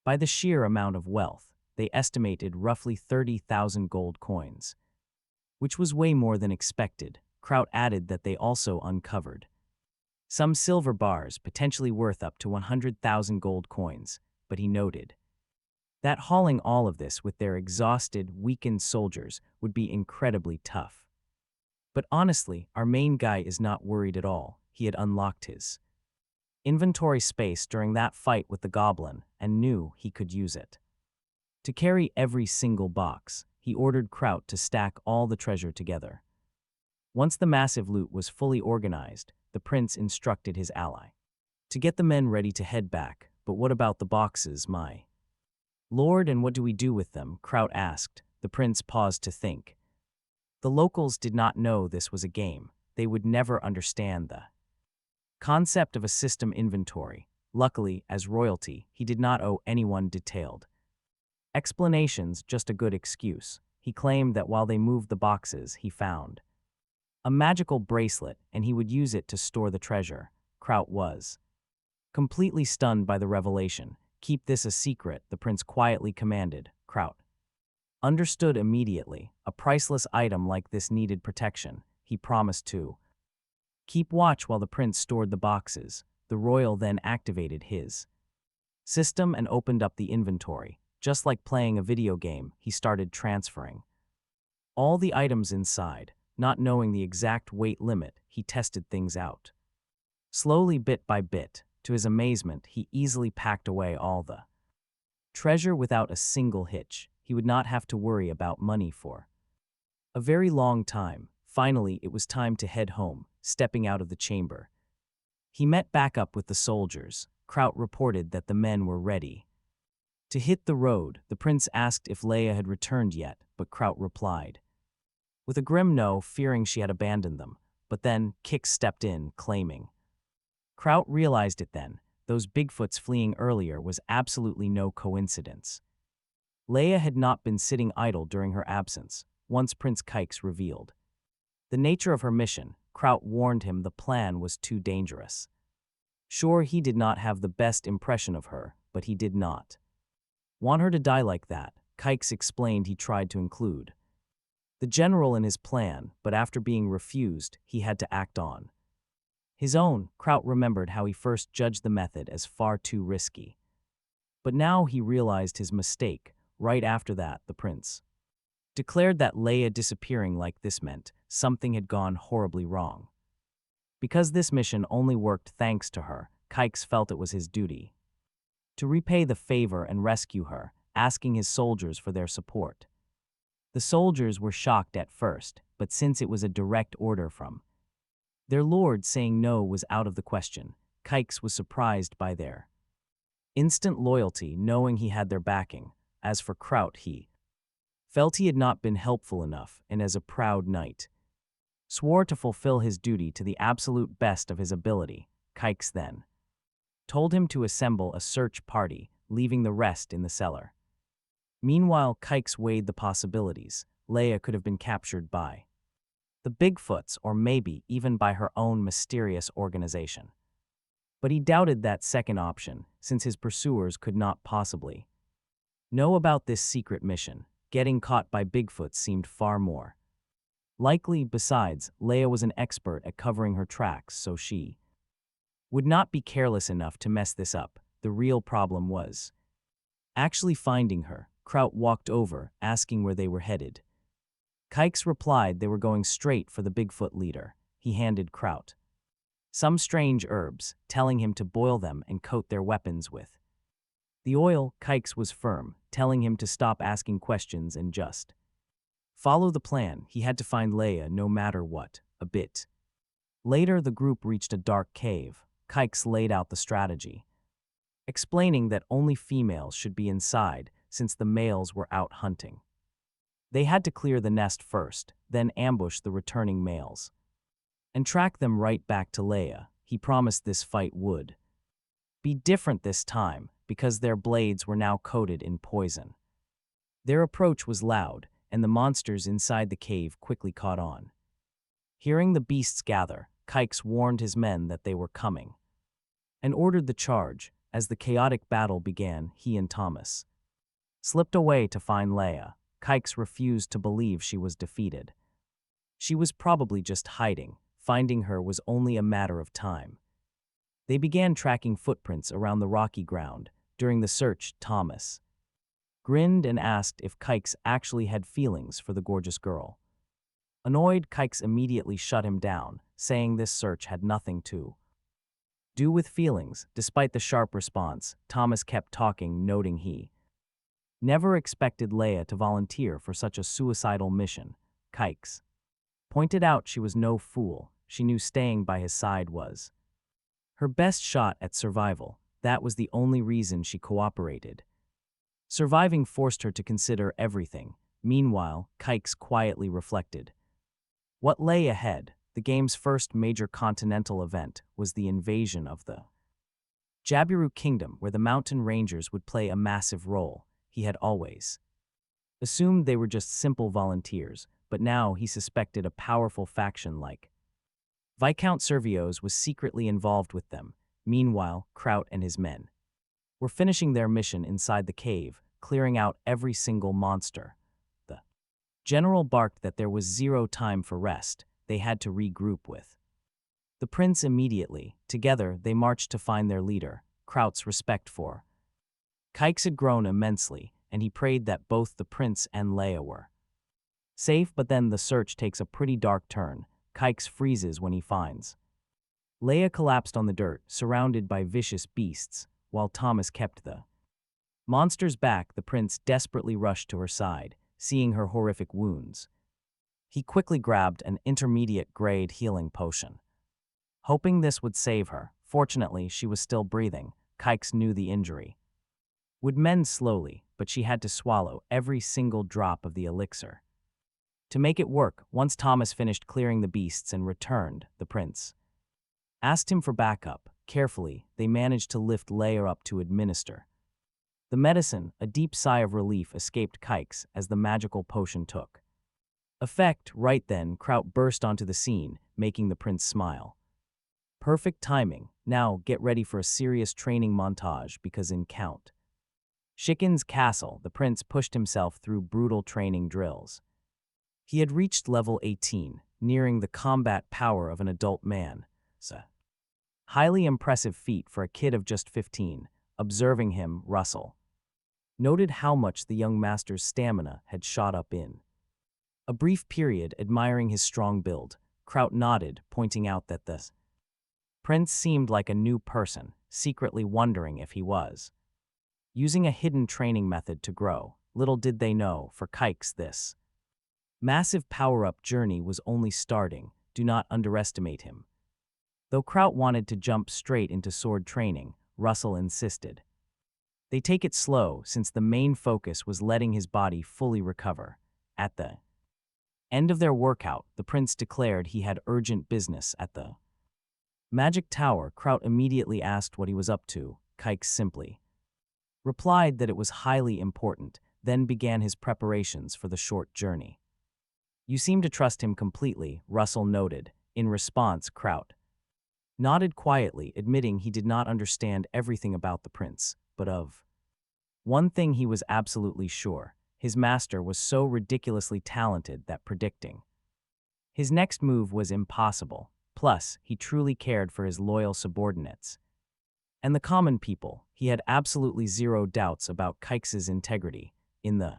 by the sheer amount of wealth. They estimated roughly 30,000 gold coins, which was way more than expected. Kraut added that they also uncovered some silver bars potentially worth up to 100,000 gold coins, but he noted that hauling all of this with their exhausted, weakened soldiers would be incredibly tough. But honestly, our main guy is not worried at all. He had unlocked his inventory space during that fight with the goblin and knew he could use it to carry every single box. He ordered Kraut to stack all the treasure together. Once the massive loot was fully organized, the prince instructed his ally to get the men ready to head back. But what about the boxes, my lord, and what do we do with them? Kraut asked. The prince paused to think. The locals did not know this was a game. They would never understand the concept of a system inventory. Luckily, as royalty, he did not owe anyone detailed explanations, just a good excuse. He claimed that while they moved the boxes, he found a magical bracelet, and he would use it to store the treasure. Kraut was completely stunned by the revelation. Keep this a secret, the prince quietly commanded. Kraut understood immediately. A priceless item like this needed protection. He promised to keep watch while the prince stored the boxes. The royal then activated his system and opened up the inventory. Just like playing a video game, he started transferring all the items inside. Not knowing the exact weight limit, he tested things out. Slowly, bit by bit, to his amazement, he easily packed away all the treasure without a single hitch. He would not have to worry about money for a very long time. Finally, it was time to head home. Stepping out of the chamber, he met back up with the soldiers. Kraut reported that the men were ready to hit the road. The prince asked if Leia had returned yet, but Kraut replied with a grim no, fearing she had abandoned them. But then Kix stepped in, claiming. Kraut realized it then. Those Bigfoots fleeing earlier was absolutely no coincidence. Leia had not been sitting idle during her absence. Once Prince Kix revealed the nature of her mission, Kraut warned him the plan was too dangerous. Sure, he did not have the best impression of her, but he did not want her to die like that. Kix explained he tried to include the general in his plan, but after being refused, he had to act on his own. Kraut remembered how he first judged the method as far too risky. But now he realized his mistake. Right after that, the prince declared that Leia disappearing like this meant something had gone horribly wrong. Because this mission only worked thanks to her, Kix felt it was his duty to repay the favor and rescue her, asking his soldiers for their support. The soldiers were shocked at first, but since it was a direct order from their lord, saying no was out of the question. Kix was surprised by their instant loyalty, knowing he had their backing. As for Kraut, he felt he had not been helpful enough, and as a proud knight, swore to fulfill his duty to the absolute best of his ability. Kix then told him to assemble a search party, leaving the rest in the cellar. Meanwhile, Kix weighed the possibilities. Leia could have been captured by the Bigfoots, or maybe even by her own mysterious organization. But he doubted that second option, since his pursuers could not possibly know about this secret mission. Getting caught by Bigfoot seemed far more likely. Besides, Leia was an expert at covering her tracks, so she would not be careless enough to mess this up. The real problem was actually finding her. Kraut walked over, asking where they were headed. Kix replied they were going straight for the Bigfoot leader. He handed Kraut some strange herbs, telling him to boil them and coat their weapons with The oil, Kix was firm, telling him to stop asking questions and just follow the plan. He had to find Leia no matter what, a bit. Later, the group reached a dark cave. Kix laid out the strategy, explaining that only females should be inside since the males were out hunting. They had to clear the nest first, then ambush the returning males and track them right back to Leia. He promised this fight would be different this time because their blades were now coated in poison. Their approach was loud, and the monsters inside the cave quickly caught on. Hearing the beasts gather, Kix warned his men that they were coming and ordered the charge. As the chaotic battle began, he and Thomas slipped away to find Leia. Kix refused to believe she was defeated. She was probably just hiding. Finding her was only a matter of time. They began tracking footprints around the rocky ground. During the search, Thomas grinned and asked if Kix actually had feelings for the gorgeous girl. Annoyed, Kix immediately shut him down, saying this search had nothing to do with feelings. Despite the sharp response, Thomas kept talking, noting he never expected Leia to volunteer for such a suicidal mission. Kix pointed out she was no fool. She knew staying by his side was her best shot at survival. That was the only reason she cooperated. Surviving forced her to consider everything. Meanwhile, Kix quietly reflected. What lay ahead? The game's first major continental event was the invasion of the Jabiru Kingdom, where the mountain rangers would play a massive role. He had always assumed they were just simple volunteers, but now he suspected a powerful faction like Viscount Servios was secretly involved with them. Meanwhile, Kraut and his men were finishing their mission inside the cave, clearing out every single monster. The general barked that there was zero time for rest. They had to regroup with the prince immediately. Together, they marched to find their leader. Kraut's respect for Kix had grown immensely, and he prayed that both the prince and Leia were safe. But then the search takes a pretty dark turn. Kix freezes when he finds Leia collapsed on the dirt, surrounded by vicious beasts, while Thomas kept the monsters back. The prince desperately rushed to her side, seeing her horrific wounds. He quickly grabbed an intermediate-grade healing potion, hoping this would save her. Fortunately, she was still breathing. Kix knew the injury would mend slowly, but she had to swallow every single drop of the elixir to make it work. Once Thomas finished clearing the beasts and returned, the prince asked him for backup. Carefully, they managed to lift Leia up to administer the medicine. A deep sigh of relief escaped Kix as the magical potion took effect. Right then, Kraut burst onto the scene, making the prince smile. Perfect timing. Now, get ready for a serious training montage because in Count Chicken's castle, the prince pushed himself through brutal training drills. He had reached level 18, nearing the combat power of an adult man. Highly impressive feat for a kid of just 15. Observing him, Russell noted how much the young master's stamina had shot up in a brief period. Admiring his strong build, Kraut nodded, pointing out that the prince seemed like a new person, secretly wondering if he was using a hidden training method to grow. Little did they know, for Kix, this massive power-up journey was only starting. Do not underestimate him. Though Kraut wanted to jump straight into sword training, Russell insisted they take it slow, since the main focus was letting his body fully recover. At the end of their workout, the prince declared he had urgent business at the magic tower. Kraut immediately asked what he was up to. Kix simply replied that it was highly important, then began his preparations for the short journey. You seem to trust him completely, Russell noted. In response, Kraut nodded quietly, admitting he did not understand everything about the prince, but of one thing he was absolutely sure: his master was so ridiculously talented that predicting his next move was impossible. Plus, he truly cared for his loyal subordinates and the common people. He had absolutely zero doubts about Kix's integrity. In the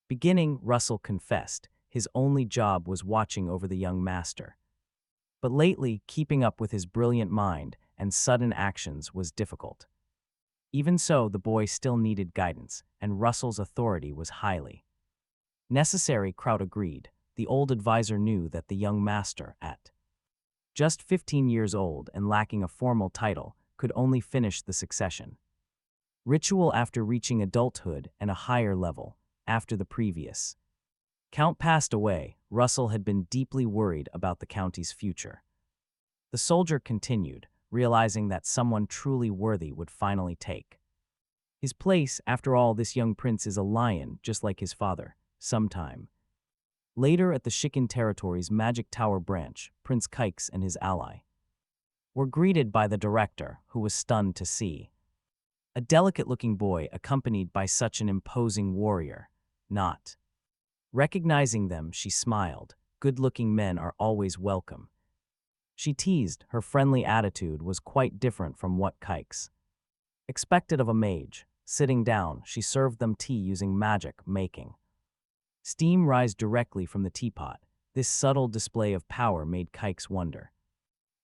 beginning, Russell confessed, his only job was watching over the young master. But lately, keeping up with his brilliant mind and sudden actions was difficult. Even so, the boy still needed guidance, and Russell's authority was highly necessary. Kraut agreed. The old advisor knew that the young master, at just 15 years old and lacking a formal title, could only finish the succession ritual after reaching adulthood and a higher level. After the previous count passed away, Russell had been deeply worried about the county's future. The soldier continued, realizing that someone truly worthy would finally take his place. After all, this young prince is a lion, just like his father. Sometime later at the Shikin Territory's Magic Tower branch, Prince Kix and his ally were greeted by the director, who was stunned to see a delicate-looking boy accompanied by such an imposing warrior. Not recognizing them, she smiled. Good-looking men are always welcome. She teased. Her friendly attitude was quite different from what Kix expected of a mage. Sitting down, she served them tea using magic, making steam rise directly from the teapot. This subtle display of power made Kix wonder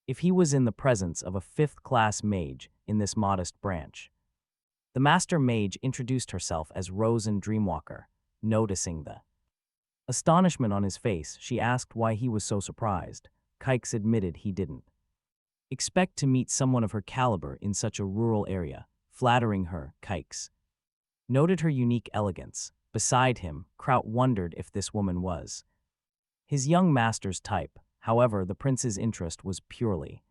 if he was in the presence of a fifth-class mage in this modest branch. The master mage introduced herself as Rosen Dreamwalker. Noticing the astonishment on his face, she asked why he was so surprised. Kix admitted he didn't expect to meet someone of her caliber in such a rural area. Flattering her, Kix noted her unique elegance. Beside him, Kraut wondered if this woman was his young master's type. However, the prince's interest was purely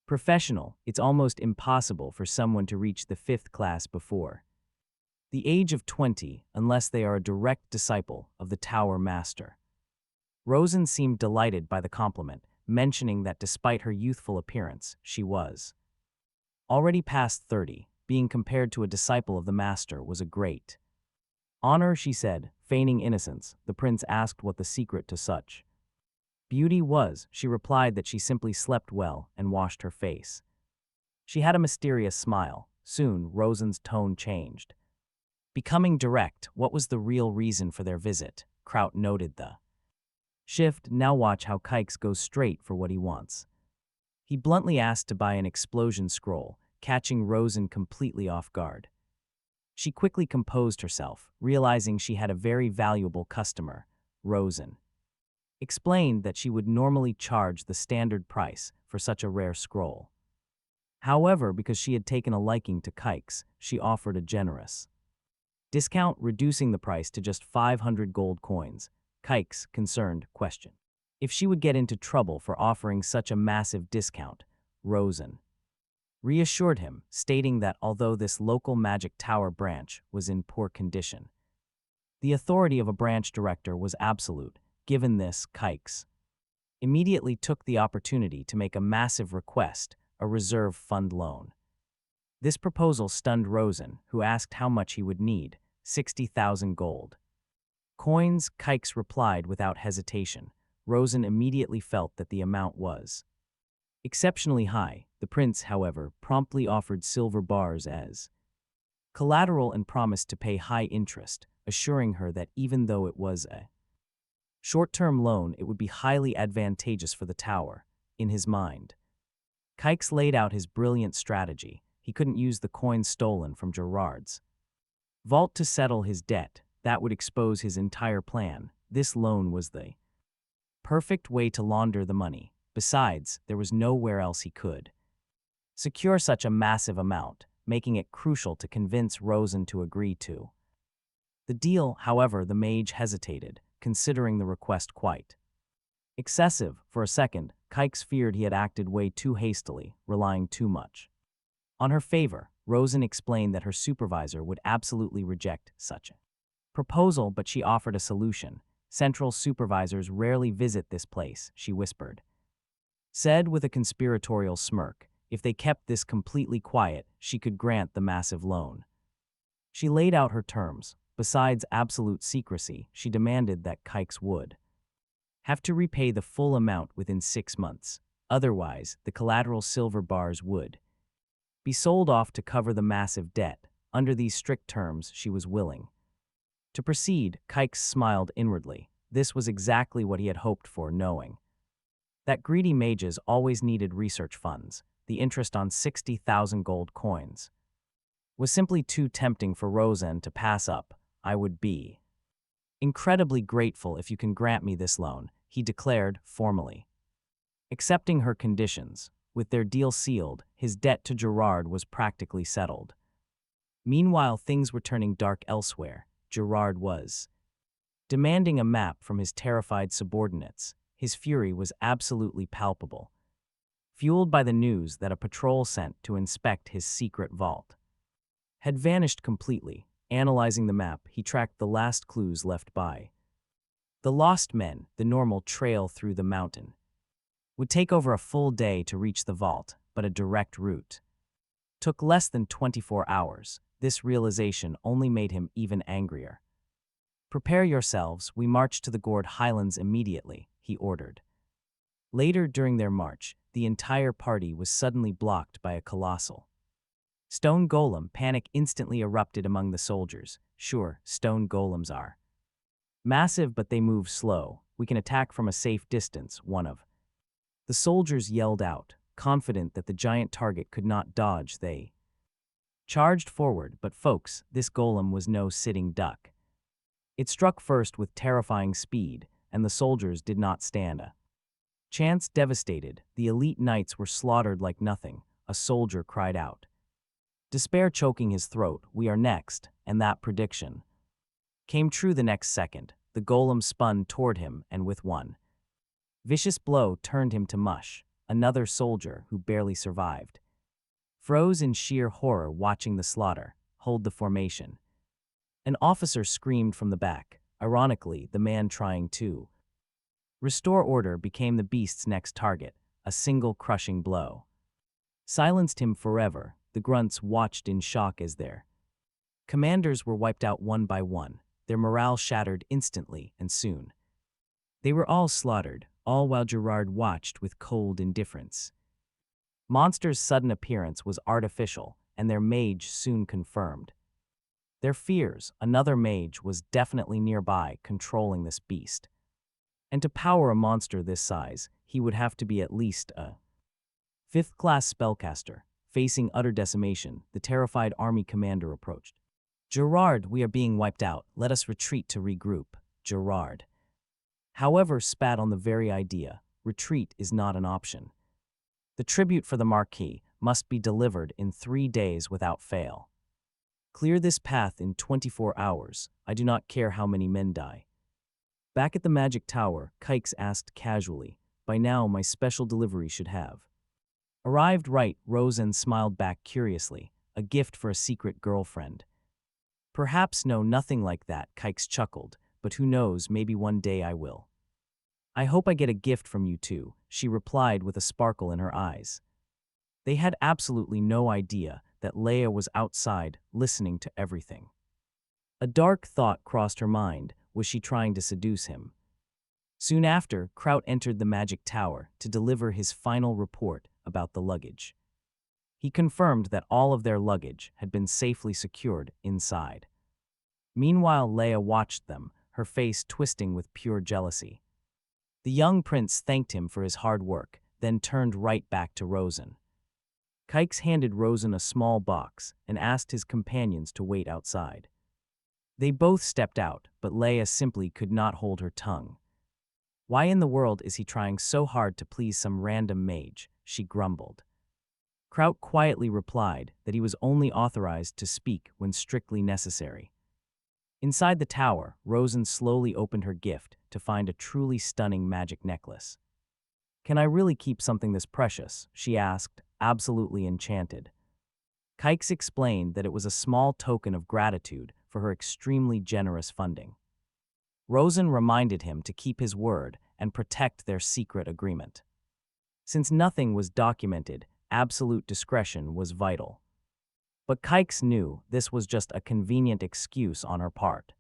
professional. It's almost impossible for someone to reach the fifth class before the age of 20 unless they are a direct disciple of the Tower Master. Rosen seemed delighted by the compliment, mentioning that despite her youthful appearance, she was already past 30. Being compared to a disciple of the Master was a great honor, she said, feigning innocence. The prince asked what the secret to such beauty was. She replied that she simply slept well and washed her face. She had a mysterious smile. Soon, Rosen's tone changed, becoming direct. What was the real reason for their visit? Kraut noted the shift. Now watch how Kix goes straight for what he wants. He bluntly asked to buy an explosion scroll, catching Rosen completely off guard. She quickly composed herself, realizing she had a very valuable customer. Rosen explained that she would normally charge the standard price for such a rare scroll. However, because she had taken a liking to Kix, she offered a generous discount, reducing the price to just 500 gold coins. Kix, concerned, questioned if she would get into trouble for offering such a massive discount. Rosen reassured him, stating that although this local Magic Tower branch was in poor condition, the authority of a branch director was absolute. Given this, Kix immediately took the opportunity to make a massive request, a reserve fund loan. This proposal stunned Rosen, who asked how much he would need. 60,000 gold coins, Kix replied without hesitation. Rosen immediately felt that the amount was exceptionally high. The prince, however, promptly offered silver bars as collateral and promised to pay high interest, assuring her that even though it was a short-term loan, it would be highly advantageous for the tower. In his mind, Kix laid out his brilliant strategy. He couldn't use the coins stolen from Gerard's vault to settle his debt. That would expose his entire plan. This loan was the perfect way to launder the money. Besides, there was nowhere else he could secure such a massive amount, making it crucial to convince Rosen to agree to the deal. However, the mage hesitated, considering the request quite excessive. For a second, Kix feared he had acted way too hastily, relying too much on her favor. Rosen explained that her supervisor would absolutely reject such a proposal, but she offered a solution. Central supervisors rarely visit this place, she whispered, said with a conspiratorial smirk. If they kept this completely quiet, she could grant the massive loan. She laid out her terms. Besides absolute secrecy, she demanded that Kix would have to repay the full amount within 6 months. Otherwise, the collateral silver bars would be sold off to cover the massive debt. Under these strict terms, she was willing to proceed. Kix smiled inwardly. This was exactly what he had hoped for, knowing that greedy mages always needed research funds. The interest on 60,000 gold coins was simply too tempting for Rosen to pass up. I would be incredibly grateful if you can grant me this loan, he declared formally. Accepting her conditions, with their deal sealed, his debt to Gerard was practically settled. Meanwhile, things were turning dark elsewhere. Gerard was demanding a map from his terrified subordinates. His fury was absolutely palpable, fueled by the news that a patrol sent to inspect his secret vault had vanished completely. Analyzing the map, he tracked the last clues left by the lost men. The normal trail through the mountain would take over a full day to reach the vault, but a direct route took less than 24 hours. This realization only made him even angrier. Prepare yourselves, we march to the Gourd Highlands immediately, he ordered. Later during their march, the entire party was suddenly blocked by a colossal stone golem. Panic instantly erupted among the soldiers. Sure, stone golems are massive, but they move slow. We can attack from a safe distance, one of the soldiers yelled out, confident that the giant target could not dodge. They charged forward, but folks, this golem was no sitting duck. It struck first with terrifying speed, and the soldiers did not stand a chance. Devastated, the elite knights were slaughtered like nothing. A soldier cried out, despair choking his throat, we are next, and that prediction came true the next second. The golem spun toward him and with one vicious blow turned him to mush. Another soldier, who barely survived, froze in sheer horror watching the slaughter. Hold the formation, an officer screamed from the back. Ironically, the man trying to restore order became the beast's next target. A single crushing blow silenced him forever. The grunts watched in shock as their commanders were wiped out one by one. Their morale shattered instantly, and soon they were all slaughtered, all while Gerard watched with cold indifference. Monster's sudden appearance was artificial, and their mage soon confirmed their fears. Another mage was definitely nearby, controlling this beast. And to power a monster this size, he would have to be at least a fifth-class spellcaster. Facing utter decimation, the terrified army commander approached. Gerard, we are being wiped out. Let us retreat to regroup. Gerard, however, spat on the very idea. Retreat is not an option. The tribute for the Marquis must be delivered in 3 days without fail. Clear this path in 24 hours. I do not care how many men die. Back at the Magic Tower, Kix asked casually, by now my special delivery should have arrived, right? Rosen smiled back curiously. A gift for a secret girlfriend. Perhaps no, nothing like that, Kix chuckled, but who knows, maybe one day I will. I hope I get a gift from you too, she replied with a sparkle in her eyes. They had absolutely no idea that Leia was outside, listening to everything. A dark thought crossed her mind. Was she trying to seduce him? Soon after, Kraut entered the Magic Tower to deliver his final report about the luggage. He confirmed that all of their luggage had been safely secured inside. Meanwhile, Leia watched them, her face twisting with pure jealousy. The young prince thanked him for his hard work, then turned right back to Rosen. Kix handed Rosen a small box and asked his companions to wait outside. They both stepped out, but Leia simply could not hold her tongue. Why in the world is he trying so hard to please some random mage? She grumbled. Kraut quietly replied that he was only authorized to speak when strictly necessary. Inside the tower, Rosen slowly opened her gift to find a truly stunning magic necklace. Can I really keep something this precious? She asked, absolutely enchanted. Kix explained that it was a small token of gratitude for her extremely generous funding. Rosen reminded him to keep his word and protect their secret agreement. Since nothing was documented, absolute discretion was vital. But Kix knew this was just a convenient excuse on her part.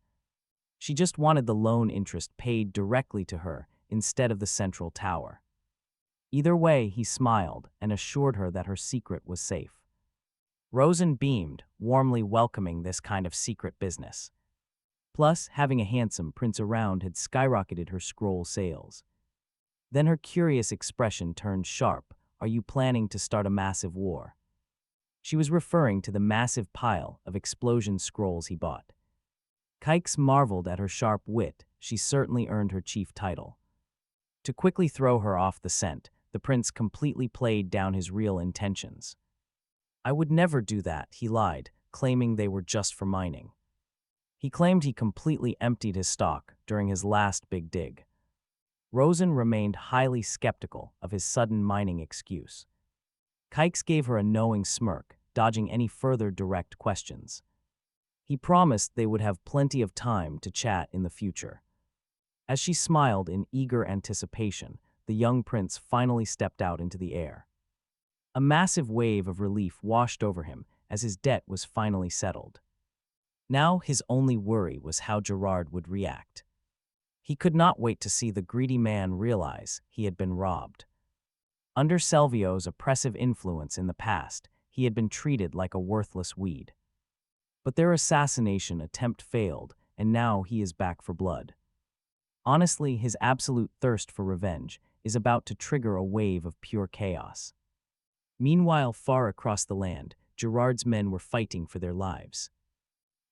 She just wanted the loan interest paid directly to her instead of the central tower. Either way, he smiled and assured her that her secret was safe. Rosen beamed, warmly welcoming this kind of secret business. Plus, having a handsome prince around had skyrocketed her scroll sales. Then her curious expression turned sharp. Are you planning to start a massive war? She was referring to the massive pile of explosion scrolls he bought. Kix marveled at her sharp wit. She certainly earned her chief title. To quickly throw her off the scent, the prince completely played down his real intentions. I would never do that, he lied, claiming they were just for mining. He claimed he completely emptied his stock during his last big dig. Rosen remained highly skeptical of his sudden mining excuse. Kix gave her a knowing smirk, dodging any further direct questions. He promised they would have plenty of time to chat in the future. As she smiled in eager anticipation, the young prince finally stepped out into the air. A massive wave of relief washed over him as his debt was finally settled. Now his only worry was how Gerard would react. He could not wait to see the greedy man realize he had been robbed. Under Selvio's oppressive influence in the past, he had been treated like a worthless weed. But their assassination attempt failed, and now he is back for blood. Honestly, his absolute thirst for revenge is about to trigger a wave of pure chaos. Meanwhile, far across the land, Gerard's men were fighting for their lives.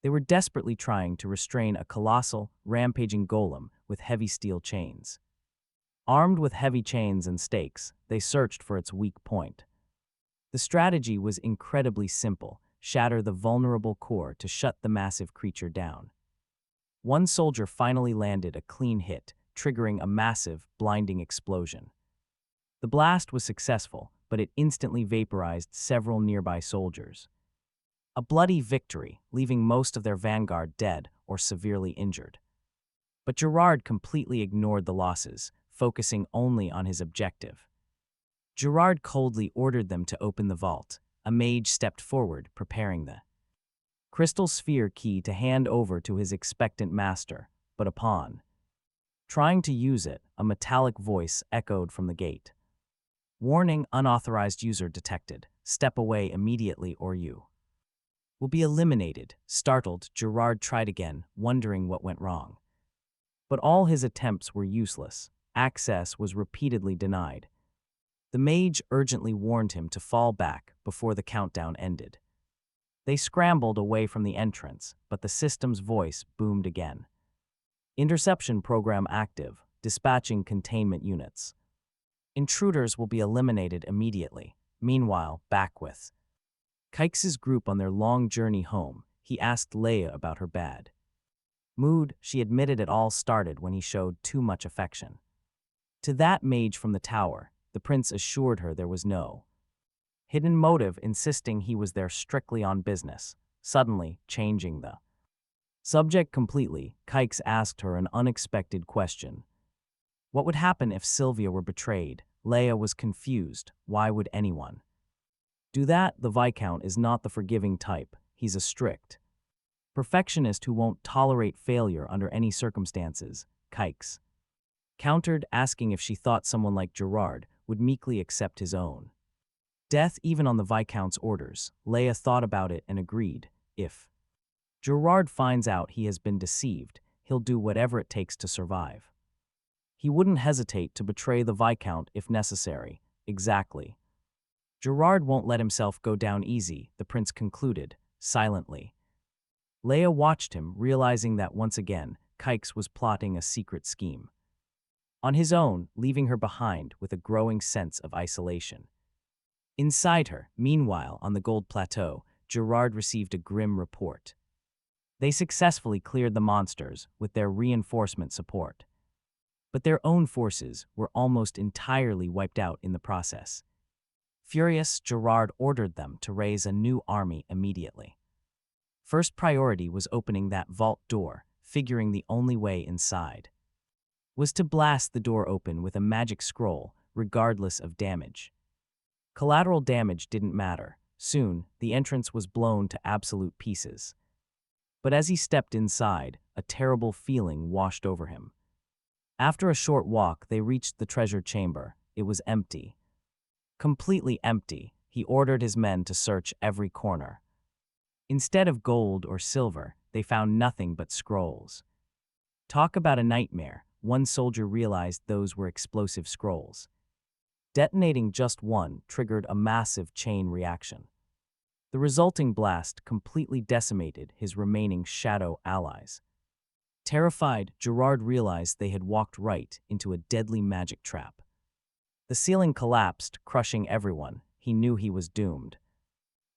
They were desperately trying to restrain a colossal, rampaging golem with heavy steel chains. Armed with heavy chains and stakes, they searched for its weak point. The strategy was incredibly simple: shatter the vulnerable core to shut the massive creature down. One soldier finally landed a clean hit, triggering a massive, blinding explosion. The blast was successful, but it instantly vaporized several nearby soldiers. A bloody victory, leaving most of their vanguard dead or severely injured. But Gerard completely ignored the losses, focusing only on his objective. Gerard coldly ordered them to open the vault. A mage stepped forward, preparing the crystal sphere key to hand over to his expectant master, but upon trying to use it, a metallic voice echoed from the gate. Warning: unauthorized user detected. Step away immediately or you will be eliminated. Startled, Gerard tried again, wondering what went wrong. But all his attempts were useless. Access was repeatedly denied. The mage urgently warned him to fall back before the countdown ended. They scrambled away from the entrance, but the system's voice boomed again. Interception program active, dispatching containment units. Intruders will be eliminated immediately. Meanwhile, back with Kix's group on their long journey home, he asked Leia about her bad mood. She admitted it all started when he showed too much affection. To that mage from the tower, the prince assured her there was no hidden motive, insisting he was there strictly on business. Suddenly, changing the subject completely, Kix asked her an unexpected question. What would happen if Sylvia were betrayed? Leia was confused. Why would anyone do that? The Viscount is not the forgiving type. He's a strict perfectionist who won't tolerate failure under any circumstances, Kix countered, asking if she thought someone like Gerard would meekly accept his own death even on the Viscount's orders. Leia thought about it and agreed. If Gerard finds out he has been deceived, he'll do whatever it takes to survive. He wouldn't hesitate to betray the Viscount if necessary. Exactly. Gerard won't let himself go down easy, the prince concluded, silently. Leia watched him, realizing that once again, Kix was plotting a secret scheme. On his own, leaving her behind with a growing sense of isolation. Inside her, meanwhile, on the Gold Plateau, Gerard received a grim report. They successfully cleared the monsters with their reinforcement support. But their own forces were almost entirely wiped out in the process. Furious, Gerard ordered them to raise a new army immediately. First priority was opening that vault door, figuring the only way inside was to blast the door open with a magic scroll, regardless of damage. Collateral damage didn't matter. Soon, the entrance was blown to absolute pieces. But as he stepped inside, a terrible feeling washed over him. After a short walk, they reached the treasure chamber. It was empty. Completely empty. He ordered his men to search every corner. Instead of gold or silver, they found nothing but scrolls. Talk about a nightmare. One soldier realized those were explosive scrolls. Detonating just one triggered a massive chain reaction. The resulting blast completely decimated his remaining shadow allies. Terrified, Gerard realized they had walked right into a deadly magic trap. The ceiling collapsed, crushing everyone. He knew he was doomed.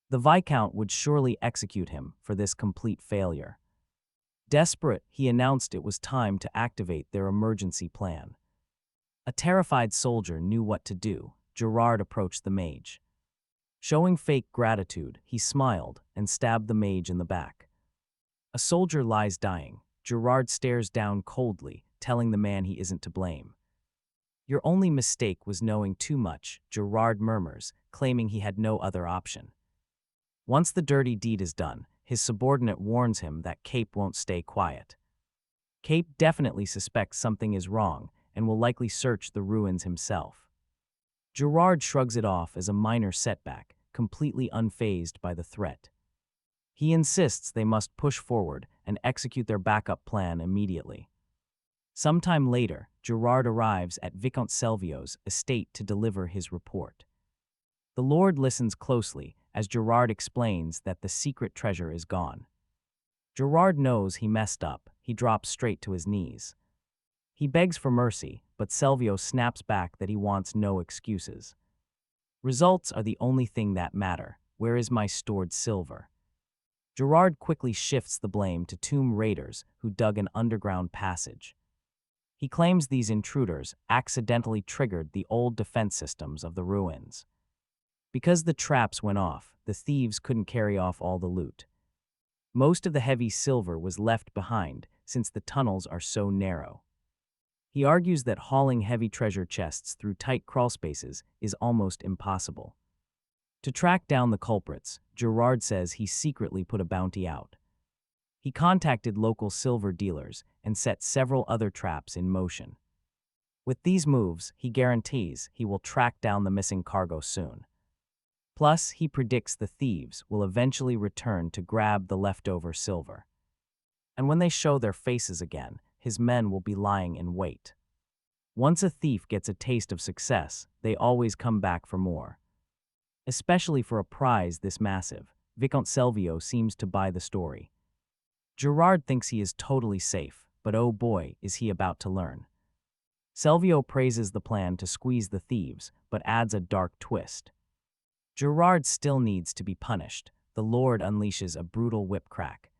The Viscount would surely execute him for this complete failure. Desperate, he announced it was time to activate their emergency plan. A terrified soldier knew what to do. Gerard approached the mage. Showing fake gratitude, he smiled and stabbed the mage in the back. A soldier lies dying. Gerard stares down coldly, telling the man he isn't to blame. Your only mistake was knowing too much, Gerard murmurs, claiming he had no other option. Once the dirty deed is done, his subordinate warns him that Cape won't stay quiet. Cape definitely suspects something is wrong and will likely search the ruins himself. Gerard shrugs it off as a minor setback, completely unfazed by the threat. He insists they must push forward and execute their backup plan immediately. Sometime later, Gerard arrives at Viscount Selvio's estate to deliver his report. The Lord listens closely as Gerard explains that the secret treasure is gone. Gerard knows he messed up. He drops straight to his knees. He begs for mercy, but Selvio snaps back that he wants no excuses. Results are the only thing that matter. Where is my stored silver? Gerard quickly shifts the blame to tomb raiders who dug an underground passage. He claims these intruders accidentally triggered the old defense systems of the ruins. Because the traps went off, the thieves couldn't carry off all the loot. Most of the heavy silver was left behind since the tunnels are so narrow. He argues that hauling heavy treasure chests through tight crawlspaces is almost impossible. To track down the culprits, Gerard says he secretly put a bounty out. He contacted local silver dealers and set several other traps in motion. With these moves, he guarantees he will track down the missing cargo soon. Plus, he predicts the thieves will eventually return to grab the leftover silver. And when they show their faces again, his men will be lying in wait. Once a thief gets a taste of success, they always come back for more. Especially for a prize this massive, Viscount Selvio seems to buy the story. Gerard thinks he is totally safe, but oh boy, is he about to learn. Selvio praises the plan to squeeze the thieves, but adds a dark twist. Gerard still needs to be punished. The Lord unleashes a brutal whip crack.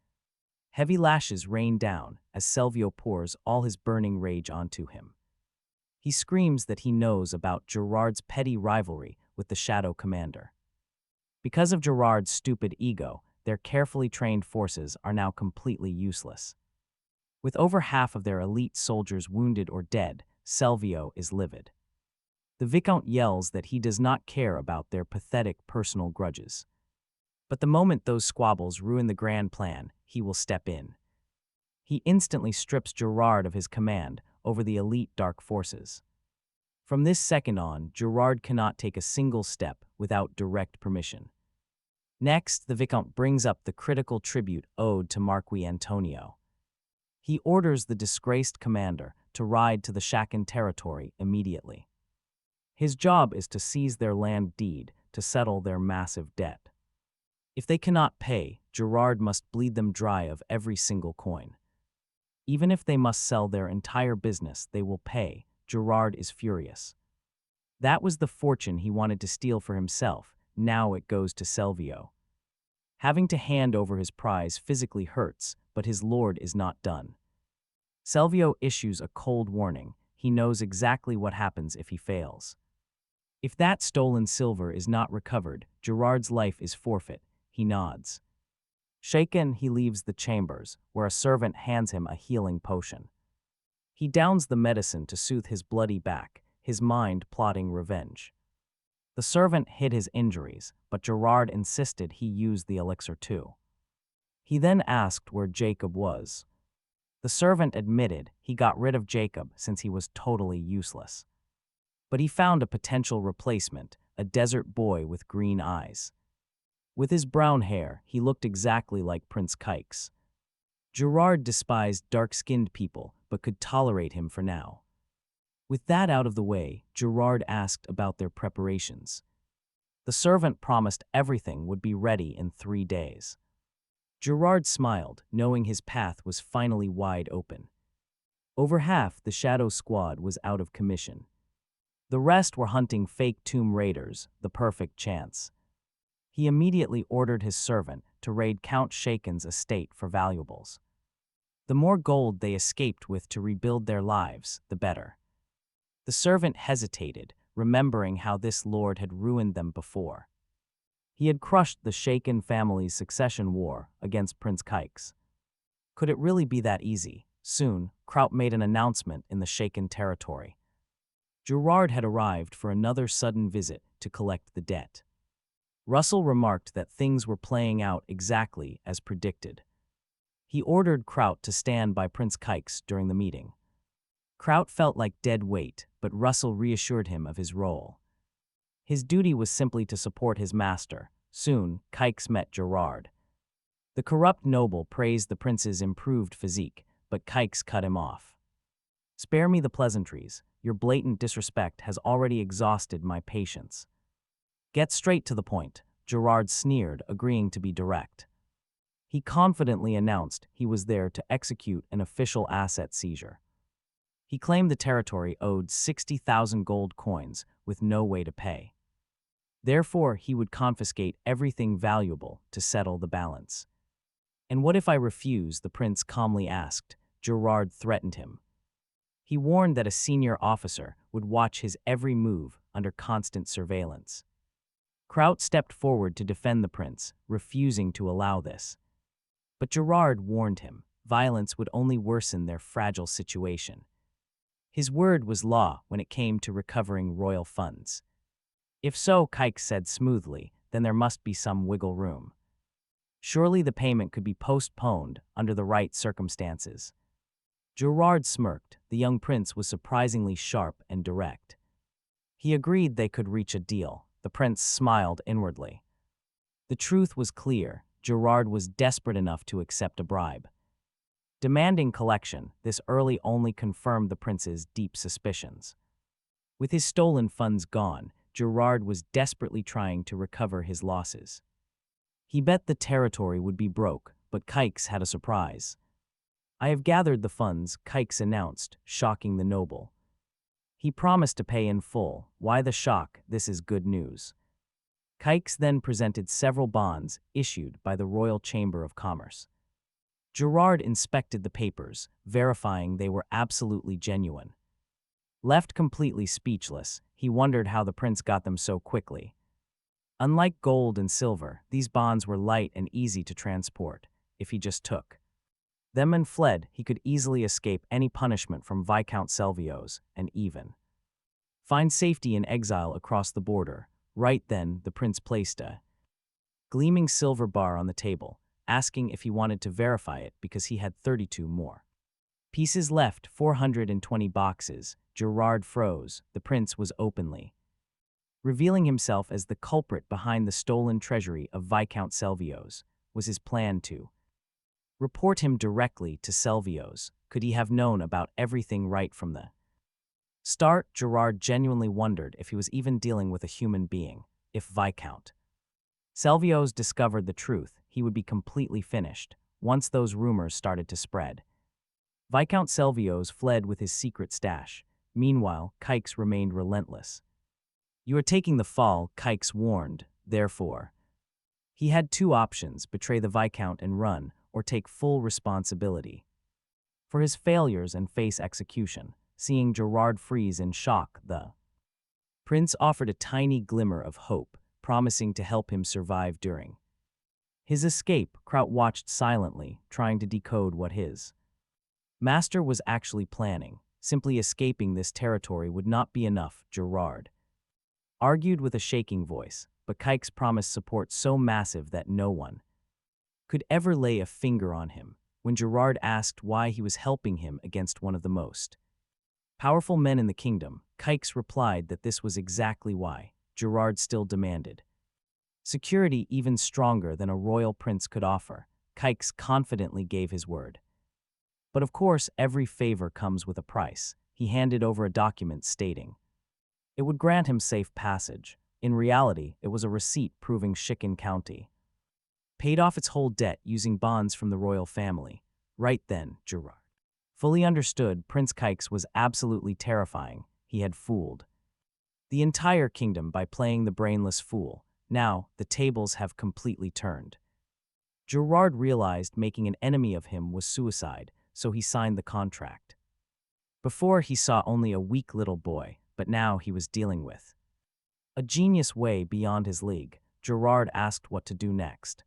Heavy lashes rain down as Selvio pours all his burning rage onto him. He screams that he knows about Gerard's petty rivalry with the Shadow Commander. Because of Gerard's stupid ego, their carefully trained forces are now completely useless. With over half of their elite soldiers wounded or dead, Selvio is livid. The Viscount yells that he does not care about their pathetic personal grudges. But the moment those squabbles ruin the grand plan, he will step in. He instantly strips Gerard of his command over the elite dark forces. From this second on, Gerard cannot take a single step without direct permission. Next, the Viscount brings up the critical tribute owed to Marquis Antonio. He orders the disgraced commander to ride to the Shaken territory immediately. His job is to seize their land deed to settle their massive debt. If they cannot pay, Gerard must bleed them dry of every single coin. Even if they must sell their entire business, they will pay. Gerard is furious. That was the fortune he wanted to steal for himself. Now it goes to Selvio. Having to hand over his prize physically hurts, but his lord is not done. Selvio issues a cold warning. He knows exactly what happens if he fails. If that stolen silver is not recovered, Gerard's life is forfeit. He nods. Shaken, he leaves the chambers, where a servant hands him a healing potion. He downs the medicine to soothe his bloody back, his mind plotting revenge. The servant hid his injuries, but Gerard insisted he use the elixir too. He then asked where Jacob was. The servant admitted he got rid of Jacob since he was totally useless. But he found a potential replacement, a desert boy with green eyes. With his brown hair, he looked exactly like Prince Kix. Gerard despised dark-skinned people, but could tolerate him for now. With that out of the way, Gerard asked about their preparations. The servant promised everything would be ready in 3 days. Gerard smiled, knowing his path was finally wide open. Over half the Shadow Squad was out of commission. The rest were hunting fake tomb raiders, the perfect chance. He immediately ordered his servant to raid Count Shaken's estate for valuables. The more gold they escaped with to rebuild their lives, the better. The servant hesitated, remembering how this lord had ruined them before. He had crushed the Shaken family's succession war against Prince Kix. Could it really be that easy? Soon, Kraut made an announcement in the Shaken territory. Gerard had arrived for another sudden visit to collect the debt. Russell remarked that things were playing out exactly as predicted. He ordered Kraut to stand by Prince Kix during the meeting. Kraut felt like dead weight, but Russell reassured him of his role. His duty was simply to support his master. Soon, Kix met Gerard. The corrupt noble praised the prince's improved physique, but Kix cut him off. "Spare me the pleasantries. Your blatant disrespect has already exhausted my patience." "Get straight to the point," Gerard sneered, agreeing to be direct. He confidently announced he was there to execute an official asset seizure. He claimed the territory owed 60,000 gold coins with no way to pay. Therefore, he would confiscate everything valuable to settle the balance. "And what if I refuse?" the prince calmly asked. Gerard threatened him. He warned that a senior officer would watch his every move under constant surveillance. Kraut stepped forward to defend the prince, refusing to allow this. But Gerard warned him, violence would only worsen their fragile situation. His word was law when it came to recovering royal funds. "If so," Kix said smoothly, "then there must be some wiggle room. Surely the payment could be postponed under the right circumstances." Gerard smirked. The young prince was surprisingly sharp and direct. He agreed they could reach a deal. The prince smiled inwardly. The truth was clear. Gerard was desperate enough to accept a bribe. Demanding collection, this early only confirmed the prince's deep suspicions. With his stolen funds gone, Gerard was desperately trying to recover his losses. He bet the territory would be broke, but Kix had a surprise. "I have gathered the funds," Kix announced, shocking the noble. He promised to pay in full. Why the shock? This is good news. Kix then presented several bonds issued by the Royal Chamber of Commerce. Gerard inspected the papers, verifying they were absolutely genuine. Left completely speechless, he wondered how the prince got them so quickly. Unlike gold and silver, these bonds were light and easy to transport, if he just took them and fled. He could easily escape any punishment from Viscount Selvios, and even find safety in exile across the border. Right then, the prince placed a gleaming silver bar on the table, asking if he wanted to verify it because he had 32 more pieces left. 420 boxes. Gerard froze. The prince was openly revealing himself as the culprit behind the stolen treasury of Viscount Selvios. Was his plan to report him directly to Selvios? Could he have known about everything right from the start? Gerard genuinely wondered if he was even dealing with a human being. If Viscount Selvios discovered the truth, he would be completely finished. Once those rumors started to spread, Viscount Selvios fled with his secret stash. Meanwhile, Kix remained relentless. "You are taking the fall," Kix warned. Therefore, he had two options: betray the Viscount and run, or take full responsibility for his failures and face execution. Seeing Gerard freeze in shock, the prince offered a tiny glimmer of hope, promising to help him survive during his escape. Kraut watched silently, trying to decode what his master was actually planning. Simply escaping this territory would not be enough, Gerard argued with a shaking voice, but Kix promised support so massive that no one could ever lay a finger on him. When Gerard asked why he was helping him against one of the most powerful men in the kingdom, Kix replied that this was exactly why. Gerard still demanded security even stronger than a royal prince could offer. Kix confidently gave his word. But of course, every favor comes with a price. He handed over a document stating it would grant him safe passage. In reality, it was a receipt proving Shikken County paid off its whole debt using bonds from the royal family. Right then, Gerard fully understood Prince Kix was absolutely terrifying. He had fooled the entire kingdom by playing the brainless fool. Now, the tables have completely turned. Gerard realized making an enemy of him was suicide, so he signed the contract. Before, he saw only a weak little boy, but now he was dealing with a genius way beyond his league. Gerard asked what to do next.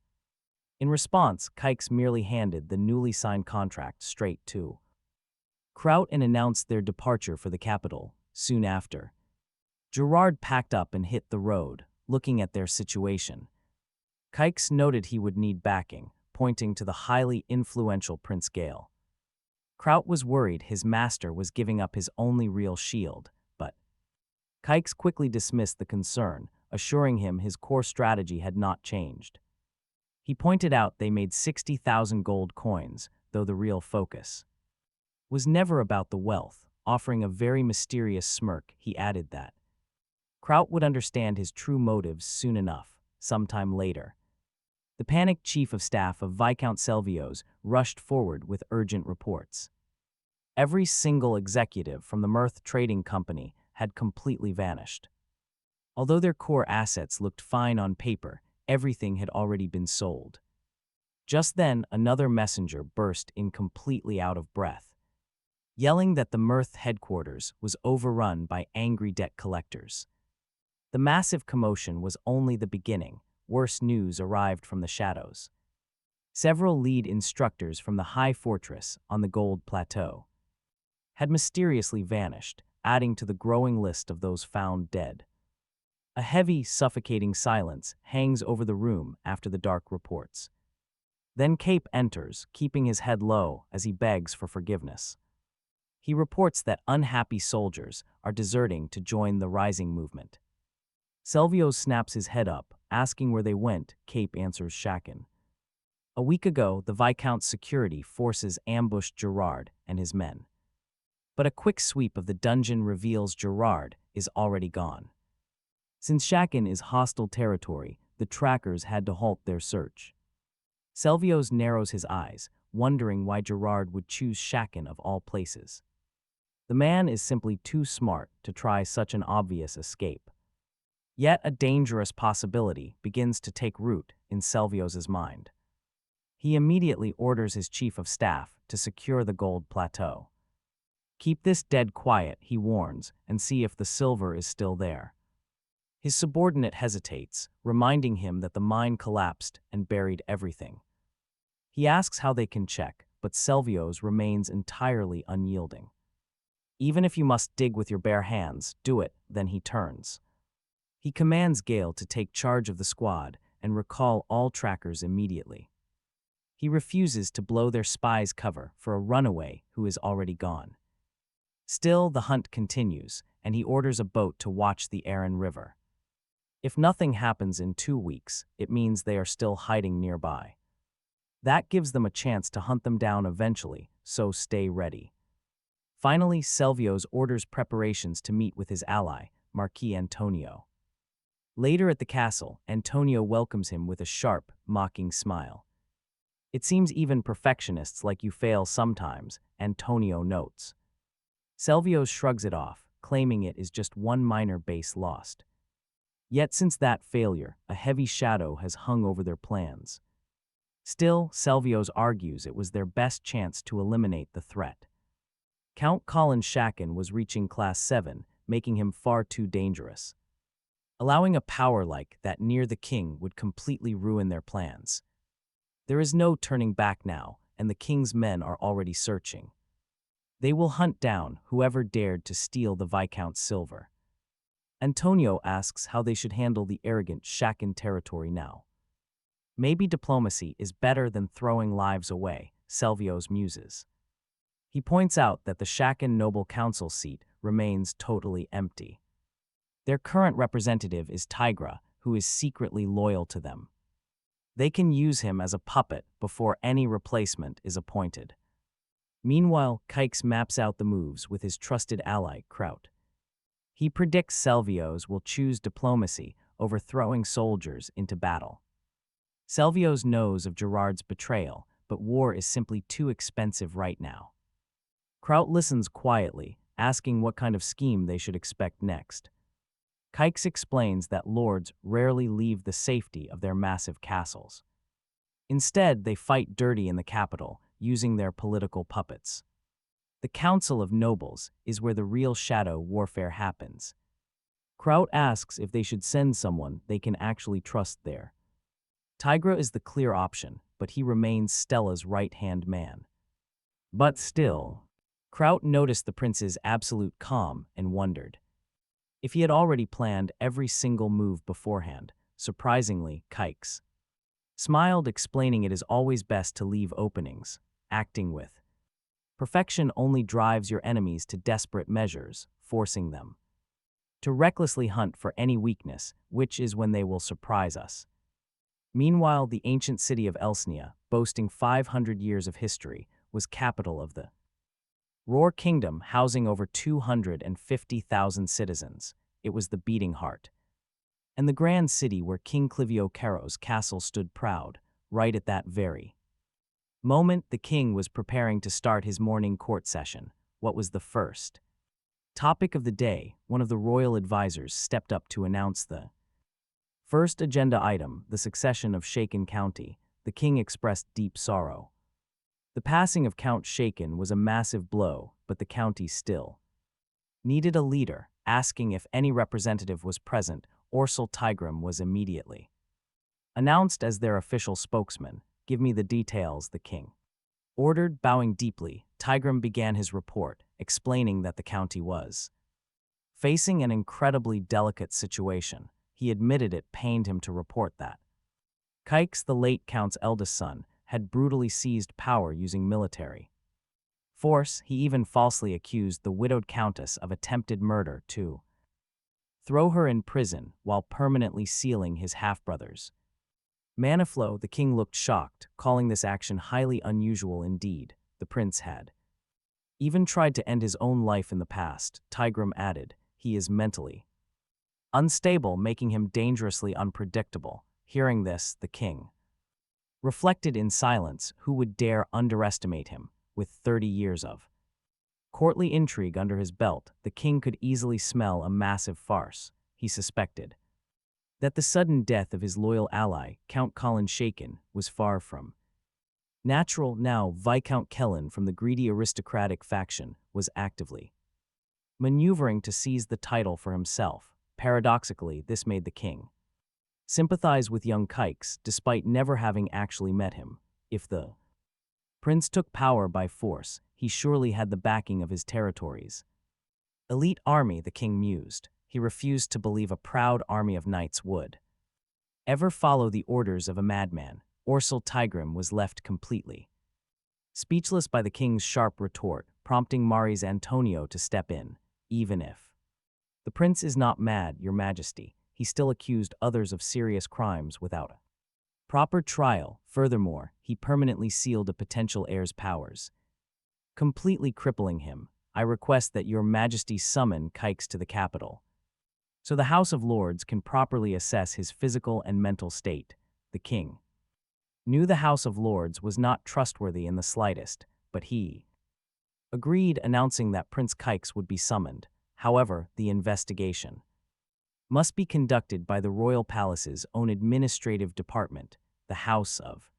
In response, Kix merely handed the newly signed contract straight to Kraut and announced their departure for the capital. Soon after, Gerard packed up and hit the road, looking at their situation. Kix noted he would need backing, pointing to the highly influential Prince Gale. Kraut was worried his master was giving up his only real shield, but Kix quickly dismissed the concern, assuring him his core strategy had not changed. He pointed out they made 60,000 gold coins, though the real focus was never about the wealth. Offering a very mysterious smirk, he added that Kraut would understand his true motives soon enough. Sometime later, the panicked chief of staff of Viscount Selvios rushed forward with urgent reports. Every single executive from the Mirth Trading Company had completely vanished. Although their core assets looked fine on paper, everything had already been sold. Just then, another messenger burst in completely out of breath, yelling that the Mirth headquarters was overrun by angry debt collectors. The massive commotion was only the beginning. Worse news arrived from the shadows. Several lead instructors from the High Fortress on the Gold Plateau had mysteriously vanished, adding to the growing list of those found dead. A heavy, suffocating silence hangs over the room after the dark reports. Then Cape enters, keeping his head low as he begs for forgiveness. He reports that unhappy soldiers are deserting to join the rising movement. Selvios snaps his head up, asking where they went. Cape answers Shaken. A week ago, the Viscount's security forces ambushed Gerard and his men. But a quick sweep of the dungeon reveals Gerard is already gone. Since Shaken is hostile territory, the trackers had to halt their search. Selvios narrows his eyes, wondering why Gerard would choose Shaken of all places. The man is simply too smart to try such an obvious escape. Yet a dangerous possibility begins to take root in Selvios' mind. He immediately orders his chief of staff to secure the Gold Plateau. Keep this dead quiet, he warns, and see if the silver is still there. His subordinate hesitates, reminding him that the mine collapsed and buried everything. He asks how they can check, but Selvios remains entirely unyielding. Even if you must dig with your bare hands, do it, then he turns. He commands Gale to take charge of the squad and recall all trackers immediately. He refuses to blow their spies cover for a runaway who is already gone. Still, the hunt continues, and he orders a boat to watch the Aran River. If nothing happens in 2 weeks, it means they are still hiding nearby. That gives them a chance to hunt them down eventually, so stay ready. Finally, Selvios orders preparations to meet with his ally, Marquis Antonio. Later at the castle, Antonio welcomes him with a sharp, mocking smile. It seems even perfectionists like you fail sometimes, Antonio notes. Selvios shrugs it off, claiming it is just one minor base lost. Yet since that failure, a heavy shadow has hung over their plans. Still, Selvios argues it was their best chance to eliminate the threat. Count Colin Shaken was reaching Class 7, making him far too dangerous. Allowing a power like that near the king would completely ruin their plans. There is no turning back now, and the king's men are already searching. They will hunt down whoever dared to steal the Viscount's silver. Antonio asks how they should handle the arrogant Shaken territory now. Maybe diplomacy is better than throwing lives away, Selvios muses. He points out that the Shaken Noble Council seat remains totally empty. Their current representative is Tigra, who is secretly loyal to them. They can use him as a puppet before any replacement is appointed. Meanwhile, Kix maps out the moves with his trusted ally, Kraut. He predicts Selvios will choose diplomacy over throwing soldiers into battle. Selvios knows of Gerard's betrayal, but war is simply too expensive right now. Kraut listens quietly, asking what kind of scheme they should expect next. Kix explains that lords rarely leave the safety of their massive castles. Instead, they fight dirty in the capital, using their political puppets. The Council of Nobles is where the real shadow warfare happens. Kraut asks if they should send someone they can actually trust there. Tigra is the clear option, but he remains Stella's right-hand man. But still, Kraut noticed the prince's absolute calm and wondered if he had already planned every single move beforehand. Surprisingly, Kix smiled, explaining it is always best to leave openings, acting with perfection only drives your enemies to desperate measures, forcing them to recklessly hunt for any weakness, which is when they will surprise us. Meanwhile, the ancient city of Elsnia, boasting 500 years of history, was capital of the Roar Kingdom, housing over 250,000 citizens. It was the beating heart. And the grand city where King Clivio Caro's castle stood proud, right at that very moment the king was preparing to start his morning court session. What was the first topic of the day? One of the royal advisors stepped up to announce the first agenda item, the succession of Shaken County. The king expressed deep sorrow. The passing of Count Shaken was a massive blow, but the county still needed a leader. Asking if any representative was present, Orsul Tigrum was immediately announced as their official spokesman. Give me the details, the king ordered. Bowing deeply, Tigrum began his report, explaining that the county was facing an incredibly delicate situation. He admitted it pained him to report that Kix, the late count's eldest son, had brutally seized power using military force. He even falsely accused the widowed countess of attempted murder to throw her in prison while permanently sealing his half-brothers. Manhwa, the king, looked shocked, calling this action highly unusual indeed. The prince had even tried to end his own life in the past. Tigrum added, he is mentally unstable, making him dangerously unpredictable. Hearing this, the king reflected in silence. Who would dare underestimate him? With 30 years of courtly intrigue under his belt, the king could easily smell a massive farce. He suspected that the sudden death of his loyal ally, Count Colin Shaken, was far from natural. Now, Viscount Kellen from the greedy aristocratic faction was actively maneuvering to seize the title for himself. Paradoxically, this made the king sympathize with young Kix, despite never having actually met him. If the prince took power by force, he surely had the backing of his territories' elite army, the king mused. He refused to believe a proud army of knights would ever follow the orders of a madman. Orsul Tigrum was left completely speechless by the king's sharp retort, prompting Maris Antonio to step in. Even if the prince is not mad, your majesty, he still accused others of serious crimes without a proper trial. Furthermore, he permanently sealed a potential heir's powers, completely crippling him. I request that your majesty summon Kix to the capital, so the House of Lords can properly assess his physical and mental state. The king knew the House of Lords was not trustworthy in the slightest, but he agreed, announcing that Prince Kix would be summoned. However, the investigation must be conducted by the royal palace's own administrative department. The House of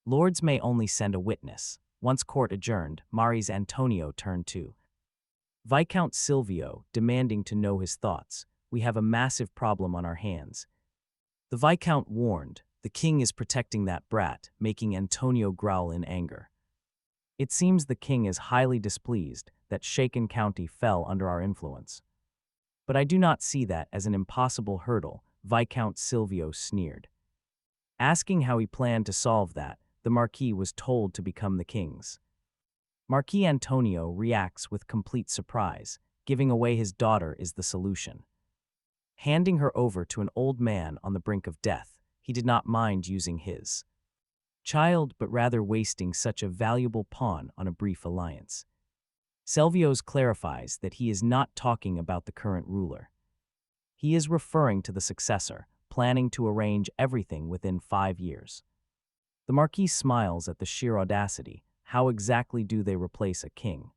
Lords may only send a witness. Once court adjourned, Maris Antonio turned to Viscount Silvio, demanding to know his thoughts. We have a massive problem on our hands. The Viscount warned, the king is protecting that brat, making Antonio growl in anger. It seems the king is highly displeased that Shaken County fell under our influence. But I do not see that as an impossible hurdle, Viscount Silvio sneered. Asking how he planned to solve that, the Marquis was told to become the king's. Marquis Antonio reacts with complete surprise. Giving away his daughter is the solution. Handing her over to an old man on the brink of death, he did not mind using his child, but rather wasting such a valuable pawn on a brief alliance. Selvios clarifies that he is not talking about the current ruler. He is referring to the successor, planning to arrange everything within 5 years. The Marquis smiles at the sheer audacity. How exactly do they replace a king?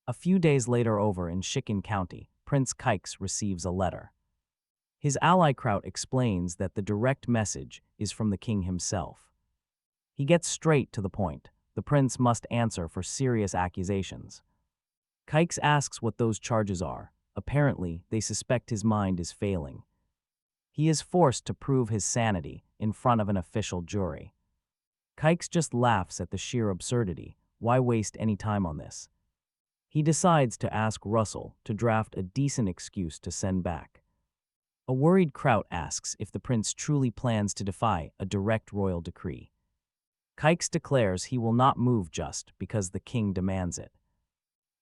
A few days later over in Shikin County, Prince Kix receives a letter. His ally Kraut explains that the direct message is from the king himself. He gets straight to the point. The prince must answer for serious accusations. Kix asks what those charges are. Apparently, they suspect his mind is failing. He is forced to prove his sanity in front of an official jury. Kix just laughs at the sheer absurdity. Why waste any time on this? He decides to ask Russell to draft a decent excuse to send back. A worried Kraut asks if the prince truly plans to defy a direct royal decree. Kix declares he will not move just because the king demands it.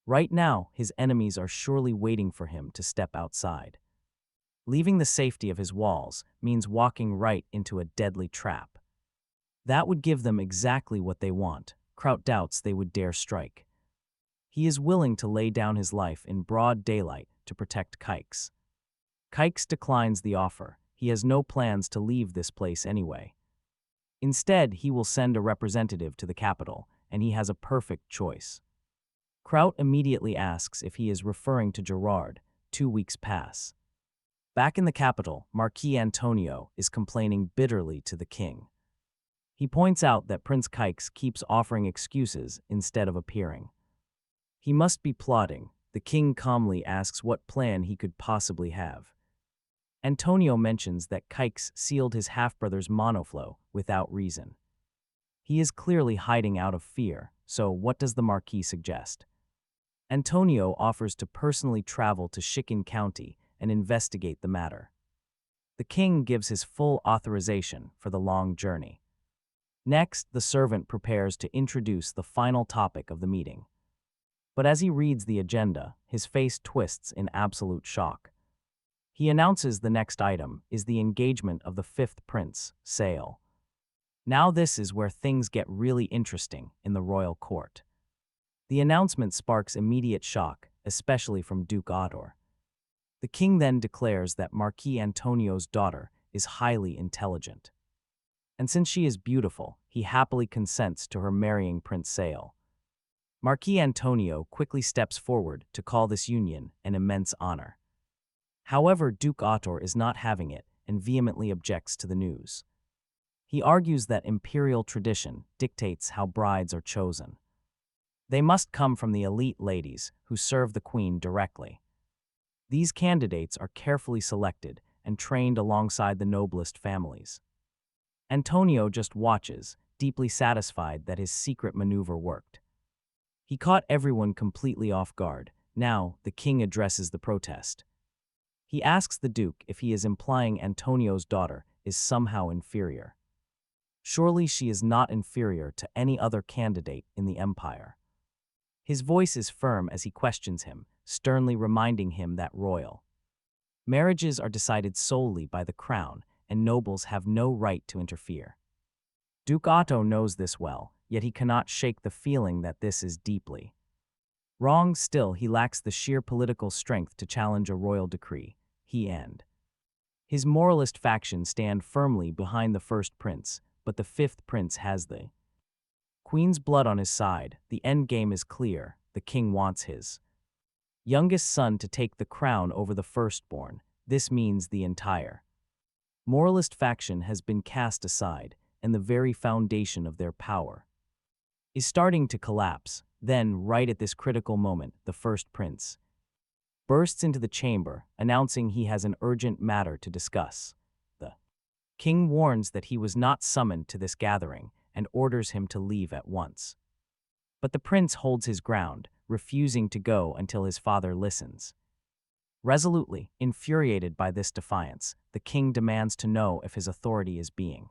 Right now, his enemies are surely waiting for him to step outside. Leaving the safety of his walls means walking right into a deadly trap. That would give them exactly what they want. Kraut doubts they would dare strike. He is willing to lay down his life in broad daylight to protect Kix. Kix declines the offer. He has no plans to leave this place anyway. Instead, he will send a representative to the capital, and he has a perfect choice. Kraut immediately asks if he is referring to Gerard. 2 weeks pass. Back in the capital, Marquis Antonio is complaining bitterly to the king. He points out that Prince Kix keeps offering excuses instead of appearing. He must be plotting. The king calmly asks what plan he could possibly have. Antonio mentions that Kix sealed his half-brother's monoflow without reason. He is clearly hiding out of fear, so what does the Marquis suggest? Antonio offers to personally travel to Shikin County and investigate the matter. The king gives his full authorization for the long journey. Next, the servant prepares to introduce the final topic of the meeting. But as he reads the agenda, his face twists in absolute shock. He announces the next item is the engagement of the fifth prince, Sale. Now this is where things get really interesting in the royal court. The announcement sparks immediate shock, especially from Duke Ottor. The king then declares that Marquis Antonio's daughter is highly intelligent. And since she is beautiful, he happily consents to her marrying Prince Sale. Marquis Antonio quickly steps forward to call this union an immense honor. However, Duke Ottor is not having it and vehemently objects to the news. He argues that imperial tradition dictates how brides are chosen. They must come from the elite ladies who serve the queen directly. These candidates are carefully selected and trained alongside the noblest families. Antonio just watches, deeply satisfied that his secret maneuver worked. He caught everyone completely off guard. Now, the king addresses the protest. He asks the duke if he is implying Antonio's daughter is somehow inferior. Surely she is not inferior to any other candidate in the empire. His voice is firm as he questions him, sternly reminding him that royal marriages are decided solely by the crown, and nobles have no right to interfere. Duke Otto knows this well, yet he cannot shake the feeling that this is deeply wrong. Still, he lacks the sheer political strength to challenge a royal decree. He and his moralist faction stand firmly behind the first prince, but the fifth prince has the queen's blood on his side. The end game is clear. The king wants his youngest son to take the crown over the firstborn. This means the entire moralist faction has been cast aside, and the very foundation of their power is starting to collapse. Then, right at this critical moment, the first prince bursts into the chamber, announcing he has an urgent matter to discuss. The king warns that he was not summoned to this gathering and orders him to leave at once. But the prince holds his ground, refusing to go until his father listens. Resolutely, infuriated by this defiance, the king demands to know if his authority is being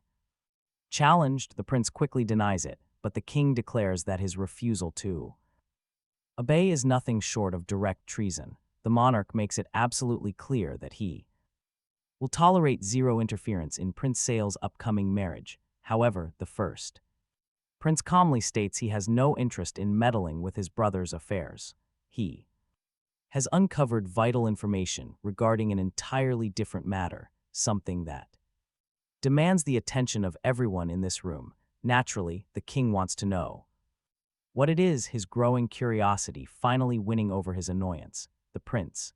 challenged. The prince quickly denies it, but the king declares that his refusal to obey is nothing short of direct treason. The monarch makes it absolutely clear that he will tolerate zero interference in Prince Sale's upcoming marriage. However, the first prince calmly states he has no interest in meddling with his brother's affairs. he has uncovered vital information regarding an entirely different matter, something that demands the attention of everyone in this room. Naturally, the king wants to know what it is, his growing curiosity finally winning over his annoyance. The prince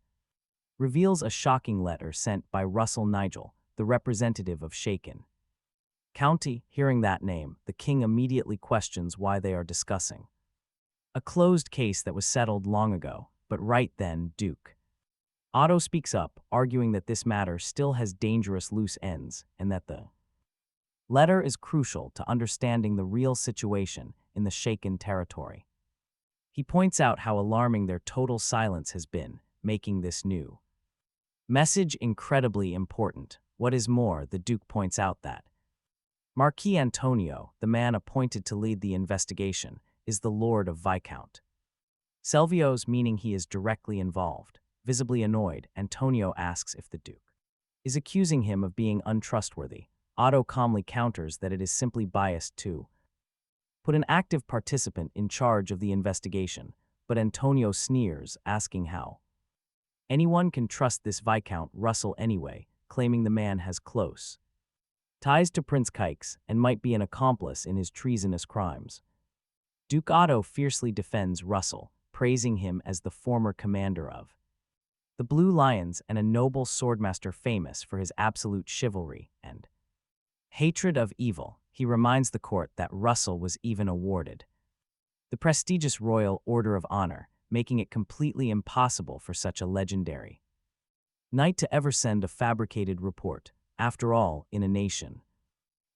reveals a shocking letter sent by Russell Nigel, the representative of Shaken County. Hearing that name, the king immediately questions why they are discussing a closed case that was settled long ago. But right then, Duke Otto speaks up, arguing that this matter still has dangerous loose ends and that the letter is crucial to understanding the real situation in the Shaken territory. He points out how alarming their total silence has been, making this new message incredibly important. What is more, the Duke points out that Marquis Antonio, the man appointed to lead the investigation, is the Lord of Viscount Selvio's, meaning he is directly involved. Visibly annoyed, Antonio asks if the Duke is accusing him of being untrustworthy. Otto calmly counters that it is simply biased to put an active participant in charge of the investigation, but Antonio sneers, asking how anyone can trust this Viscount Russell anyway, claiming the man has close ties to Prince Kix and might be an accomplice in his treasonous crimes. Duke Otto fiercely defends Russell, praising him as the former commander of the Blue Lions and a noble swordmaster famous for his absolute chivalry and hatred of evil. He reminds the court that Russell was even awarded the prestigious Royal Order of Honor, making it completely impossible for such a legendary knight to ever send a fabricated report. After all, in a nation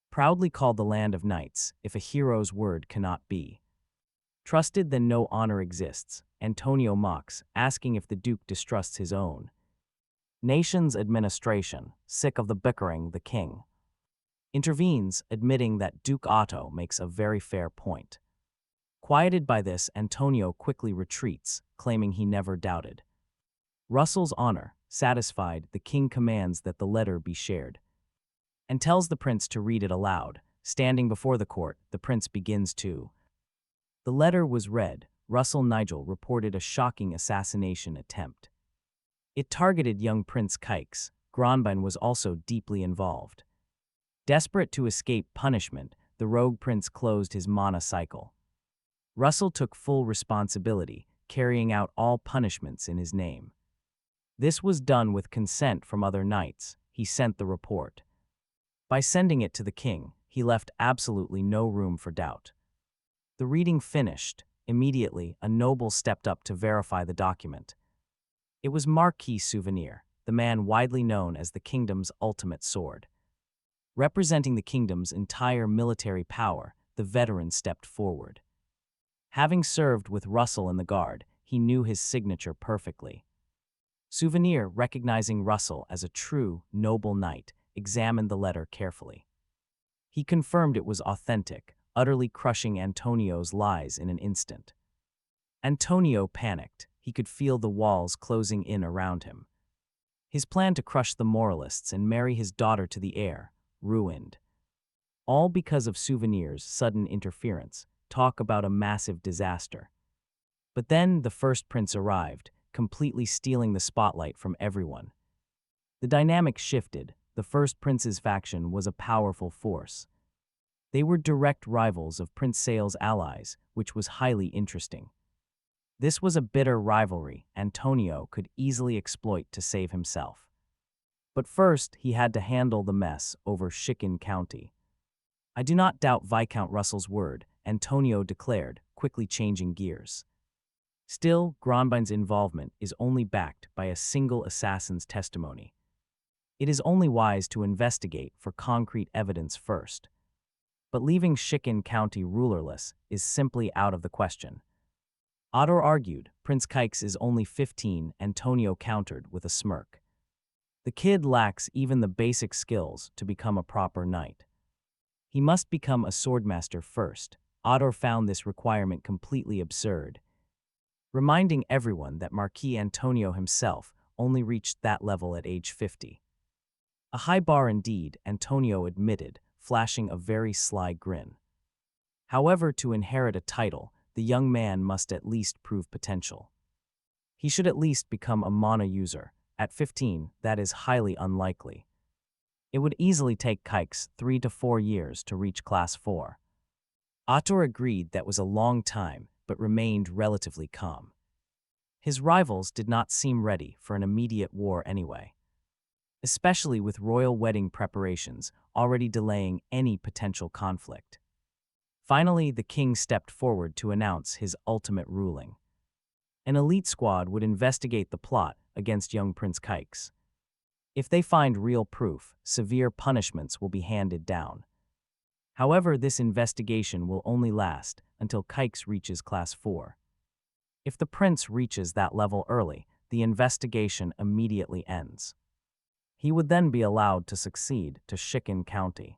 proudly called the Land of Knights, if a hero's word cannot be trusted, then no honor exists. Antonio mocks, asking if the Duke distrusts his own nation's administration. Sick of the bickering, the king intervenes, admitting that Duke Otto makes a very fair point. Quieted by this, Antonio quickly retreats, claiming he never doubted Russell's honor. Satisfied, the king commands that the letter be shared and tells the prince to read it aloud. Standing before the court, the prince begins to. The letter was read. Russell Nigel reported a shocking assassination attempt. It targeted young Prince Kix. Gronbein was also deeply involved. Desperate to escape punishment, the rogue prince closed his mana cycle. Russell took full responsibility, carrying out all punishments in his name. This was done with consent from other knights. He sent the report. By sending it to the king, he left absolutely no room for doubt. The reading finished. Immediately, a noble stepped up to verify the document. It was Marquis Souvenir, the man widely known as the kingdom's ultimate sword. Representing the kingdom's entire military power, the veteran stepped forward. Having served with Russell in the guard, he knew his signature perfectly. Souvenir, recognizing Russell as a true, noble knight, examined the letter carefully. He confirmed it was authentic, utterly crushing Antonio's lies in an instant. Antonio panicked. He could feel the walls closing in around him. His plan to crush the moralists and marry his daughter to the heir, ruined. All because of Souvenir's sudden interference. Talk about a massive disaster. But then the first prince arrived, completely stealing the spotlight from everyone. The dynamic shifted. The first prince's faction was a powerful force. They were direct rivals of Prince Sale's allies, which was highly interesting. This was a bitter rivalry Antonio could easily exploit to save himself. But first, he had to handle the mess over Shaken County. I do not doubt Viscount Russell's word, Antonio declared, quickly changing gears. Still, Gronbein's involvement is only backed by a single assassin's testimony. It is only wise to investigate for concrete evidence first. But leaving Shaken County rulerless is simply out of the question. Otto argued, Prince Kix is only 15, Antonio countered with a smirk. The kid lacks even the basic skills to become a proper knight. He must become a swordmaster first. Otto found this requirement completely absurd, reminding everyone that Marquis Antonio himself only reached that level at age 50. A high bar indeed, Antonio admitted, flashing a very sly grin. However, to inherit a title, the young man must at least prove potential. He should at least become a mana user. At 15, that is highly unlikely. It would easily take Kix 3 to 4 years to reach Class 4. Ator agreed that was a long time, but remained relatively calm. His rivals did not seem ready for an immediate war anyway, especially with royal wedding preparations already delaying any potential conflict. Finally, the king stepped forward to announce his ultimate ruling. An elite squad would investigate the plot against young Prince Kix. If they find real proof, severe punishments will be handed down. However, this investigation will only last until Kix reaches Class 4. If the prince reaches that level early, the investigation immediately ends. He would then be allowed to succeed to Shiken County.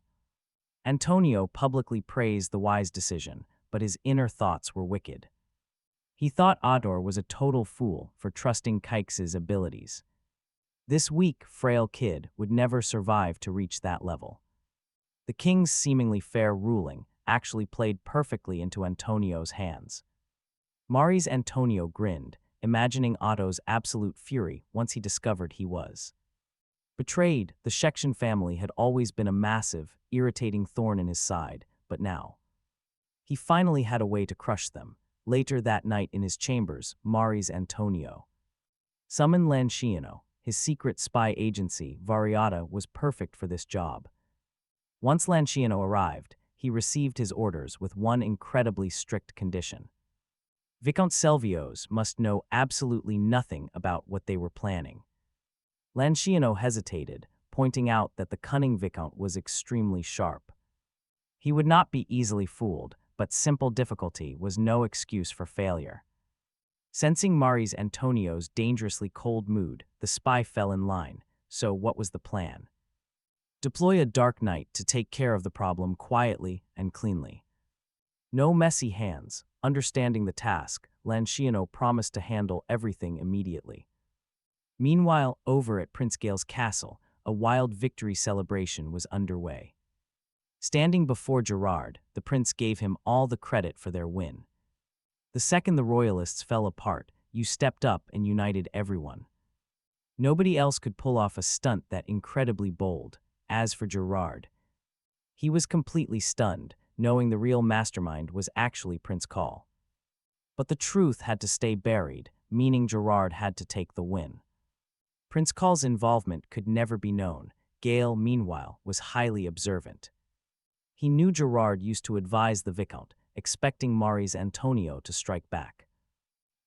Antonio publicly praised the wise decision, but his inner thoughts were wicked. He thought Ador was a total fool for trusting Kix's abilities. This weak, frail kid would never survive to reach that level. The king's seemingly fair ruling actually played perfectly into Antonio's hands. Mari's Antonio grinned, imagining Otto's absolute fury once he discovered he was betrayed. The Shekshin family had always been a massive, irritating thorn in his side, but now he finally had a way to crush them. Later that night in his chambers, Mari's Antonio summoned Lanciano. His secret spy agency, Variata, was perfect for this job. Once Lanciano arrived, he received his orders with one incredibly strict condition. Viscount Selvios must know absolutely nothing about what they were planning. Lanciano hesitated, pointing out that the cunning Viscount was extremely sharp. He would not be easily fooled, but simple difficulty was no excuse for failure. Sensing Mari's Antonio's dangerously cold mood, the spy fell in line. So what was the plan? Deploy a dark knight to take care of the problem quietly and cleanly. No messy hands. Understanding the task, Lanciano promised to handle everything immediately. Meanwhile, over at Prince Gale's castle, a wild victory celebration was underway. Standing before Gerard, the prince gave him all the credit for their win. The second the royalists fell apart, you stepped up and united everyone. Nobody else could pull off a stunt that incredibly bold. As for Gerard, he was completely stunned, knowing the real mastermind was actually Prince Call. But the truth had to stay buried, meaning Gerard had to take the win. Prince Call's involvement could never be known. Gale, meanwhile, was highly observant. He knew Gerard used to advise the Viscount, expecting Mari's Antonio to strike back.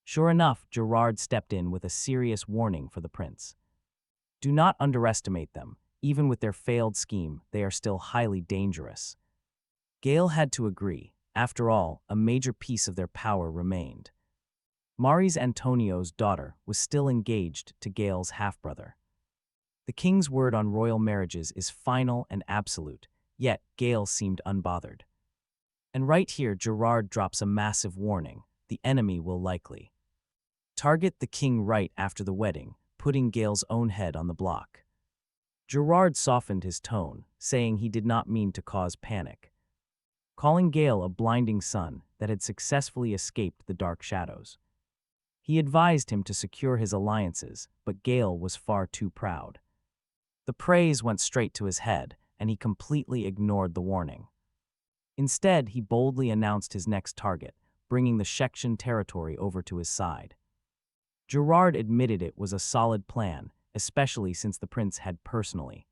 Sure enough, Gerard stepped in with a serious warning for the prince. Do not underestimate them. Even with their failed scheme, they are still highly dangerous. Gale had to agree. After all, a major piece of their power remained. Mari's Antonio's daughter was still engaged to Gale's half-brother. The king's word on royal marriages is final and absolute, yet Gale seemed unbothered. And right here, Gerard drops a massive warning. The enemy will likely target the king right after the wedding, putting Gale's own head on the block. Gerard softened his tone, saying he did not mean to cause panic, calling Gale a blinding sun that had successfully escaped the dark shadows. He advised him to secure his alliances, but Gale was far too proud. The praise went straight to his head, and he completely ignored the warning. Instead, he boldly announced his next target, bringing the Shekshin territory over to his side. Gerard admitted it was a solid plan, especially since the prince had personally